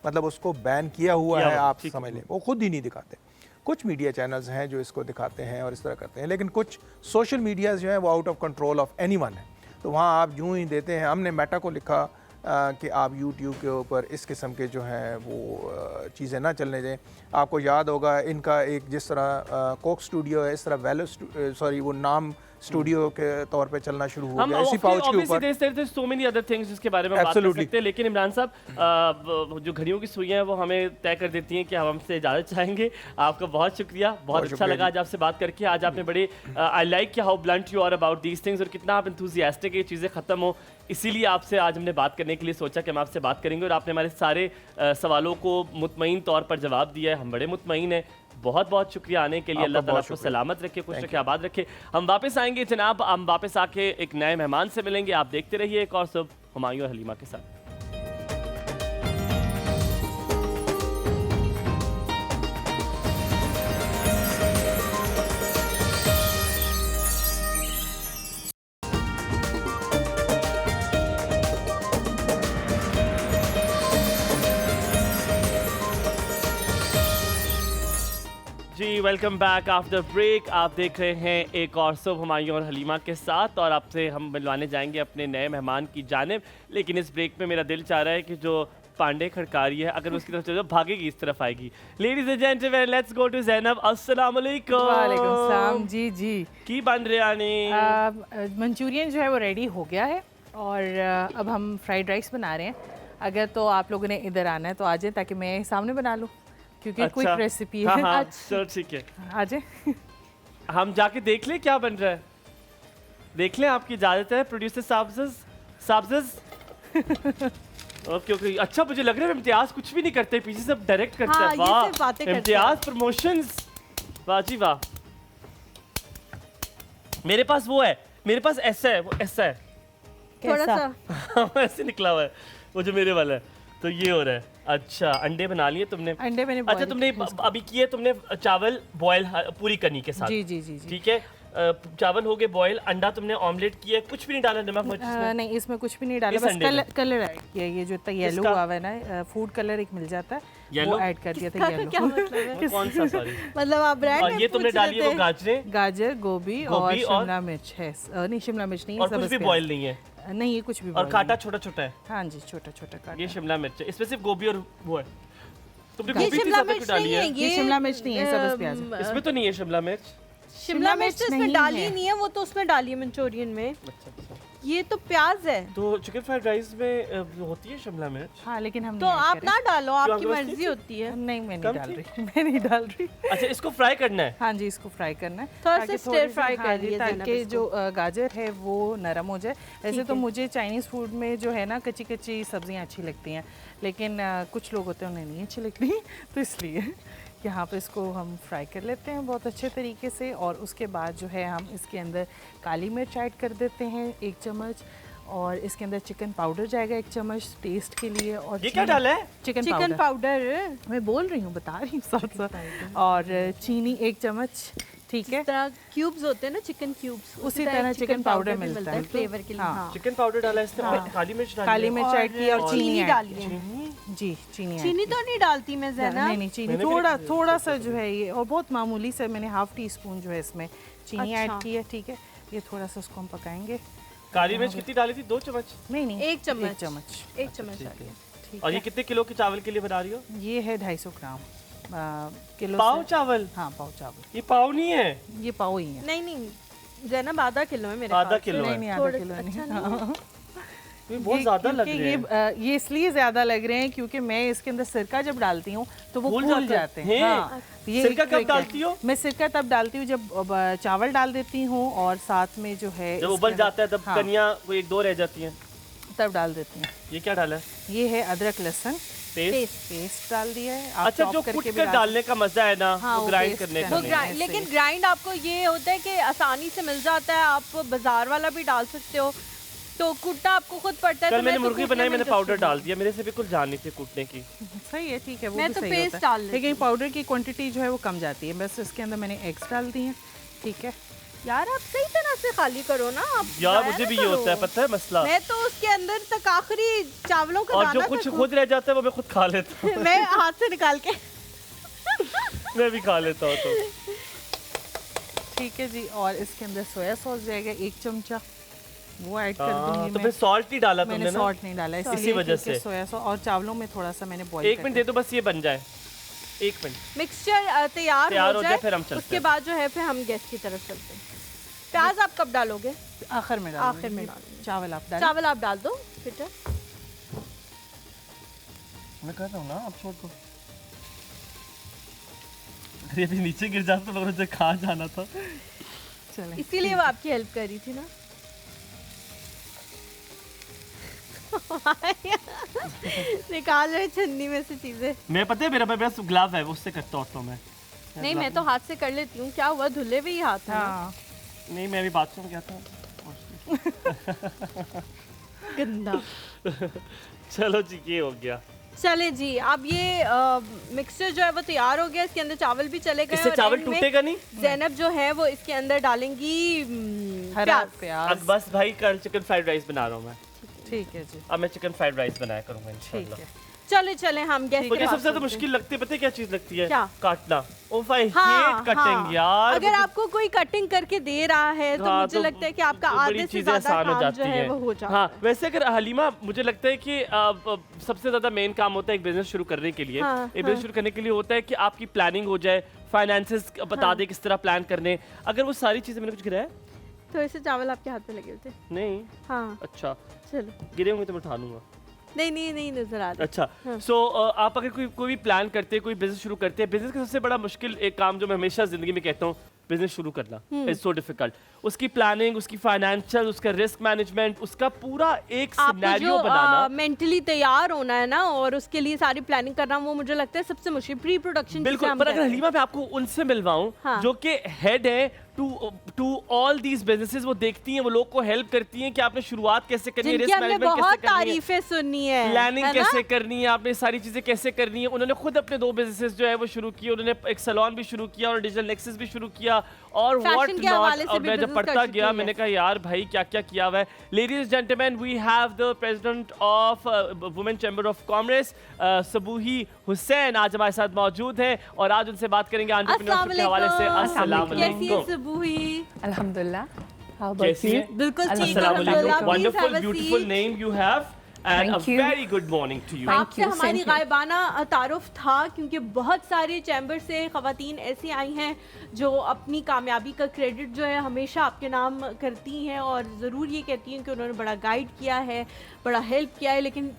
[SPEAKER 4] मतलब उसको बैन किया हुआ है, आप समझ लें, वो खुद ही नहीं दिखाते। कुछ मीडिया चैनल्स हैं जो इसको दिखाते हैं और इस तरह करते हैं, लेकिन कुछ सोशल मीडियाज़ जो हैं वो out of control of anyone है, तो वहाँ आप यूँ ही देते हैं। हमने मेटा को लिखा कि आप YouTube के ऊपर इस किस्म के जो हैं वो चीज़ें ना चलने दें। आपको याद होगा इनका एक जिस तरह कोक स्टूडियो है, इस तरह वेलो सॉरी वो नाम स्टूडियो के तौर पे चलना शुरू हो गया इसी पाउच के ऊपर।
[SPEAKER 2] सो मेनी अदर थिंग्स जिसके बारे में बात कर सकते हैं, लेकिन इमरान साहब जो घड़ियों की सुइयां हैं वो हमें तय कर देती हैं कि हम हमसे इजाज़त चाहेंगे। आपका बहुत शुक्रिया, बहुत अच्छा लगा आज आपसे बात करके। आज आपने बड़े I like how blunt you are about these things और कितना आप एंथुसियास्टिक ये चीज़ें ख़त्म हो, इसीलिए आपसे आज हमने बात करने के लिए सोचा कि हम आपसे बात करेंगे और आपने हमारे सारे सवालों को मुतमईन तौर पर जवाब दिया है। हम बड़े मुतमईन हैं। बहुत बहुत शुक्रिया आने के लिए। अल्लाह ताला आपको सलामत रखे, खुश रखे, आबाद रखे। हम वापस आएंगे जनाब, हम वापस आके एक नए मेहमान से मिलेंगे। आप देखते रहिए एक और सुबह हुमायूं और हलीमा के साथ। Welcome back after break. आप देख रहे हैं एक और सुबह हुमायूं और हलीमा के साथ, और आपसे हम मिलवाने जाएंगे अपने नए मेहमान की जानिब। लेकिन इस ब्रेक में मेरा दिल चाह रहा है कि जो पांडे खड़कारी है, अगर उसकी तरफ चलो भागेगी इस तरफ आएगी। Ladies and gentleman, let's go to Zainab. अस्सलाम वालेकुम।
[SPEAKER 3] वालेकुम सलाम। जी जी।
[SPEAKER 2] की बन रहे आने
[SPEAKER 3] मंचूरियन जो है वो रेडी हो गया है, और अब हम फ्राइड राइस बना रहे हैं। अगर तो आप लोगों ने इधर आना है तो आ जाए, ताकि मैं सामने बना लूँ, क्योंकि क्विक रेसिपी है।
[SPEAKER 2] हाँ, चलो ठीक है,
[SPEAKER 3] आ जाए।
[SPEAKER 2] हम जाके देख लें क्या बन रहा है। देख लें, आपकी इजाज़त है प्रोड्यूसर साहब। ओके ओके, अच्छा मुझे लग रहा है इम्तियाज कुछ भी नहीं करते, पीछे सब डायरेक्ट करते हैं। वाह, इम्तियाज प्रमोशंस, वाह जी वाह। मेरे पास वो है, मेरे पास ऐसा है, वो ऐसा है
[SPEAKER 1] थोड़ा सा
[SPEAKER 2] ऐसे निकला हुआ है वो जो मेरे वाला है, तो ये हो रहा है। अच्छा, अंडे बना लिए तुमने?
[SPEAKER 3] अंडे मैंने
[SPEAKER 2] अच्छा, तुमने अभी किए तुमने चावल बॉयल पूरी करनी के साथ?
[SPEAKER 3] जी जी जी जी।
[SPEAKER 2] ठीक है, चावल हो गए बॉयल, अंडा तुमने ऑमलेट किया, कुछ भी नहीं डाला नमक मिर्च इसमें?
[SPEAKER 3] नहीं, इसमें कुछ भी नहीं डाला, बस कलर ऐड किया। ये जो येलो हुआ है ना, फूड कलर एक मिल जाता है, वो ऐड कर दिया था। येलो
[SPEAKER 1] क्या मतलब है?
[SPEAKER 2] कौन सा? सॉरी,
[SPEAKER 1] मतलब आप ब्रांड
[SPEAKER 2] और ये तुमने डाली है वो गाजरें,
[SPEAKER 3] गाजर, गोभी और शिमला मिर्च है। नहीं, शिमला मिर्च नहीं है,
[SPEAKER 2] और कुछ भी बॉयल नहीं है?
[SPEAKER 3] नहीं, ये कुछ भी
[SPEAKER 2] और काटा छोटा छोटा है?
[SPEAKER 3] हाँ जी, छोटा छोटा काटा।
[SPEAKER 2] ये शिमला मिर्च है, इसमें सिर्फ गोभी और वो है। तुमने
[SPEAKER 1] ये
[SPEAKER 2] गोभी
[SPEAKER 1] शिमला
[SPEAKER 2] ज्यादा
[SPEAKER 1] मिर्च
[SPEAKER 2] क्यों डाली
[SPEAKER 1] नहीं
[SPEAKER 2] है?
[SPEAKER 1] है,
[SPEAKER 3] ये शिमला मिर्च नहीं है, सब्ज़ प्याज है।
[SPEAKER 2] इसमें तो नहीं है शिमला मिर्च।
[SPEAKER 1] शिमला मिर्च इसमें
[SPEAKER 3] नहीं
[SPEAKER 1] डाली
[SPEAKER 3] है।
[SPEAKER 1] नहीं है, वो तो उसमें डाली है मंचूरियन में।
[SPEAKER 2] अच्छा अच्छा,
[SPEAKER 1] ये तो प्याज है।
[SPEAKER 2] तो चिकन फ्राइड राइस में होती है शिमला मिर्च?
[SPEAKER 3] हाँ, लेकिन हम
[SPEAKER 1] तो
[SPEAKER 3] नहीं
[SPEAKER 1] आप
[SPEAKER 3] ऐड
[SPEAKER 1] ना डालो,
[SPEAKER 2] क्यों,
[SPEAKER 1] आपकी
[SPEAKER 2] आपके पास
[SPEAKER 1] मर्जी होती है।
[SPEAKER 3] करें। नहीं, मैं
[SPEAKER 2] कम
[SPEAKER 3] नहीं डाल
[SPEAKER 2] थी?
[SPEAKER 3] रही, मैं नहीं डाल रही।
[SPEAKER 2] अच्छा, इसको फ्राई करना है?
[SPEAKER 3] हाँ जी, इसको फ्राई करना है,
[SPEAKER 1] थोड़ा
[SPEAKER 3] ताकि
[SPEAKER 1] सा
[SPEAKER 3] थोड़ी
[SPEAKER 1] stir
[SPEAKER 3] सी-
[SPEAKER 1] fry
[SPEAKER 3] हाँ
[SPEAKER 1] कर
[SPEAKER 3] जी,
[SPEAKER 1] लिए ज़ैनब
[SPEAKER 3] ताकि
[SPEAKER 1] इसको।
[SPEAKER 3] जो गाजर है वो नरम हो जाए। वैसे
[SPEAKER 1] ठीक
[SPEAKER 3] तो
[SPEAKER 1] है।
[SPEAKER 3] मुझे चाइनीज़ फूड में जो है ना कच्ची कच्ची सब्जियाँ अच्छी लगती हैं, लेकिन कुछ लोग होते हैं उन्हें नहीं अच्छी लगती, तो इसलिए यहाँ पे इसको हम फ्राई कर लेते हैं बहुत अच्छे तरीके से। और उसके बाद जो है हम इसके अंदर काली मिर्च ऐड कर देते हैं 1 चम्मच, और इसके अंदर चिकन पाउडर जाएगा 1 चम्मच टेस्ट के लिए। और
[SPEAKER 2] ये क्या डाला है?
[SPEAKER 3] चिकन
[SPEAKER 1] पाउडर
[SPEAKER 3] मैं बोल रही हूँ, बता रही हूँ साथ साथ। और चीनी 1 चम्मच, ठीक है।
[SPEAKER 1] तरह क्यूब्स होते हैं ना, चिकन क्यूब्स,
[SPEAKER 3] उसी तरह चिकन पाउडर मिलता है
[SPEAKER 1] फ्लेवर के लिए।
[SPEAKER 3] हाँ।
[SPEAKER 1] हाँ।
[SPEAKER 2] चिकन पाउडर डाला है इसमें, और काली मिर्च डाली है?
[SPEAKER 3] काली मिर्च ऐड की और चीनी ऐड
[SPEAKER 1] डाली
[SPEAKER 3] की।
[SPEAKER 1] है।
[SPEAKER 3] जी, चीनी ऐड
[SPEAKER 1] चीनी
[SPEAKER 3] की।
[SPEAKER 1] तो नहीं डालती मैं ज़ैनब।
[SPEAKER 3] नहीं नहीं, चीनी थोड़ा सा जो है ये, और बहुत मामूली से मैंने ½ टीस्पून जो है इसमें चीनी ऐड
[SPEAKER 1] अच्छा।
[SPEAKER 3] की है, ठीक है। ये थोड़ा सा उसको हम पकाएंगे।
[SPEAKER 2] काली मिर्च कितनी डाली थी? 2 चम्मच?
[SPEAKER 3] नहीं नहीं,
[SPEAKER 1] 1 चम्मच।
[SPEAKER 3] 1 चम्मच।
[SPEAKER 1] 1 चम्मच डालिए।
[SPEAKER 3] ठीक
[SPEAKER 2] और ये
[SPEAKER 3] है।
[SPEAKER 2] कितने किलो के चावल के लिए बना रही हो?
[SPEAKER 3] ये है 250 ग्राम किलो
[SPEAKER 2] पाव
[SPEAKER 3] से-
[SPEAKER 2] चावल?
[SPEAKER 3] हाँ, पाव चावल।
[SPEAKER 2] ये पाव नहीं है,
[SPEAKER 3] ये पाव ही है।
[SPEAKER 1] नहीं नहीं ज़ैनब, आधा किलो है मेरे
[SPEAKER 2] आधा
[SPEAKER 1] ख्याल से।
[SPEAKER 2] किलो
[SPEAKER 3] नहीं
[SPEAKER 2] है।
[SPEAKER 3] नहीं, आधा
[SPEAKER 1] थोड़ा-
[SPEAKER 3] किलो नहीं।
[SPEAKER 1] अच्छा नहीं
[SPEAKER 3] हाँ।
[SPEAKER 2] ये बहुत ज्यादा लग
[SPEAKER 3] क्योंकि
[SPEAKER 2] रहे हैं।
[SPEAKER 3] ये इसलिए ज्यादा लग रहे हैं क्योंकि मैं इसके अंदर सिरका जब डालती हूँ तो वो
[SPEAKER 2] फूल
[SPEAKER 3] फूल
[SPEAKER 2] जाता है।
[SPEAKER 3] जाते हैं।
[SPEAKER 2] हैं?
[SPEAKER 3] हाँ, ये
[SPEAKER 2] सिरका
[SPEAKER 3] एक
[SPEAKER 2] कब
[SPEAKER 3] trick है।
[SPEAKER 2] डालती हो?
[SPEAKER 3] मैं सिरका तब डालती हूँ जब चावल डाल देती हूँ, और साथ में जो है
[SPEAKER 2] जब
[SPEAKER 3] इसके
[SPEAKER 2] उबल
[SPEAKER 3] अंदर-
[SPEAKER 2] जाता है तब
[SPEAKER 3] हाँ,
[SPEAKER 2] कनिया वो 1-2 रह जाती हैं,
[SPEAKER 3] तब डाल देती हूँ।
[SPEAKER 2] ये क्या डाला है?
[SPEAKER 3] ये है अदरक लहसुन
[SPEAKER 2] पेस्ट?
[SPEAKER 3] पेस्ट डाल दिया है। आप
[SPEAKER 2] अच्छा,
[SPEAKER 3] chop
[SPEAKER 2] जो
[SPEAKER 3] करके
[SPEAKER 2] कुट
[SPEAKER 3] भी
[SPEAKER 2] कर
[SPEAKER 3] डाल
[SPEAKER 2] डालने का मजा है ना,
[SPEAKER 3] हाँ,
[SPEAKER 2] वो
[SPEAKER 3] वो
[SPEAKER 2] ग्राइंड
[SPEAKER 3] पेस्ट
[SPEAKER 2] करने का
[SPEAKER 3] करना
[SPEAKER 1] वो
[SPEAKER 2] नहीं।
[SPEAKER 3] है।
[SPEAKER 1] ग्राइंड,
[SPEAKER 3] ऐसे
[SPEAKER 1] लेकिन
[SPEAKER 3] ही।
[SPEAKER 1] ग्राइंड आपको ये होता है कि आसानी से मिल जाता है, आप बाजार वाला भी डाल सकते हो, तो कुट्टा आपको खुद पड़ता है।
[SPEAKER 2] कल
[SPEAKER 1] तो
[SPEAKER 2] मैंने
[SPEAKER 1] मैं तो
[SPEAKER 2] मुर्गी
[SPEAKER 1] कूटने
[SPEAKER 2] बनाई,
[SPEAKER 1] में
[SPEAKER 2] मैंने
[SPEAKER 1] इंटरेस्ट
[SPEAKER 2] पाउडर
[SPEAKER 1] हूँ।
[SPEAKER 2] डाल दिया, मेरे से बिल्कुल जान नहीं थी कूटने की।
[SPEAKER 3] सही है, ठीक है, वो
[SPEAKER 1] मैं
[SPEAKER 3] भी
[SPEAKER 1] तो
[SPEAKER 3] सही
[SPEAKER 1] पेस्ट
[SPEAKER 3] होता है।
[SPEAKER 1] डाल लेती
[SPEAKER 3] लेकिन
[SPEAKER 1] हूँ।
[SPEAKER 3] पाउडर की क्वांटिटी जो है वो कम जाती है। बस इसके अंदर मैंने एग्स डाल दिए हैं, ठीक है।
[SPEAKER 1] यार आप सही तरह से खाली करो ना, आप
[SPEAKER 2] यार
[SPEAKER 1] जाया
[SPEAKER 2] मुझे
[SPEAKER 1] ना
[SPEAKER 2] भी ये
[SPEAKER 1] करो।
[SPEAKER 2] होता है, पता है मसला।
[SPEAKER 1] मैं तो उसके अंदर तक आखिरी चावलों का
[SPEAKER 2] और
[SPEAKER 1] दाना
[SPEAKER 2] जो कुछ
[SPEAKER 1] तक
[SPEAKER 2] खुद रह जाता है वो मैं खुद खा लेता हूँ।
[SPEAKER 1] मैं हाथ से निकाल के
[SPEAKER 2] मैं भी खा लेता हूँ तो।
[SPEAKER 3] ठीक है जी। और इसके अंदर सोया सॉस जाएगा 1 चमचा, वो ऐड कर दूंगी
[SPEAKER 2] तो
[SPEAKER 3] मैं।
[SPEAKER 2] फिर सॉल्ट नहीं डाला
[SPEAKER 3] मैंने
[SPEAKER 2] तुमने ना?
[SPEAKER 3] सॉल्ट नहीं डाला
[SPEAKER 2] इसी
[SPEAKER 3] इसलिए
[SPEAKER 2] वजह
[SPEAKER 3] क्योंकि
[SPEAKER 2] से।
[SPEAKER 3] सोया सॉस और चावलों में थोड़ा सा मैंने बॉईल
[SPEAKER 2] 1 मिनट दे दो बस, ये बन जाए। 1 मिनट
[SPEAKER 1] मिक्सचर तैयार हो जाए,
[SPEAKER 2] फिर हम चलते
[SPEAKER 1] उसके
[SPEAKER 2] हैं।
[SPEAKER 1] बाद जो है फिर हम गैस की तरफ चलते हैं। प्याज आप कब डालोगे?
[SPEAKER 3] आखिर में
[SPEAKER 1] आखिर में डालूंगी।
[SPEAKER 3] चावल आप डालें।
[SPEAKER 1] चावल आप डाल दो बेटा।
[SPEAKER 2] मैं कर रहा हूँ ना, आप छोड़ दो। अगर ये भी नीचे गिर जाता तो मुझे कहाँ जाना था।
[SPEAKER 3] चलें।
[SPEAKER 1] इसीलिए वो आपकी हेल्प कर रही थी ना। निकाल रहे छन्नी में से चीजें।
[SPEAKER 2] मैं पता है मेरा पास ग्लव है, उससे करता हूँ तो मैं।
[SPEAKER 1] नहीं, मैं तो हाथ से कर लेती हूँ। क्या हुआ, धुले हुए ही हाथ है ना।
[SPEAKER 3] हाँ,
[SPEAKER 2] नहीं, मैं अभी बाथरूम गया था।
[SPEAKER 1] गंदा।
[SPEAKER 2] चलो जी, ये हो गया।
[SPEAKER 1] चले जी, अब ये मिक्सचर जो है वो तैयार हो गया। इसके अंदर चावल भी चले गए।
[SPEAKER 2] इससे
[SPEAKER 1] और
[SPEAKER 2] चावल
[SPEAKER 1] end में
[SPEAKER 2] टूटेगा नहीं?
[SPEAKER 1] ज़ैनब जो है वो इसके अंदर डालेंगी
[SPEAKER 3] हरा
[SPEAKER 1] प्याज।
[SPEAKER 3] प्याज।
[SPEAKER 2] अब बस भाई, कल चिकन फ्राइड राइस बना रहा हूँ मैं।
[SPEAKER 3] ठीक है जी,
[SPEAKER 2] अब मैं चिकन फ्राइड राइस बनाया करूँगा
[SPEAKER 3] ठीक
[SPEAKER 2] इंशाल्लाह।
[SPEAKER 3] है।
[SPEAKER 1] चले चले हम गैस
[SPEAKER 2] मुझे सबसे ज्यादा मुश्किल लगती है, पता है क्या चीज लगती है?
[SPEAKER 1] क्या?
[SPEAKER 2] काटना। ओह आई
[SPEAKER 1] हाँ,
[SPEAKER 2] हेट कटिंग यार।
[SPEAKER 1] अगर आपको कोई कटिंग करके दे रहा है तो
[SPEAKER 2] हाँ,
[SPEAKER 1] मुझे लगता है कि आपका
[SPEAKER 2] बड़ी
[SPEAKER 1] आधे से
[SPEAKER 2] चीजें
[SPEAKER 1] ज्यादा
[SPEAKER 2] आसान हो
[SPEAKER 1] काम
[SPEAKER 2] जाती
[SPEAKER 1] जो है
[SPEAKER 2] हैं।
[SPEAKER 1] वो हो जाता
[SPEAKER 2] हाँ,
[SPEAKER 1] है।
[SPEAKER 2] वैसे अगर हलीमा, मुझे लगता है कि सबसे ज्यादा मेन काम होता है एक बिजनेस शुरू करने के लिए।
[SPEAKER 1] हाँ,
[SPEAKER 2] एक बिजनेस शुरू करने के लिए होता है कि आपकी प्लानिंग हो जाए, फाइनेंसेस बता दे किस तरह प्लान करने। अगर वो सारी चीजें, मैंने कुछ गिराया?
[SPEAKER 1] तो ऐसे चावल आपके हाथ में लगे हुए थे।
[SPEAKER 2] नहीं।
[SPEAKER 1] हाँ
[SPEAKER 2] अच्छा,
[SPEAKER 1] चलो,
[SPEAKER 2] गिरे होंगे तो मैं उठा लूंगा।
[SPEAKER 1] नहीं नजर आ रहा।
[SPEAKER 2] अच्छा, सो आप अगर कोई भी प्लान करते हैं, कोई बिजनेस शुरू करते हैं, बिजनेस का सबसे बड़ा मुश्किल एक काम जो मैं हमेशा जिंदगी में कहता हूँ, बिजनेस शुरू करना इज सो डिफिकल्ट। उसकी प्लानिंग, उसकी फाइनेंशियल, उसका रिस्क मैनेजमेंट, उसका पूरा एक सिनेरियो बनाना,
[SPEAKER 1] मेंटली तैयार होना है ना, और उसके लिए सारी प्लानिंग करना, वो मुझे लगता है सबसे मुश्किल प्री प्रोडक्शन।
[SPEAKER 2] बिल्कुल। पर अगर हलीमा पे आपको उनसे मिलवाऊं जो कि हेड है टू ऑल दीज बिजनेसेस, वो देखती हैं, वो लोग को हेल्प करती हैं कि आपने शुरुआत कैसे करनी है, रिस्क मैनेजमेंट कैसे
[SPEAKER 1] बहुत
[SPEAKER 2] करनी है,
[SPEAKER 1] तारीफें सुननी है,
[SPEAKER 2] प्लानिंग
[SPEAKER 1] है ना?
[SPEAKER 2] कैसे करनी है, आपने सारी चीजें कैसे करनी है। उन्होंने खुद अपने 2 बिजनेसेस जो है वो शुरू किए, उन्होंने एक सैलून भी शुरू किया और डिजिटल नेक्सस भी शुरू किया और व्हाट
[SPEAKER 1] के हवाले
[SPEAKER 2] नॉट।
[SPEAKER 1] से
[SPEAKER 2] और
[SPEAKER 1] भी
[SPEAKER 2] मैं जब
[SPEAKER 1] business
[SPEAKER 2] पढ़ता
[SPEAKER 1] कर चुकी
[SPEAKER 2] गया
[SPEAKER 1] है।
[SPEAKER 2] मैंने कहा यार भाई क्या क्या किया हुआ है। Ladies and gentleman, we have the president of women chamber of commerce Sabuhi Hussain आज हमारे साथ मौजूद हैं और आज उनसे बात करेंगे एंटरप्रेन्योरशिप के हवाले से। अस्सलाम
[SPEAKER 1] कैसी है
[SPEAKER 2] वालेकुम।
[SPEAKER 1] सबूही?
[SPEAKER 10] Alhamdulillah. How about
[SPEAKER 2] कैसी
[SPEAKER 10] you?
[SPEAKER 2] हैं?
[SPEAKER 1] बिल्कुल ठीक,
[SPEAKER 2] अस्सलाम
[SPEAKER 1] अल्हम्दुलिल्लाह।
[SPEAKER 2] वालेकुम।
[SPEAKER 1] Please
[SPEAKER 2] wonderful
[SPEAKER 1] have a
[SPEAKER 2] beautiful
[SPEAKER 1] seat।
[SPEAKER 2] Name you have and a
[SPEAKER 10] Thank you.
[SPEAKER 2] Very good morning to you.
[SPEAKER 1] आपसे
[SPEAKER 10] you,
[SPEAKER 1] हमारी
[SPEAKER 10] same here.
[SPEAKER 1] गायबाना तारुफ था क्योंकि बहुत सारे चैम्बर से ख़वातीन ऐसी आई हैं जो अपनी कामयाबी का क्रेडिट जो है हमेशा आपके नाम करती हैं और ज़रूर ये कहती हैं कि उन्होंने बड़ा गाइड किया है, बड़ा हेल्प किया है, लेकिन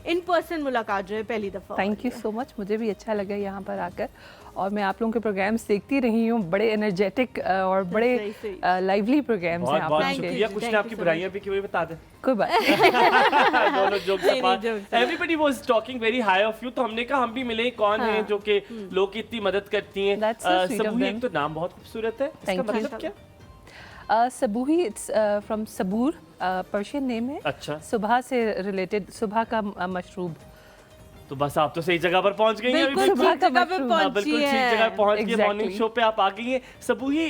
[SPEAKER 1] इन पर्सन मुलाकात जो है पहली दफ़ा।
[SPEAKER 10] थैंक यू सो मच, मुझे भी अच्छा लगा यहाँ पर आकर और मैं आप लोगों के प्रोग्राम्स देखती रही हूँ, बड़े एनर्जेटिक और बड़े
[SPEAKER 1] सही।
[SPEAKER 10] लाइवली प्रोग्राम्स हैं
[SPEAKER 2] बहुत
[SPEAKER 10] आप
[SPEAKER 2] बहुत
[SPEAKER 10] लोगों के।
[SPEAKER 2] शुक्रिया। कुछ ने आपकी बुराइयां भी की, वो भी बता दें।
[SPEAKER 10] कोई बात
[SPEAKER 2] दोनों जोक्स
[SPEAKER 1] नहीं,
[SPEAKER 2] apart,
[SPEAKER 1] jokes
[SPEAKER 2] everybody was talking very high of you, तो हमने कहा हम भी मिले कौन हैं जो कि लोग की इतनी मदद करती हैं।
[SPEAKER 10] That's so sweet of
[SPEAKER 2] सबूही,
[SPEAKER 10] them.
[SPEAKER 2] एक तो नाम बहुत खूबसूरत है, इसका
[SPEAKER 10] Thank you.
[SPEAKER 2] मतलब क्या?
[SPEAKER 10] Sabuhi, it's from Sabur, Persian name है।
[SPEAKER 2] अच्छा,
[SPEAKER 10] सुबह से रिलेटेड, सुबह का मशरूब।
[SPEAKER 2] तो बस आप तो सही जगह पर पहुंच गई हैं अभी।
[SPEAKER 1] बिल्कुल
[SPEAKER 10] सुबह
[SPEAKER 1] ठीक
[SPEAKER 10] का
[SPEAKER 1] जगह पे
[SPEAKER 10] मशरूम।
[SPEAKER 1] पहुंची
[SPEAKER 2] बिल्कुल ठीक
[SPEAKER 1] हैं।
[SPEAKER 2] जगह पहुंच गए,
[SPEAKER 10] Exactly.
[SPEAKER 2] मॉर्निंग शो पे आप आ गई हैं। Sabuhi,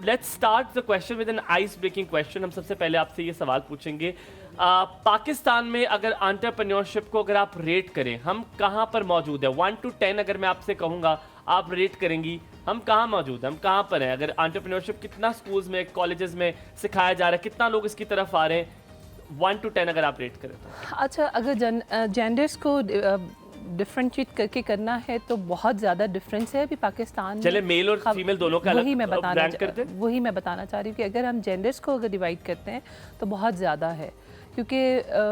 [SPEAKER 2] let's start the question with an ice breaking question. हम सबसे पहले आपसे ये सवाल पूछेंगे, पाकिस्तान में अगर एंटरप्रेन्योरशिप को अगर आप रेट करें, हम कहाँ पर मौजूद है? 1 to 10 अगर मैं आपसे कहूँगा आप रेट करेंगी, हम कहाँ मौजूद हैं, हम कहाँ पर हैं? अगर एंटरप्रेन्योरशिप कितना स्कूल्स में, कॉलेजेस में सिखाया जा रहा है, कितना लोग इसकी तरफ आ रहे हैं? 1 to 10 अगर आप रेट करें तो।
[SPEAKER 10] अच्छा, अगर जेंडर्स को डिफ्रेंशिएट करके करना है तो बहुत ज़्यादा डिफरेंस है अभी पाकिस्तान में।
[SPEAKER 2] चले मेल और फीमेल दोनों का
[SPEAKER 10] वही मैं बताना
[SPEAKER 2] रैंक करते हैं।
[SPEAKER 10] वही मैं बताना चाह रही हूँ कि अगर हम जेंडर्स को अगर डिवाइड करते हैं तो बहुत ज़्यादा है, क्योंकि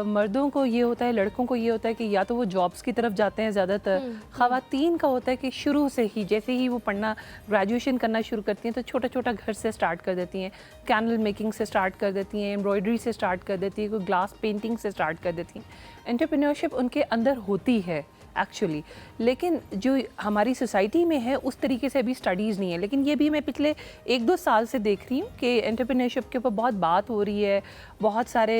[SPEAKER 10] मर्दों को ये होता है, लड़कों को ये होता है कि या तो वो जॉब्स की तरफ जाते हैं ज़्यादातर। ख़वातीन का होता है कि शुरू से ही जैसे ही वो पढ़ना, ग्रेजुएशन करना शुरू करती हैं तो छोटा छोटा घर से स्टार्ट कर देती हैं, कैंडल मेकिंग से स्टार्ट कर देती हैं, एम्ब्रॉयडरी से स्टार्ट कर देती हैं, कोई ग्लास पेंटिंग से स्टार्ट कर देती हैं। एंटरप्रेन्योरशिप उनके अंदर होती है एक्चुअली, लेकिन जो हमारी सोसाइटी में है उस तरीके से अभी स्टडीज़ नहीं है। लेकिन ये भी मैं पिछले 1-2 साल से देख रही हूँ कि एंटरप्रेन्योरशिप के ऊपर बहुत बात हो रही है, बहुत सारे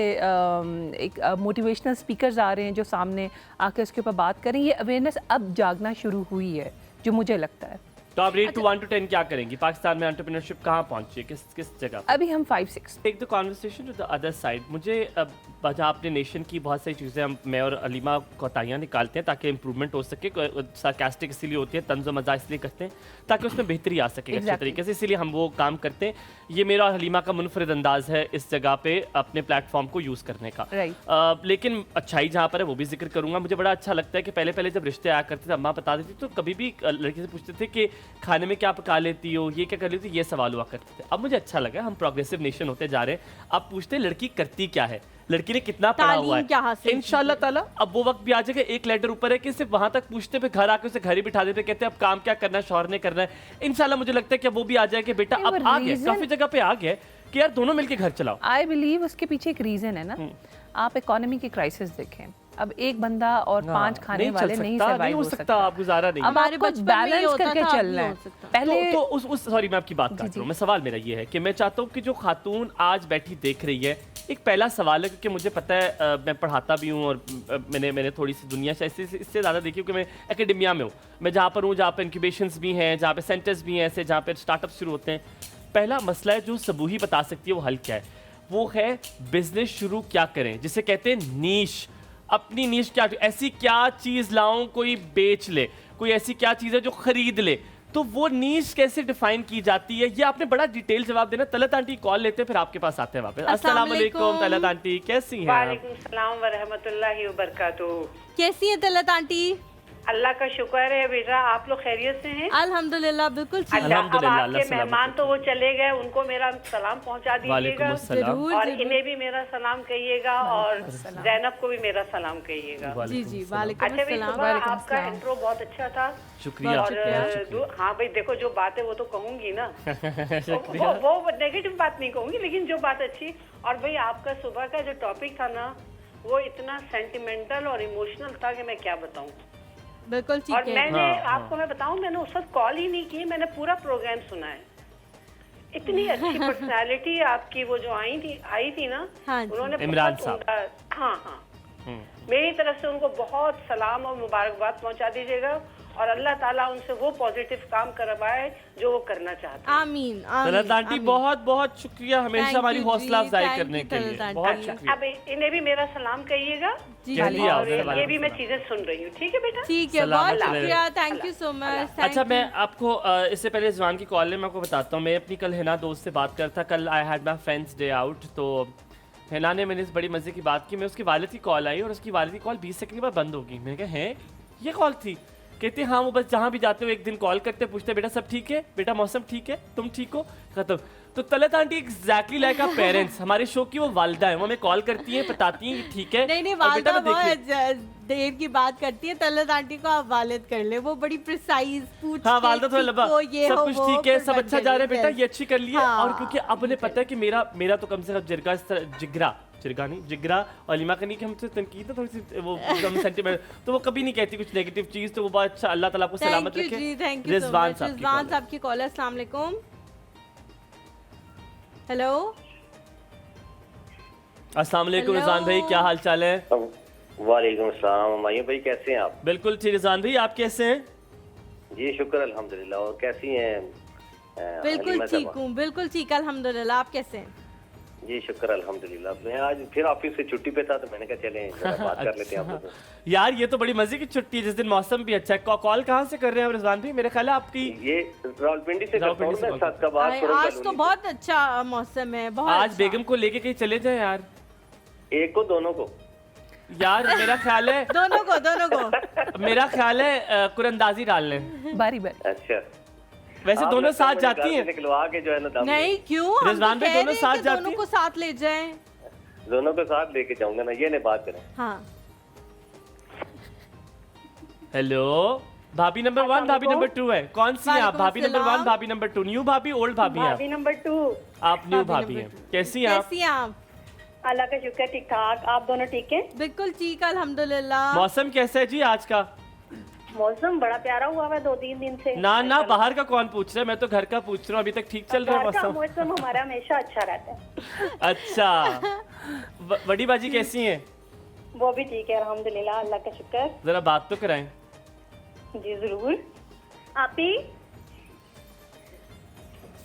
[SPEAKER 10] एक मोटिवेशनल स्पीकर्स आ रहे हैं जो सामने आके उसके ऊपर बात करें। ये अवेयरनेस अब जागना शुरू हुई है जो मुझे लगता है।
[SPEAKER 2] तो आप रेट टू 1 to 10 क्या करेंगी? पाकिस्तान में एंटरप्रेन्योरशिप कहाँ पहुंची है, किस जगह?
[SPEAKER 10] अभी हम 5-6।
[SPEAKER 2] Take the conversation to the other side. मुझे जहाँ अपने नेशन की बहुत सारी चीज़ें हम, मैं और अलीमा कोताहियाँ निकालते हैं ताकि इंप्रूवमेंट हो सके। सार्कास्टिक इसलिए होती है, तंज़ मज़ा इसलिए करते हैं ताकि उसमें बेहतरी आ सके अच्छे तरीके से, इसीलिए हम वो काम करते हैं। ये मेरा और हलीमा का मुनफरिद अंदाज़ है इस जगह पे अपने प्लेटफॉर्म को यूज़ करने का। लेकिन अच्छाई जहाँ पर है वो भी जिक्र करूँगा। मुझे बड़ा अच्छा लगता है कि पहले जब रिश्ते आया करते थे, अम्मा बता देती तो कभी भी लड़की से पूछते थे कि खाने में क्या पका लेती हो, ये क्या कर लेती हो, ये सवाल हुआ करते थे। अब मुझे अच्छा लगा, हम प्रोग्रेसिव नेशन होते जा रहे हैं। अब पूछते हैं लड़की करती क्या है, लड़की ने कितना पढ़ा हुआ है। इंशाल्लाह ताला अब वो वक्त भी आ जाएगा, एक लेटर ऊपर है कि सिर्फ वहां तक पूछते पे घर आके उसे घर ही बिठा देते, कहते हैं अब काम क्या करना है, शौहर ने करना है। इंशाल्लाह मुझे लगता है कि वो भी आ जाए कि बेटा अब आ गया, काफी जगह पे आ गया कि यार दोनों मिलके घर चलाओ।
[SPEAKER 10] आई बिलीव उसके पीछे एक रीजन है ना, आप इकोनॉमी की क्राइसिस देखें। अब एक बंदा और 5 खाने वाले नहीं सर्वाइव
[SPEAKER 2] हो सकता, आप गुजारा नहीं।
[SPEAKER 10] अब आपको बैलेंस करके चलना है।
[SPEAKER 2] पहले तो उस सॉरी मैं आपकी बात काट रहा हूँ, मैं सवाल मेरा ये है कि मैं चाहता हूँ कि जो खातून आज बैठी देख रही है, एक पहला सवाल है क्योंकि मुझे पता है मैं पढ़ाता भी हूँ और मैंने थोड़ी सी दुनिया से इससे ज़्यादा देखी क्योंकि मैं एकेडमिया में हूँ, मैं जहाँ पर हूँ जहाँ पर इंक्यूबेशंस भी हैं, जहाँ पे सेंटर्स भी हैं ऐसे, जहाँ पे स्टार्टअप शुरू होते हैं। पहला मसला है जो सबूही बता सकती है वो हल क्या है, वो है बिजनेस शुरू क्या करें, जिसे कहते हैं नीश। अपनी नीश क्या, ऐसी क्या चीज लाऊं कोई बेच ले, कोई ऐसी क्या चीज है जो खरीद ले, तो वो नीश कैसे डिफाइन की जाती है, ये आपने बड़ा डिटेल जवाब देना। तलत आंटी कॉल लेते हैं, फिर आपके पास आते हैं वापस। अस्सलाम वालेकुम तलत आंटी, कैसी हैं आप?
[SPEAKER 11] वालेकुम सलाम व रहमतुल्लाहि व बरकातुहू।
[SPEAKER 1] कैसी है तलत आंटी?
[SPEAKER 11] अल्लाह का शुक्र है बेटा, आप लोग खैरियत से हैं?
[SPEAKER 1] अल्हम्दुलिल्लाह बिल्कुल ठीक।
[SPEAKER 11] अच्छा, अब आपके मेहमान तो वो चले गए, उनको मेरा सलाम पहुंचा दीजिएगा और इन्हें भी मेरा सलाम कहिएगा और जैनब को भी मेरा सलाम कहिएगा।
[SPEAKER 1] जी जी वालेकुम
[SPEAKER 11] अच्छा भाई,
[SPEAKER 1] अस्सलाम।
[SPEAKER 11] सुबह आपका इंट्रो बहुत अच्छा था।
[SPEAKER 2] शुक्रिया।
[SPEAKER 11] और हाँ भाई देखो, जो बात है वो तो कहूंगी ना, वो नेगेटिव बात नहीं कहूंगी, लेकिन जो बात अच्छी। और भाई आपका सुबह का जो टॉपिक था ना, वो इतना सेंटिमेंटल और इमोशनल था कि मैं क्या बताऊं।
[SPEAKER 1] बिल्कुल ठीक
[SPEAKER 11] और
[SPEAKER 1] है।
[SPEAKER 11] मैंने आपको मैं बताऊं, मैंने उस वक्त कॉल ही नहीं की, मैंने पूरा प्रोग्राम सुना है। इतनी अच्छी पर्सनालिटी आपकी, वो जो आई थी ना, उन्होंने
[SPEAKER 2] इमरान साहब,
[SPEAKER 11] हाँ मेरी तरफ से उनको बहुत सलाम और मुबारकबाद पहुंचा दीजिएगा और अल्लाह ताला उनसे वो पॉजिटिव काम करवाए जो वो करना चाहते हैं।
[SPEAKER 1] आमीन
[SPEAKER 2] तलत आंटी बहुत बहुत शुक्रिया, हमेशा हमारी हौसला अफजाई करने के लिए बहुत शुक्रिया।
[SPEAKER 11] अब इन्हें भी मेरा सलाम कहिएगा और ये भी मैं चीजें सुन रही हूँ। ठीक है बेटा,
[SPEAKER 1] ठीक है, बहुत शुक्रिया, थैंक यू सो मच।
[SPEAKER 2] अच्छा, मैं आपको इससे पहले रिजवान की कॉल है, मैं आपको बताता हूँ। मैं अपनी कल हिना दोस्त से बात करता, कल I had my friends day out, तो हिना ने मैंने इस बड़ी मजे की बात की। मैं उसकी वालिद की कॉल आई और उसकी वालिद की कॉल 20 सेकंड के बाद बंद होगी। मैंने कहा है ये कॉल थी? कहते हाँ, वो बस जहाँ भी जाते हो एक दिन कॉल करते, पूछते बेटा सब ठीक है, बेटा मौसम ठीक है, तुम ठीक हो, खत्म। तो Talat aunty exactly like our parents, हमारे शो की वो वालिदा है, वो हमें कॉल करती हैं, बताती हैं ठीक है।
[SPEAKER 1] नहीं वालिदा बहुत देर की बात करती है, तलत आंटी को आप वालिद कर ले, वो बड़ी प्रिसाइज पूछती है।
[SPEAKER 2] हाँ, वालिदा थोड़ा लंबा, सब कुछ ठीक है, सब अच्छा जा रहा है बेटा, ये अच्छी कर लिया। और क्योंकि अब उन्हें पता है कि मेरा तो कम से कम जिगरा और अलीमा का नहीं कि हमसे तनकीद है थोड़ी सी, वो कम सेंटीमेंट, तो वो कभी नहीं कहती कुछ नेगेटिव चीज, तो वो बहुत अच्छा। अल्लाह ताला आपको सलामत रखे। रिजवान साहब
[SPEAKER 1] की कॉल है। अस्सलाम वालेकुम। हेलो,
[SPEAKER 2] अस्सलाम वालेकुम रिजवान भाई, क्या हाल चाल है?
[SPEAKER 12] वालेकुम अस्सलाम मायूं भाई, कैसे हैं आप?
[SPEAKER 2] बिल्कुल ठीक रिजवान भाई, आप कैसे हैं?
[SPEAKER 12] जी शुक्र अल्हम्दुलिल्लाह। और कैसी हैं?
[SPEAKER 1] बिल्कुल ठीक हूँ, बिल्कुल ठीक अल्हम्दुलिल्लाह, आप कैसे हैं?
[SPEAKER 12] जी शुक्र अल्हम्दुलिल्लाह। मैं आज फिर ऑफिस से छुट्टी पे था, तो मैंने कहा चलें जरा बात कर लेते हैं आप लोग।
[SPEAKER 2] यार ये तो बड़ी मजे की छुट्टी है, जिस दिन मौसम भी अच्छा है। कॉल कहाँ से कर रहे हैं रिजवान भाई? मेरे ख्याल है आपकी
[SPEAKER 12] ये रावलपिंडी से करता हूं मैं, सादकाबाद।
[SPEAKER 1] आज तो बहुत अच्छा मौसम है, बहुत।
[SPEAKER 2] आज बेगम को लेके कहीं चले जाए यार।
[SPEAKER 12] एक को दोनों को
[SPEAKER 2] यार मेरा ख्याल है
[SPEAKER 1] दोनों को
[SPEAKER 2] मेरा ख्याल है कुरंदाजी डाल लें
[SPEAKER 10] बारी बारी।
[SPEAKER 12] अच्छा,
[SPEAKER 2] वैसे दोनों साथ जाती हैं?
[SPEAKER 12] निकलवा के जो है ना,
[SPEAKER 1] नहीं क्यों,
[SPEAKER 2] रिजवान भाई दोनों साथ जाती हैं,
[SPEAKER 1] दोनों को साथ ले जाएं।
[SPEAKER 12] दोनों को साथ लेके जाऊंगा ना, ये नहीं बात करें।
[SPEAKER 1] हाँ
[SPEAKER 2] हेलो, भाभी नंबर 1 भाभी नंबर 2 है, कौन सी है आप? भाभी नंबर 1 भाभी नंबर 2, न्यू भाभी ओल्ड भाभी हैं?
[SPEAKER 11] भाभी नंबर 2।
[SPEAKER 2] आप न्यू भाभी हैं, कैसी हैं आप?
[SPEAKER 11] अल्लाह का शुक्र, ठीक ठाक। आप दोनों ठीक है?
[SPEAKER 1] बिल्कुल ठीक अल्हम्दुलिल्लाह।
[SPEAKER 2] मौसम कैसा है जी आज का?
[SPEAKER 11] मौसम बड़ा प्यारा हुआ है 2-3 दिन से।
[SPEAKER 2] ना बाहर का कौन पूछ रहा है, मैं तो घर का पूछ रहा हूँ। अभी तक ठीक चल रहा है
[SPEAKER 11] मौसम हमारा हमेशा अच्छा रहता है।
[SPEAKER 2] अच्छा, बड़ी बाजी कैसी हैं?
[SPEAKER 11] वो भी ठीक है अल्हम्दुलिल्लाह, अल्लाह का शुक्र।
[SPEAKER 2] जरा बात तो कराएं।
[SPEAKER 11] जी जरूर। आप ही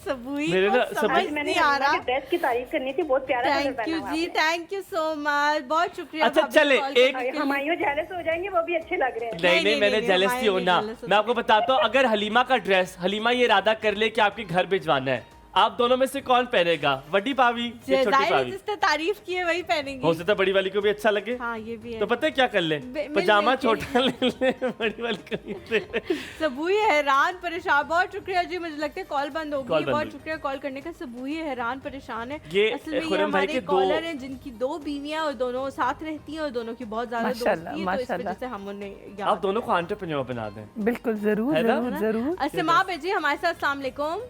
[SPEAKER 2] मेरे ना
[SPEAKER 11] समझ मैंने ड्रेस की तारीफ करनी थी, बहुत प्यारा कलर पहना हुआ है।
[SPEAKER 1] थैंक यू जी, थैंक यू सो मच, बहुत शुक्रिया।
[SPEAKER 2] अच्छा चले, एक
[SPEAKER 11] हमारे जेलस हो जाएंगे, वो भी अच्छे लग रहे हैं।
[SPEAKER 2] नहीं मैंने जेलस की होना, मैं आपको बताता हूँ। अगर हलीमा का ड्रेस, हलीमा ये इरादा कर ले कि आपके घर भिजवाना है, आप दोनों में से कौन पहनेगा? बड़ी भाभी या छोटी भाभी?
[SPEAKER 1] जिसने तारीफ की है वही पहनेगी।
[SPEAKER 2] हो सकता है बड़ी वाली को भी अच्छा लगे।
[SPEAKER 1] हाँ ये भी है।
[SPEAKER 2] तो पता है क्या कर ले, पजामा छोटा ले ले, बड़ी वाली को ले ले।
[SPEAKER 1] सबूई हैरान परेशान, बहुत शुक्रिया जी। मुझे लगता है कॉल बंद हो गई, बहुत शुक्रिया कॉल करने का। सबूई हैरान परेशान है।
[SPEAKER 2] ये
[SPEAKER 1] असल में ये हमारे कॉलर हैं जिनकी 2 बीवियां और दोनों साथ रहती हैं और दोनों की बहुत ज्यादा दोस्ती है, तो इस वजह से हम उन्हें
[SPEAKER 2] आप दोनों को एंटरप्रेन्योर बना दें।
[SPEAKER 10] बिल्कुल जरूर जरूर जरूर।
[SPEAKER 1] अस्सलाम जी हमारे साथ। अस्सलाम वालेकुम।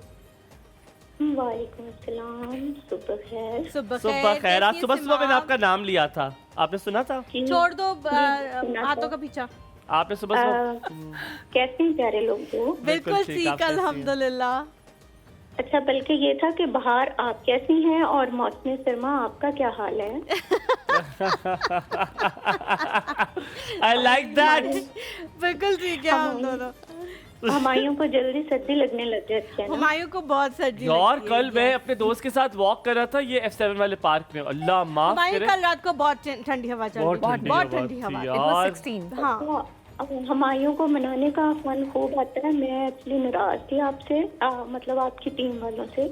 [SPEAKER 13] वालेकुम अस्सलाम। सुबह खैर।
[SPEAKER 2] सुबह खैर। आज सुबह मैंने आपका नाम लिया था, आपने सुना था?
[SPEAKER 1] छोड़ दो हाथों का पीछा।
[SPEAKER 2] आपने सुबह
[SPEAKER 13] कैसे हैं प्यारे लोग हो?
[SPEAKER 1] बिल्कुल ठीक अल्हम्दुलिल्लाह।
[SPEAKER 13] अच्छा, बल्कि ये था कि बाहर आप कैसी हैं और मौसम सरमा आपका क्या हाल है?
[SPEAKER 2] I like that।
[SPEAKER 1] बिल्कुल ठीक है हम दोनों।
[SPEAKER 13] हुमायूं को जल्दी सर्दी लगने लग जाती है ना।
[SPEAKER 1] हुमायूं को बहुत सर्दी
[SPEAKER 2] यार
[SPEAKER 1] लगती है।
[SPEAKER 2] कल मैं अपने दोस्त के साथ वॉक कर रहा था ये F7 वाले पार्क में, अल्लाह माफ
[SPEAKER 1] हुमायूं
[SPEAKER 2] करे,
[SPEAKER 1] कल रात को बहुत ठंडी हवा चल रही थी, बहुत ठंडी हवा।
[SPEAKER 2] यार
[SPEAKER 10] 16
[SPEAKER 1] हाँ
[SPEAKER 13] हुमायूं को मनाने का फन खूब आता है। मैं एक्चुअली नाराज थी आपसे, मतलब आपकी टीम वालों से।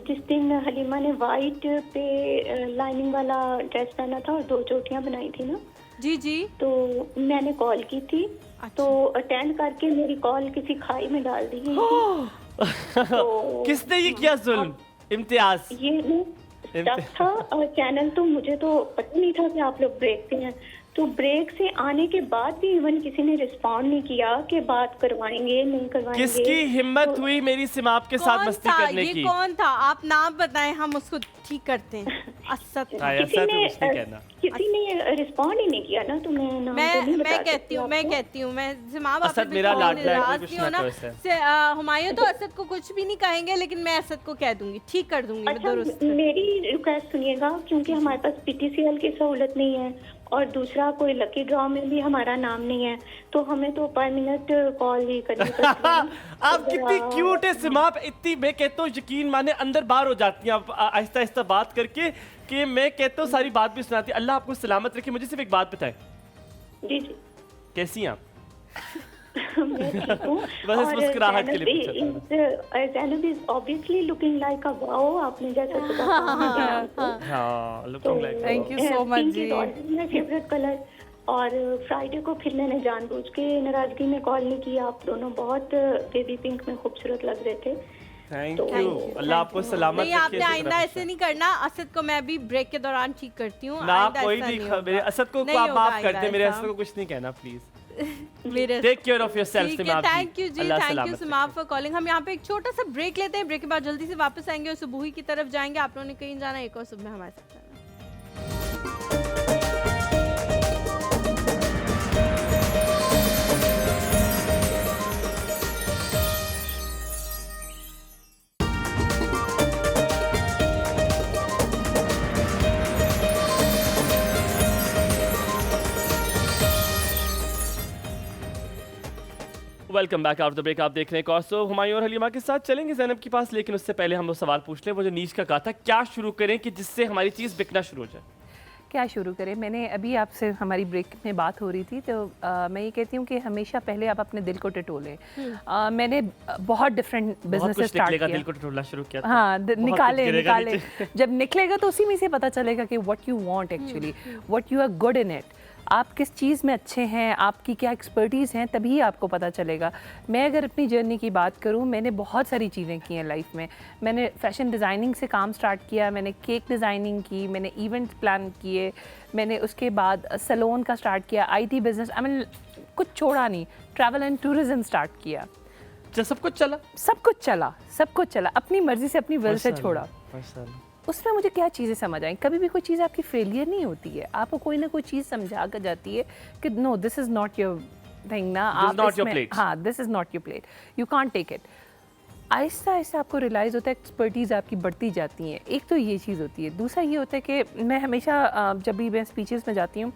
[SPEAKER 13] जिस दिन हलीमा ने वाइट पे लाइनिंग वाला ड्रेस पहना था और 2 चोटियां बनाई थी ना,
[SPEAKER 1] जी जी,
[SPEAKER 13] तो मैंने कॉल की थी। तो अटेंड करके मेरी कॉल किसी खाई में डाल दी गई थी। तो
[SPEAKER 2] किसने ये किया जुल्म? इम्तियाज
[SPEAKER 13] ये स्टक था और चैनल, तो मुझे तो पता नहीं था कि आप लोग ब्रेक पे हैं। तो ब्रेक से आने के बाद भी इवन किसी ने रिस्पॉन्ड नहीं किया कि बात करवाएंगे नहीं करवाएंगे।
[SPEAKER 2] किसकी हिम्मत हुई मेरी सिमाप के साथ मस्ती करने
[SPEAKER 1] ये
[SPEAKER 2] की?
[SPEAKER 1] कौन था? आप नाम बताएं, हम उसको ठीक करते हैं। असद
[SPEAKER 13] किसी ने रिस्पॉन्ड ही नहीं किया ना, तो मैं नाम तो नहीं बता
[SPEAKER 1] कहती हूँ, मैं कहती हूँ, मैं सिमाब
[SPEAKER 2] असद मेरा लाडला है, कुछ ना करो इसे।
[SPEAKER 1] हुमायूं तो असद को कुछ भी नहीं कहेंगे, लेकिन मैं असद को कह दूंगी, ठीक कर दूंगी। मैं दुरुस्त।
[SPEAKER 13] मेरी रिक्वेस्ट सुनिएगा, क्योंकि हमारे पास PTCL की सहूलत नहीं है और दूसरा कोई लकी ड्रॉ में भी हमारा नाम नहीं है, तो हमें तो पर मिनट कॉल ही करनी पड़ती है।
[SPEAKER 2] आप कितनी क्यूट है सिमाप, इतनी मैं कहता हूँ यकीन माने अंदर बाहर हो जाती हैं आप आहिस्ता आहिस्ता बात करके, कि मैं कहता हूँ सारी बात भी सुनाती है। अल्लाह आपको सलामत रखे। मुझे सिर्फ एक बात बताएं,
[SPEAKER 13] जी जी
[SPEAKER 2] कैसी हैं आप?
[SPEAKER 13] मैं ठीक हूँ।
[SPEAKER 2] बस इस मुस्कुराहट के लिए
[SPEAKER 13] Zainab is obviously looking like a wow, आपने जैसा
[SPEAKER 2] हाँ, looking like,
[SPEAKER 3] thank you so much जी।
[SPEAKER 13] मेरा फेवरेट कलर। और फ्राइडे को फिर मैंने जानबूझ के नाराजगी में कॉल नहीं की। आप दोनों बहुत बेबी पिंक में खूबसूरत लग रहे थे।
[SPEAKER 2] थैंक यू, अल्लाह आपको सलामत
[SPEAKER 1] नहीं,
[SPEAKER 2] रखे।
[SPEAKER 1] आपने आइंदा ऐसे नहीं करना। असद को मैं अभी ब्रेक के दौरान ठीक करती हूँ
[SPEAKER 2] ना, कोई नहीं, मेरे असद को आप माफ कर दे, मेरे असद को कुछ नहीं कहना please. Take care of yourself सिमाप।
[SPEAKER 1] थैंक यू जी, थैंक यू सिमाप फॉर कॉलिंग। हम यहाँ पे एक छोटा सा ब्रेक लेते हैं, ब्रेक के बाद जल्दी से वापस आएंगे और सुबह की तरफ जाएंगे। आप लोगों ने कहीं जाना, एक और सुबह हमारे साथ जाना।
[SPEAKER 2] Welcome back after the break. आप देख रहे हैं कॉसो। हुमायूं और हलीमा के साथ चलेंगे जैनब के पास, लेकिन उससे पहले हम लोग सवाल पूछ लें। वो जो नीच का कहा था, क्या शुरू करें कि जिससे हमारी चीज़ बिकना शुरू हो जाए?
[SPEAKER 10] क्या शुरू करें? मैंने अभी आपसे हमारी ब्रेक में बात हो रही थी, तो मैं ये कहती हूँ कि हमेशा पहले आप अपने दिल को टटोलें। मैंने बहुत डिफरेंट बिजनेस स्टार्ट किया,
[SPEAKER 2] दिल को टटोलना शुरू किया।
[SPEAKER 10] हाँ, निकाले जब निकलेगा तो उसी में से पता चलेगा कि what you want actually, what you are good in it. आप किस चीज़ में अच्छे हैं, आपकी क्या एक्सपर्टीज़ हैं, तभी आपको पता चलेगा। मैं अगर अपनी जर्नी की बात करूं, मैंने बहुत सारी चीज़ें की हैं लाइफ में। मैंने फैशन डिज़ाइनिंग से काम स्टार्ट किया, मैंने केक डिज़ाइनिंग की, मैंने इवेंट प्लान किए, मैंने उसके बाद सैलून का स्टार्ट किया, IT बिज़नेस, आई मीन कुछ छोड़ा नहीं। ट्रैवल एंड टूरिज़्म स्टार्ट किया।
[SPEAKER 2] सब कुछ चला,
[SPEAKER 10] सब कुछ चला, अपनी मर्ज़ी से, अपनी विल से छोड़ा। उसमें मुझे क्या चीज़ें समझ आई, कभी भी कोई चीज़ आपकी फेलियर नहीं होती है, आपको कोई ना कोई चीज़ समझा कर जाती है कि no, this is not your thing ना, आप हाँ, this is not your plate, you can't take it. आहिस्ता आहिस्ता आपको रियलाइज़ होता है, एक्सपर्टीज़ आपकी बढ़ती जाती हैं। एक तो ये चीज़ होती है। दूसरा ये होता है कि मैं हमेशा जब भी मैं स्पीचेस में जाती हूँ,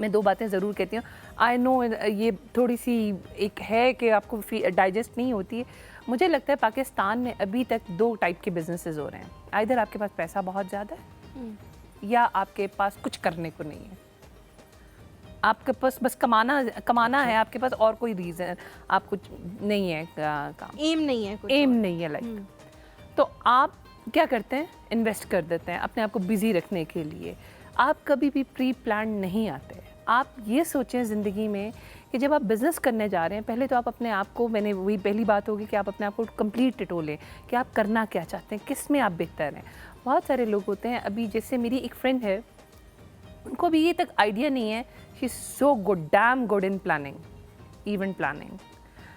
[SPEAKER 10] मैं 2 बातें ज़रूर कहती हूँ। आई नो ये थोड़ी सी एक है कि आपको डाइजेस्ट नहीं होती है। मुझे लगता है पाकिस्तान में अभी तक 2 टाइप के बिजनेसेस हो रहे हैं। आइदर आपके पास पैसा बहुत ज़्यादा है या आपके पास कुछ करने को नहीं है। आपके पास बस कमाना है, आपके पास और कोई रीज़न, आप कुछ नहीं है काम,
[SPEAKER 1] एम नहीं है
[SPEAKER 10] लाइफ। तो आप क्या करते हैं? इन्वेस्ट कर देते हैं अपने आप को बिज़ी रखने के लिए। आप कभी भी प्री प्लान नहीं आते। आप ये सोचें ज़िंदगी में कि जब आप बिज़नेस करने जा रहे हैं, पहले तो आप अपने आप को, मैंने वही पहली बात होगी कि आप अपने आप को कंप्लीट टटोलें कि आप करना क्या चाहते हैं, किस में आप बेहतर हैं। बहुत सारे लोग होते हैं, अभी जैसे मेरी एक फ्रेंड है, उनको भी ये तक आइडिया नहीं है, she is so good, damn good in planning, event planning.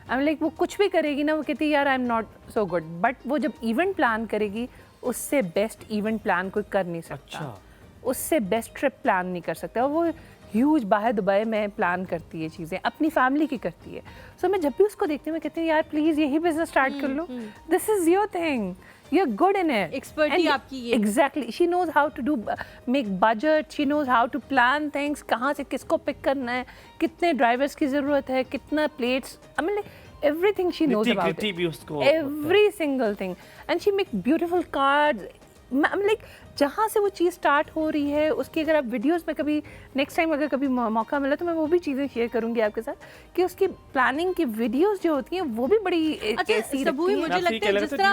[SPEAKER 10] I am like, वो कुछ भी करेगी ना, वो कहती है यार आई am not so good, but वो जब इवेंट प्लान करेगी, उससे बेस्ट इवेंट प्लान कोई कर नहीं सकता। उससे बेस्ट ट्रिप प्लान नहीं कर सकता। और वो ह्यूज बाहर दुबई में प्लान करती है चीज़ें, अपनी फैमिली की करती है। सो मैं जब भी उसको देखती हूँ, मैं कहती हूँ यार प्लीज़ यही बिजनेस स्टार्ट कर लो, this is your thing, you're good in it.
[SPEAKER 1] Expertise
[SPEAKER 10] And
[SPEAKER 1] आपकी ये।
[SPEAKER 10] Exactly. She knows how to do make budget. She knows how to plan things. कहाँ से किसको pick करना है, कितने drivers की ज़रूरत है, कितना plates. I mean, like, everything she knows about
[SPEAKER 2] nitty-gritty भी उसको
[SPEAKER 10] every single thing. And she make beautiful cards. I'm like, जहाँ से वो चीज़ स्टार्ट हो रही है उसकी अगर आप वीडियोस में कभी नेक्स्ट टाइम अगर कभी मौका मिला तो मैं वो भी चीज़ें शेयर करूंगी आपके साथ कि उसकी प्लानिंग की वीडियोस जो होती हैं वो भी बड़ी ऐसी
[SPEAKER 1] सबूही मुझे लगता है जिस तरह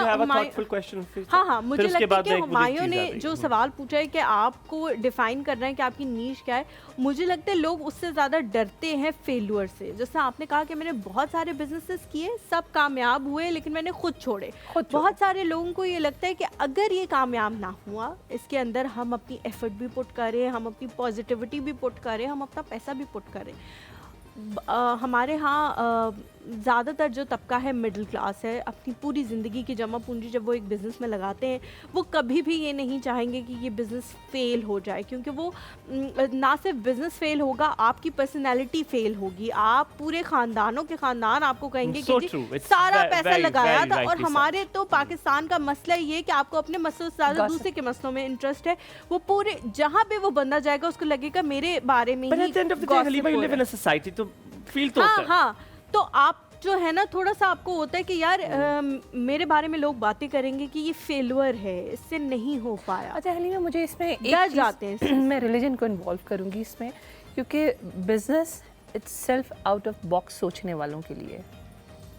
[SPEAKER 1] हाँ मुझे लगता है कि हुमायूं ने जो सवाल पूछा है कि आपको डिफाइन करना है कि आपकी नीश क्या है, मुझे लगता है लोग उससे ज़्यादा डरते हैं फेल्यूर से। जैसे आपने कहा कि मैंने बहुत सारे बिजनेसेस किए, सब कामयाब हुए, लेकिन मैंने खुद छोड़े। बहुत सारे लोगों को ये लगता है कि अगर ये कामयाब ना हुआ, इसके अंदर हम अपनी एफर्ट भी पुट करें, हम अपनी पॉजिटिविटी भी पुट करें, हम अपना पैसा भी पुट करें। हमारे यहाँ ज़्यादातर जो तबका है मिडिल क्लास है, अपनी पूरी ज़िंदगी की जमा पूंजी जब वो एक बिज़नेस में लगाते हैं वो कभी भी ये नहीं चाहेंगे कि ये बिज़नेस फ़ेल हो जाए, क्योंकि वो ना सिर्फ बिज़नेस फ़ेल होगा, आपकी पर्सनैलिटी फ़ेल होगी। आप पूरे ख़ानदानों के ख़ानदान आपको कहेंगे कि जी सारा पैसा लगाया था। और हमारे तो पाकिस्तान का मसला ये है कि आपको अपने मसलों से ज़्यादा दूसरे के मसलों में इंटरेस्ट है। वो पूरे जहाँ पे वो बंदा जाएगा उसको लगेगा मेरे बारे में ही। हाँ, तो आप जो है ना थोड़ा सा आपको होता है कि यार मेरे बारे में लोग बातें करेंगे कि ये फेल्यूर है, इससे नहीं हो पाया।
[SPEAKER 10] अच्छा हलीमा, मुझे इसमें
[SPEAKER 1] डर जाते हैं
[SPEAKER 10] मैं रिलीजन को इन्वॉल्व करूँगी इसमें, क्योंकि business it's self out of box सोचने वालों के लिए।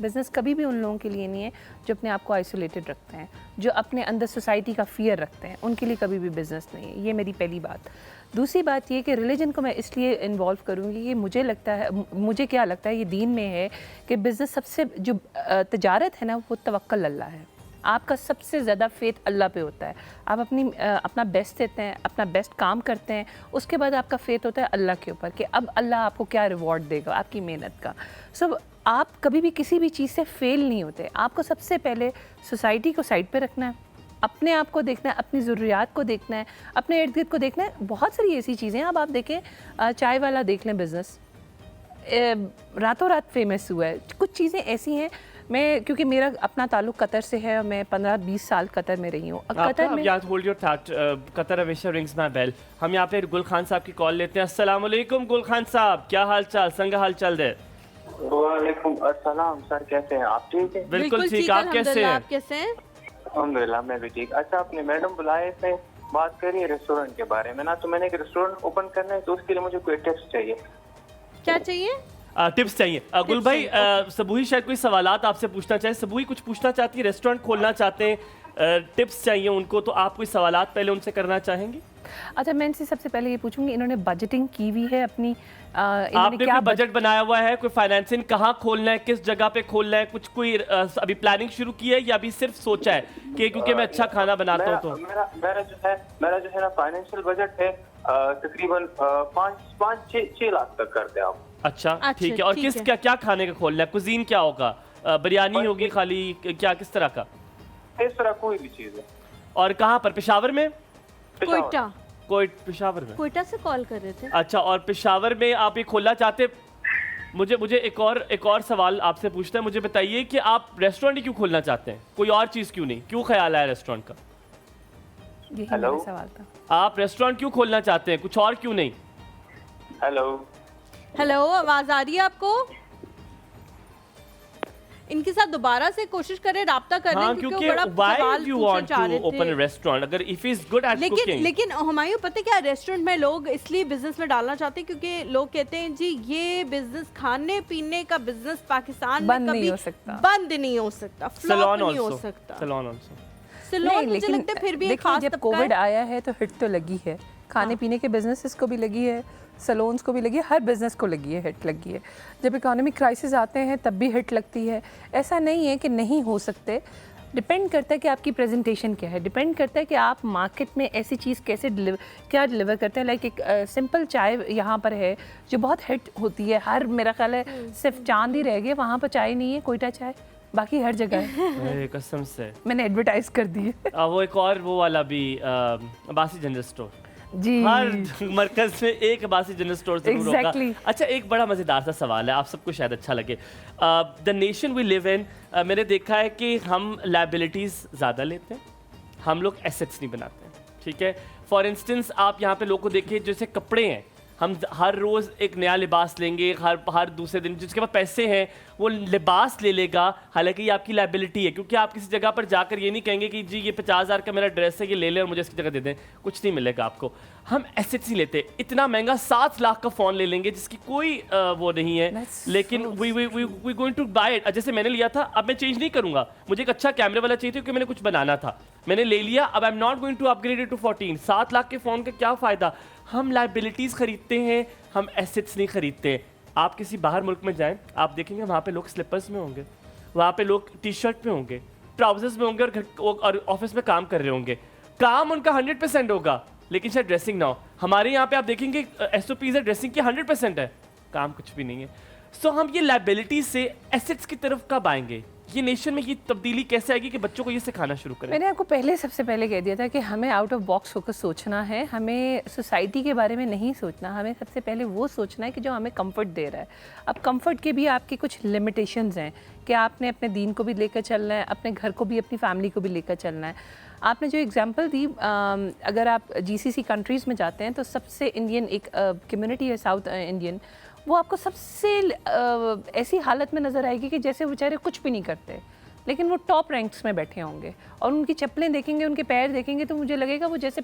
[SPEAKER 10] बिज़नेस कभी भी उन लोगों के लिए नहीं है जो अपने आप को आइसोलेटेड रखते हैं, जो अपने अंदर सोसाइटी का फियर रखते हैं, उनके लिए कभी भी बिज़नेस नहीं है। ये मेरी पहली बात। दूसरी बात ये कि रिलीजन को मैं इसलिए इन्वॉल्व करूँगी कि मुझे लगता है, मुझे क्या लगता है, ये दीन में है कि बिज़नेस सबसे जो तजारत है ना वो तवक्कल अल्लाह है। आपका सबसे ज़्यादा फेथ अल्लाह पे होता है। आप अपना बेस्ट देते हैं, अपना बेस्ट काम करते हैं, उसके बाद आपका फेथ होता है अल्लाह के ऊपर कि अब अल्लाह आपको क्या रिवॉर्ड देगा आपकी मेहनत का। सो आप कभी भी किसी भी चीज़ से फेल नहीं होते। आपको सबसे पहले सोसाइटी को साइड पे रखना है, अपने आप को देखना है, अपनी ज़रूरियात को देखना है, अपने इर्द गिर्द को देखना है। बहुत सारी ऐसी चीज़ें हैं। अब आप देखें चाय वाला देख लें, बिज़नेस रातों रात फेमस हुआ है। कुछ चीज़ें ऐसी हैं, मैं क्योंकि मेरा अपना ताल्लुक कतर से है और मैं 15-20 साल कतर में रही हूँ। कतर में
[SPEAKER 2] होल्ड योर थॉट, कतर हमेशा रिंग्स माय बेल। हम यहाँ पे गुल खान साहब की कॉल लेते हैं। अस्सलाम वालेकुम गुल खान साहब, क्या हाल चाल, संग हाल चल दे?
[SPEAKER 14] वालेकुम अस्सलाम सर, कैसे हैं आप? ठीक है,
[SPEAKER 2] बिल्कुल ठीक। आप कैसे हैं?
[SPEAKER 1] आप कैसे हैं?
[SPEAKER 14] अल्हम्दुलिल्लाह मैं भी ठीक। अच्छा, आपने मैडम बुलाए थे, बात करिए रेस्टोरेंट के बारे में ना। तो मैंने एक रेस्टोरेंट ओपन करना है, तो उसके लिए मुझे कोई टिप्स चाहिए।
[SPEAKER 1] क्या चाहिए?
[SPEAKER 2] टिप्स चाहिए। गुल भाई, सबूही शायद कोई सवालात आपसे पूछना चाहे। सबूही कुछ पूछना चाहती है, रेस्टोरेंट खोलना चाहते हैं, टिप्स चाहिए उनको, तो आप कोई सवालात पहले उनसे करना चाहेंगे?
[SPEAKER 10] अच्छा, मैं इनसे सबसे पहले ये पूछूंगी, इन्होंने बजटिंग की हुई है अपनी?
[SPEAKER 2] आपने क्या बजट बनाया हुआ है? कोई फाइनेंसिंग कहाँ खोलना है, किस जगह पे खोलना है? कुछ कोई अभी प्लानिंग शुरू की है या अभी सिर्फ सोचा है कि क्योंकि मैं अच्छा खाना बनाता हूँ? तो
[SPEAKER 14] मेरा जो है ना फाइनेंशियल बजट है तकरीबन 5-6 लाख तक करते हैं आप।
[SPEAKER 2] अच्छा ठीक है। और किस क्या खाने का खोलना है? कुजीन क्या होगा? बिरयानी होगी खाली, क्या किस तरह का?
[SPEAKER 14] इस तरह कोई भी चीज़ है।
[SPEAKER 2] और कहाँ पर? पेशावर में?
[SPEAKER 1] कोयटा।
[SPEAKER 2] पेशावर में?
[SPEAKER 1] कोयटा से कॉल कर रहे थे।
[SPEAKER 2] अच्छा, और पेशावर में आप ये खोलना चाहते? मुझे एक और सवाल आपसे पूछना है। मुझे बताइए कि आप रेस्टोरेंट क्यों खोलना चाहते हैं? कोई और चीज़ क्यों नहीं? क्यों ख्याल आया रेस्टोरेंट का?
[SPEAKER 10] यही मेरा सवाल था।
[SPEAKER 2] आप रेस्टोरेंट क्यों खोलना चाहते हैं, कुछ और क्यों नहीं?
[SPEAKER 1] हेलो, आवाज़ आ रही है आपको? इनके साथ दोबारा से कोशिश करें, राब्ता कर लें, क्योंकि बड़ा सवाल पूछना चाह रहे थे।
[SPEAKER 2] ओपन रेस्टोरेंट अगर if he is good at cooking.
[SPEAKER 1] लेकिन हुमायूं, पता क्या, रेस्टोरेंट में लोग इसलिए बिजनेस में डालना चाहते हैं क्योंकि लोग कहते हैं जी ये बिजनेस, खाने पीने का बिजनेस पाकिस्तान में कभी बंद नहीं हो सकता, फ्लॉप नहीं हो सकता। सैलून मुझे लगता है फिर भी एक खास
[SPEAKER 10] जब कोविड आया है तो हिट तो लगी है, खाने पीने के बिजनेसेस को भी लगी है, सैलून्स को भी लगी है, हर बिज़नेस को लगी है, हिट लगी है। जब इकोनॉमिक क्राइसिस आते हैं तब भी हिट लगती है। ऐसा नहीं है कि नहीं हो सकते। डिपेंड करता है कि आपकी प्रेजेंटेशन क्या है, डिपेंड करता है कि आप मार्केट में ऐसी चीज़ कैसे डिलीवर करते हैं। लाइक एक सिंपल चाय यहाँ पर है जो बहुत हिट होती है, हर मेरा ख्याल है सिर्फ चांद ही रह गए वहाँ पर चाय नहीं है, कोयटा चाय, बाकी हर जगह है।
[SPEAKER 2] कसम से
[SPEAKER 10] मैंने एडवर्टाइज कर दी है।
[SPEAKER 2] वो एक और वो वाला भी अब्बासी जनरल स्टोर,
[SPEAKER 10] जी।
[SPEAKER 2] हर मरकज में एक अब्बासी जनरल स्टोर जरूर होगा। अच्छा, एक बड़ा मज़ेदार सा सवाल है, आप सबको शायद अच्छा लगे। The nation we live in, मैंने देखा है कि हम लायबिलिटीज़ ज़्यादा लेते हैं, हम लोग एसेट्स नहीं बनाते हैं, ठीक है। फॉर इंस्टेंस आप यहाँ पे लोगों को देखिए, जैसे कपड़े हैं, हम हर रोज़ एक नया लिबास लेंगे, हर दूसरे दिन जिसके पास पैसे हैं वो लिबास ले लेगा, हालांकि ये आपकी लायबिलिटी है, क्योंकि आप किसी जगह पर जाकर ये नहीं कहेंगे कि जी ये 50,000 का मेरा ड्रेस है, ये ले ले और मुझे इसकी जगह दे दें, कुछ नहीं मिलेगा आपको। हम एसेट्स नहीं लेते, इतना महंगा 7 लाख का फ़ोन ले लेंगे जिसकी कोई वो नहीं है, लेकिन we going to buy it. जैसे मैंने लिया था, अब मैं चेंज नहीं करूँगा, मुझे एक अच्छा कैमरे वाला चाहिए था क्योंकि मैंने कुछ बनाना था, मैंने ले लिया, अब I am not going to upgrade it to 14। 7 lakh के फ़ोन का क्या फ़ायदा। हम लायबिलिटीज़ खरीदते हैं, हम एसेट्स नहीं खरीदते। आप किसी बाहर मुल्क में जाएं, आप देखेंगे वहाँ पे लोग स्लीपर्स में होंगे, वहाँ पे लोग टी शर्ट में होंगे, ट्राउजर्स में होंगे और ऑफिस में काम कर रहे होंगे, काम उनका 100% होगा, लेकिन शायद ड्रेसिंग ना हो। हमारे यहाँ पे आप देखेंगे SOPs है, ड्रेसिंग की 100% है, काम कुछ भी नहीं है। सो हम ये लायबिलिटी से एसेट्स की तरफ कब आएंगे? ये नेशन में ये तब्दीली कैसे आएगी कि बच्चों को ये सिखाना शुरू करें?
[SPEAKER 10] मैंने आपको सबसे पहले कह दिया था कि हमें आउट ऑफ बॉक्स फोकस सोचना है, हमें सोसाइटी के बारे में नहीं सोचना, हमें सबसे पहले वो सोचना है कि जो हमें कंफर्ट दे रहा है। अब कंफर्ट के भी आपके कुछ लिमिटेशंस हैं कि आपने अपने दीन को भी लेकर चलना है, अपने घर को भी, अपनी फैमिली को भी लेकर चलना है। आपने जो एग्जांपल दी, अगर आप GCC कंट्रीज़ में जाते हैं तो सबसे इंडियन एक कम्युनिटी है, साउथ इंडियन, वो आपको सबसे ऐसी हालत में नज़र आएगी कि जैसे बेचारे कुछ भी नहीं करते, लेकिन वो टॉप रैंक्स में बैठे होंगे, और उनकी चप्पलें देखेंगे, उनके पैर देखेंगे तो मुझे लगेगा वो जैसे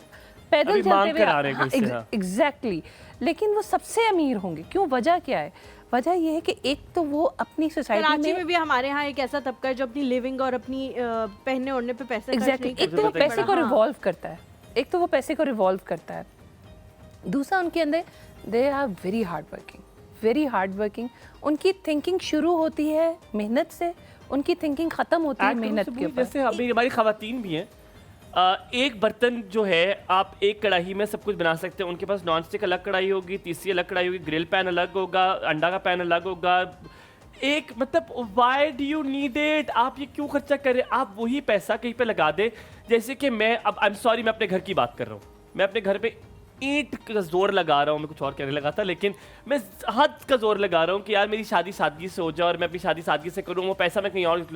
[SPEAKER 10] पैदल चलते हुए। एग्जैक्टली, लेकिन वो सबसे अमीर होंगे। क्यों? वजह क्या है? वजह ये है कि एक तो वो अपनी सोसाइटी में
[SPEAKER 1] भी हमारे यहाँ एक ऐसा तबका है जो अपनी लिविंग और अपनी पहनने ओढ़ने पे पैसे
[SPEAKER 10] एक तो वो पैसे को रिवॉल्व करता है, एक तो वो पैसे को रिवॉल्व करता है, दूसरा उनके अंदर they are very hard working. उनकी थिंकिंग शुरू होती है मेहनत से, उनकी थिंकिंग ख़त्म होती है मेहनत के ऊपर।
[SPEAKER 2] जैसे हमारी ख़वातीन भी हैं, एक बर्तन जो है आप एक कढ़ाई में सब कुछ बना सकते हैं, उनके पास नॉन स्टिक अलग कढ़ाई होगी, तीसरी अलग कढ़ाई होगी, ग्रिल पैन अलग होगा, अंडा का पैन अलग होगा। एक मतलब why do you need it? आप ये क्यों खर्चा करें? आप वही पैसा कहीं पे लगा दे। जैसे कि मैं अब आई एम सॉरी, मैं अपने घर की बात कर रहा हूँ, मैं अपने घर पे ईंट का जोर लगा रहा हूँ, मैं कुछ और कहने लगा था, लेकिन मैं हद का जोर लगा रहा हूँ कि यार मेरी शादी सादगी से हो जाए और मैं अपनी शादी सादगी से करूँ, वो पैसा मैं कहीं और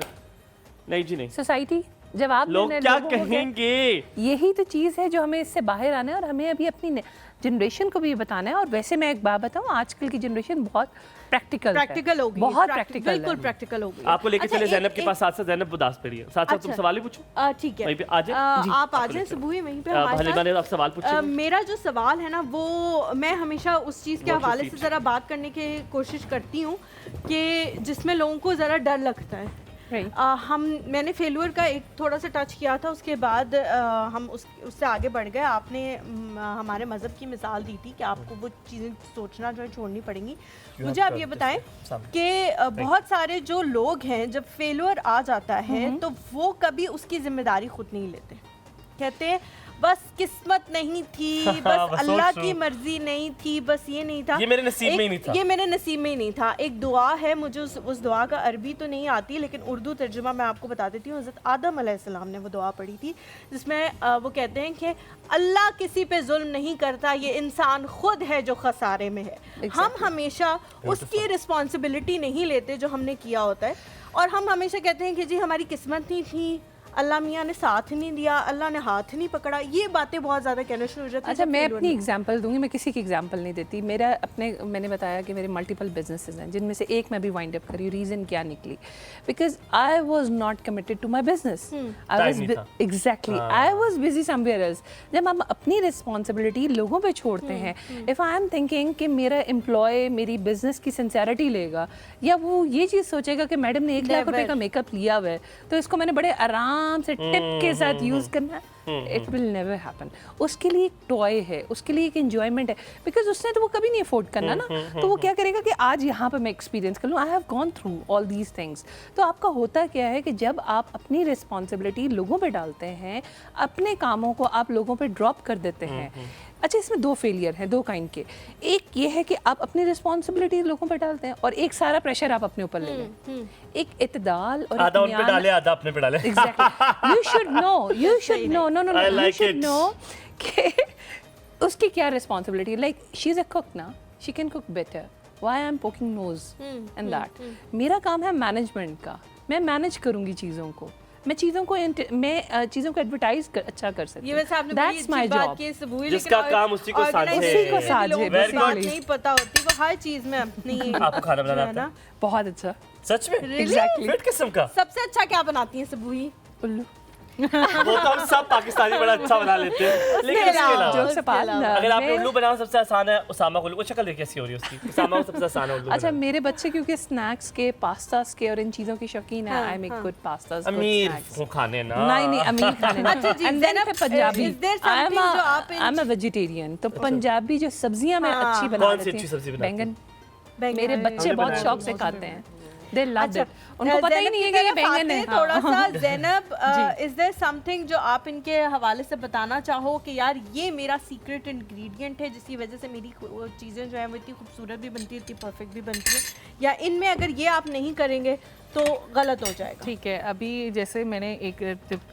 [SPEAKER 2] नहीं जी नहीं।
[SPEAKER 10] सोसाइटी जवाब
[SPEAKER 2] लोग क्या कहेंगे?
[SPEAKER 10] यही तो चीज़ है जो हमें इससे बाहर आना है, और हमें अभी अपनी जनरेशन को भी बताना है। और वैसे मैं एक बात बताऊँ, आजकल की जनरेशन बहुत प्रैक्टिकल हो गई, बहुत
[SPEAKER 1] बिल्कुल प्रैक्टिकल हो गई।
[SPEAKER 2] आपको लेके चले जैनब के पास, साथ-साथ जैनब उदास पे रही है, साथ-साथ तुम सवाल ही पूछो।
[SPEAKER 1] ठीक है,
[SPEAKER 2] वहीं पे आ जाए,
[SPEAKER 1] आप आ जाए सुबह वहीं पे हमारे
[SPEAKER 2] साथ। आप सवाल पूछिए।
[SPEAKER 1] मेरा जो सवाल है ना, वो मैं हमेशा उस चीज़ के हवाले से ज़रा बात करने की कोशिश करती हूँ कि जिसमें लोगों को ज़रा डर लगता है। मैंने फेल्यूर का एक थोड़ा सा टच किया था, उसके बाद हम उससे आगे बढ़ गए। आपने हमारे मज़हब की मिसाल दी थी कि आपको वो चीज़ें सोचना जो है छोड़नी पड़ेंगी। मुझे आप ये बताएं कि बहुत सारे जो लोग हैं, जब फेल्यूर आ जाता है तो वो कभी उसकी जिम्मेदारी खुद नहीं लेते, कहते हैं बस किस्मत नहीं थी, बस अल्लाह की मर्जी नहीं थी, बस ये नहीं था,
[SPEAKER 2] ये मेरे नसीब में ही नहीं था,
[SPEAKER 1] ये मेरे नसीब में ही नहीं था। एक दुआ है, मुझे उस दुआ का अरबी तो नहीं आती, लेकिन उर्दू तर्जुमा मैं आपको बता देती हूँ। हज़रत आदम अलैहिस्सलाम ने वो दुआ पढ़ी थी, जिसमें वो कहते हैं कि अल्लाह किसी पे जुल्म नहीं करता, ये इंसान खुद है जो खसारे में है। हम हमेशा उसकी रिस्पॉन्सिबिलिटी नहीं लेते जो हमने किया होता है, और हम हमेशा कहते हैं कि जी हमारी किस्मत नहीं थी, अल्लाह मियाँ ने साथ नहीं दिया, अल्लाह ने हाथ नहीं पकड़ा। ये बातें बहुत ज़्यादा कहना शुरू हो जाती है।
[SPEAKER 10] अच्छा, मैं अपनी एग्जांपल दूंगी, मैं किसी की एग्जांपल नहीं देती। मैंने बताया कि मेरे मल्टीपल बिजनेसेस हैं, जिनमें से एक मैं भी वाइंड अप करी। रीज़न क्या निकली? Because I was not committed to my business, I was busy somewhere else. जब हम अपनी रिस्पॉन्सिबिलिटी लोगों पर छोड़ते हैं, इफ़ आई एम थिंकिंग कि मेरा एम्प्लॉय मेरी बिजनेस की सिंसियरिटी लेगा, या वो ये चीज़ सोचेगा कि मैडम ने 1 लाख रुपए का मेकअप लिया हुआ है तो इसको मैंने बड़े आराम से टिप के साथ यूज करना, इट विल नेवर हैपन। उसके लिए एक टॉय है, उसके लिए एक एंजॉयमेंट है, बिकॉज उसने तो वो कभी नहीं अफोर्ड करना ना, तो वो क्या करेगा कि आज यहाँ पे मैं एक्सपीरियंस कर लूँ, I have gone through all these things. तो आपका होता क्या है कि जब आप अपनी रिस्पॉन्सिबिलिटी लोगों पे डालते हैं, अपने कामों को आप लोगों पे ड्रॉप कर देते हैं। अच्छा, इसमें 2 फेलियर हैं, 2 काइंड के। एक ये है कि आप अपनी रिस्पॉन्सिबिलिटी लोगों पर डालते हैं, और एक सारा प्रेशर आप अपने ऊपर ले लें। एक इत्तेदाल और
[SPEAKER 2] आधा उन पे डाले, आधा अपने पे डाले।
[SPEAKER 10] एग्जैक्टली, यू शुड नो कि उसकी क्या responsibility, like she is a cook ना, she can cook better, why I am poking nose and that. मेरा काम है मैनेजमेंट का, मैं मैनेज करूँगी चीज़ों को, मैं चीज़ों को एडवर्टाइज अच्छा कर सकती
[SPEAKER 1] ये
[SPEAKER 10] हूँ।
[SPEAKER 1] वैसे आपने
[SPEAKER 10] दैट्स माय जॉब।
[SPEAKER 2] जिसका काम उसी को साझे,
[SPEAKER 10] उसी को साझे,
[SPEAKER 1] लोगों को बात नहीं पता होती, वो हर चीज में अपनी
[SPEAKER 2] आपको खाना बनाना
[SPEAKER 1] है ना।
[SPEAKER 10] बहुत अच्छा,
[SPEAKER 2] सच में
[SPEAKER 10] Exactly.
[SPEAKER 2] फिट किस्म का।
[SPEAKER 1] सबसे अच्छा क्या बनाती हैं सबूही?
[SPEAKER 10] उल्लू।
[SPEAKER 2] वो तो हम सब पाकिस्तानी बड़ा अच्छा बना लेते हैं, लेकिन उसके अलावा अगर आप उल्लू बनाओ सबसे आसान है उसामा को। शक्ल देखिए कैसी हो रही है उसकी, उसामा को सबसे आसान है उल्लू
[SPEAKER 10] अच्छा,
[SPEAKER 2] बनाना।
[SPEAKER 10] मेरे बच्चे क्योंकि स्नैक्स के, पास्तास के और इन चीज़ों की शौकीन है, आई मेक गुड पास्तास,
[SPEAKER 2] अमीर वो खाने ना,
[SPEAKER 10] नहीं अमीर खाने ना।
[SPEAKER 1] अच्छा जी,
[SPEAKER 10] And then
[SPEAKER 1] ज़ैनब,
[SPEAKER 10] फिर पंजाबी,
[SPEAKER 1] is there something जो आप
[SPEAKER 10] आई एम अ वेजिटेरियन, तो पंजाबी जो सब्जियां मैं अच्छी बना
[SPEAKER 2] कौन सी
[SPEAKER 10] लेती
[SPEAKER 2] अच्छी
[SPEAKER 10] हूँ,
[SPEAKER 2] सब्जी बनाती हैं?
[SPEAKER 10] बैंगन। मेरे बच्चे बहुत शौक से खाते हैं, दे लव इट, उनको
[SPEAKER 1] ज़ैनब
[SPEAKER 10] पता ही नहीं है कि ये बैंगन है।
[SPEAKER 1] थोड़ा सा ज़ैनब, इज देयर समथिंग जो आप इनके हवाले से बताना चाहो कि यार ये मेरा सीक्रेट इंग्रेडिएंट है जिसकी वजह से मेरी चीज़ें जो है वो इतनी खूबसूरत भी बनती है, इतनी परफेक्ट भी बनती है, या इनमें अगर ये आप नहीं करेंगे तो गलत हो जाएगा?
[SPEAKER 3] ठीक है, अभी जैसे मैंने एक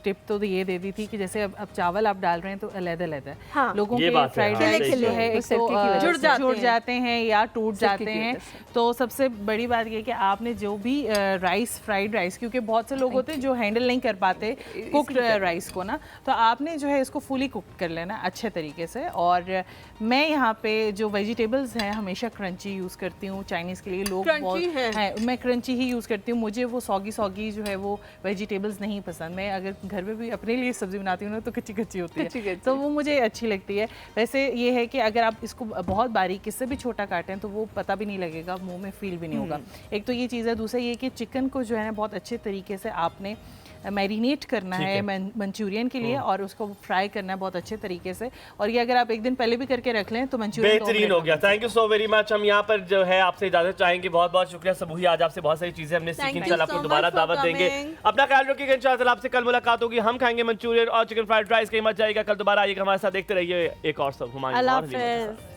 [SPEAKER 3] टिप तो ये दे दी थी कि जैसे अब चावल आप डाल रहे हैं तो अलग-अलग
[SPEAKER 1] हाँ,
[SPEAKER 3] लोगों
[SPEAKER 2] ये
[SPEAKER 3] के
[SPEAKER 2] बात है,
[SPEAKER 3] फ्राइड
[SPEAKER 2] हाँ,
[SPEAKER 3] राइस
[SPEAKER 2] सही
[SPEAKER 3] जो
[SPEAKER 2] कहा।
[SPEAKER 3] है एक तो जुड़ जाते हैं या टूट जाते हैं। तो सबसे बड़ी बात ये कि आपने जो भी राइस, फ्राइड राइस, क्योंकि बहुत से लोग होते हैं जो हैंडल नहीं कर पाते कुक्ड राइस को ना, तो आपने जो है इसको फुली कुक कर लेना अच्छे तरीके से। और मैं यहाँ पे जो वेजिटेबल्स हैं हमेशा क्रंची यूज़ करती हूँ। चाइनीज़ के लिए लोग बहुत हैं, मैं क्रंची ही यूज़ करती हूँ। मुझे वो सॉगी जो है वो वेजिटेबल्स नहीं पसंद। मैं अगर घर में भी अपने लिए सब्ज़ी बनाती हूँ ना तो कच्ची कच्ची होती है, तो वो मुझे अच्छी लगती है। वैसे ये है कि अगर आप इसको बहुत बारीक, इससे भी छोटा काटें तो वो पता भी नहीं लगेगा, मुंह में फील भी नहीं होगा। एक तो ये चीज़ है। दूसरा ये कि चिकन को जो है ना बहुत अच्छे तरीके से आपने मैरिनेट करना है मंचूरियन के लिए, और उसको फ्राई करना है बहुत अच्छे तरीके से। और ये अगर आप एक दिन पहले भी करके रख लें तो मंचूरियन
[SPEAKER 2] बेहतरीन हो गया। Thank you so very much. हम यहाँ पर जो है आपसे इजाजत चाहेंगे। बहुत बहुत शुक्रिया सबूही, आज आपसे बहुत सारी चीजें हमने सीखी। इंशाल्लाह आपको दोबारा दावत देंगे। अपना ख्याल रखिएगा, इंशाल्लाह आपसे कल मुलाकात होगी। हम खाएंगे मंचूरियन और चिकन फ्राइड राइस। कहीं मत जाइएगा, कल दोबारा आइएगा हमारे साथ, देखते रहिए एक और सब।
[SPEAKER 1] अल्लाह हाफ़िज़।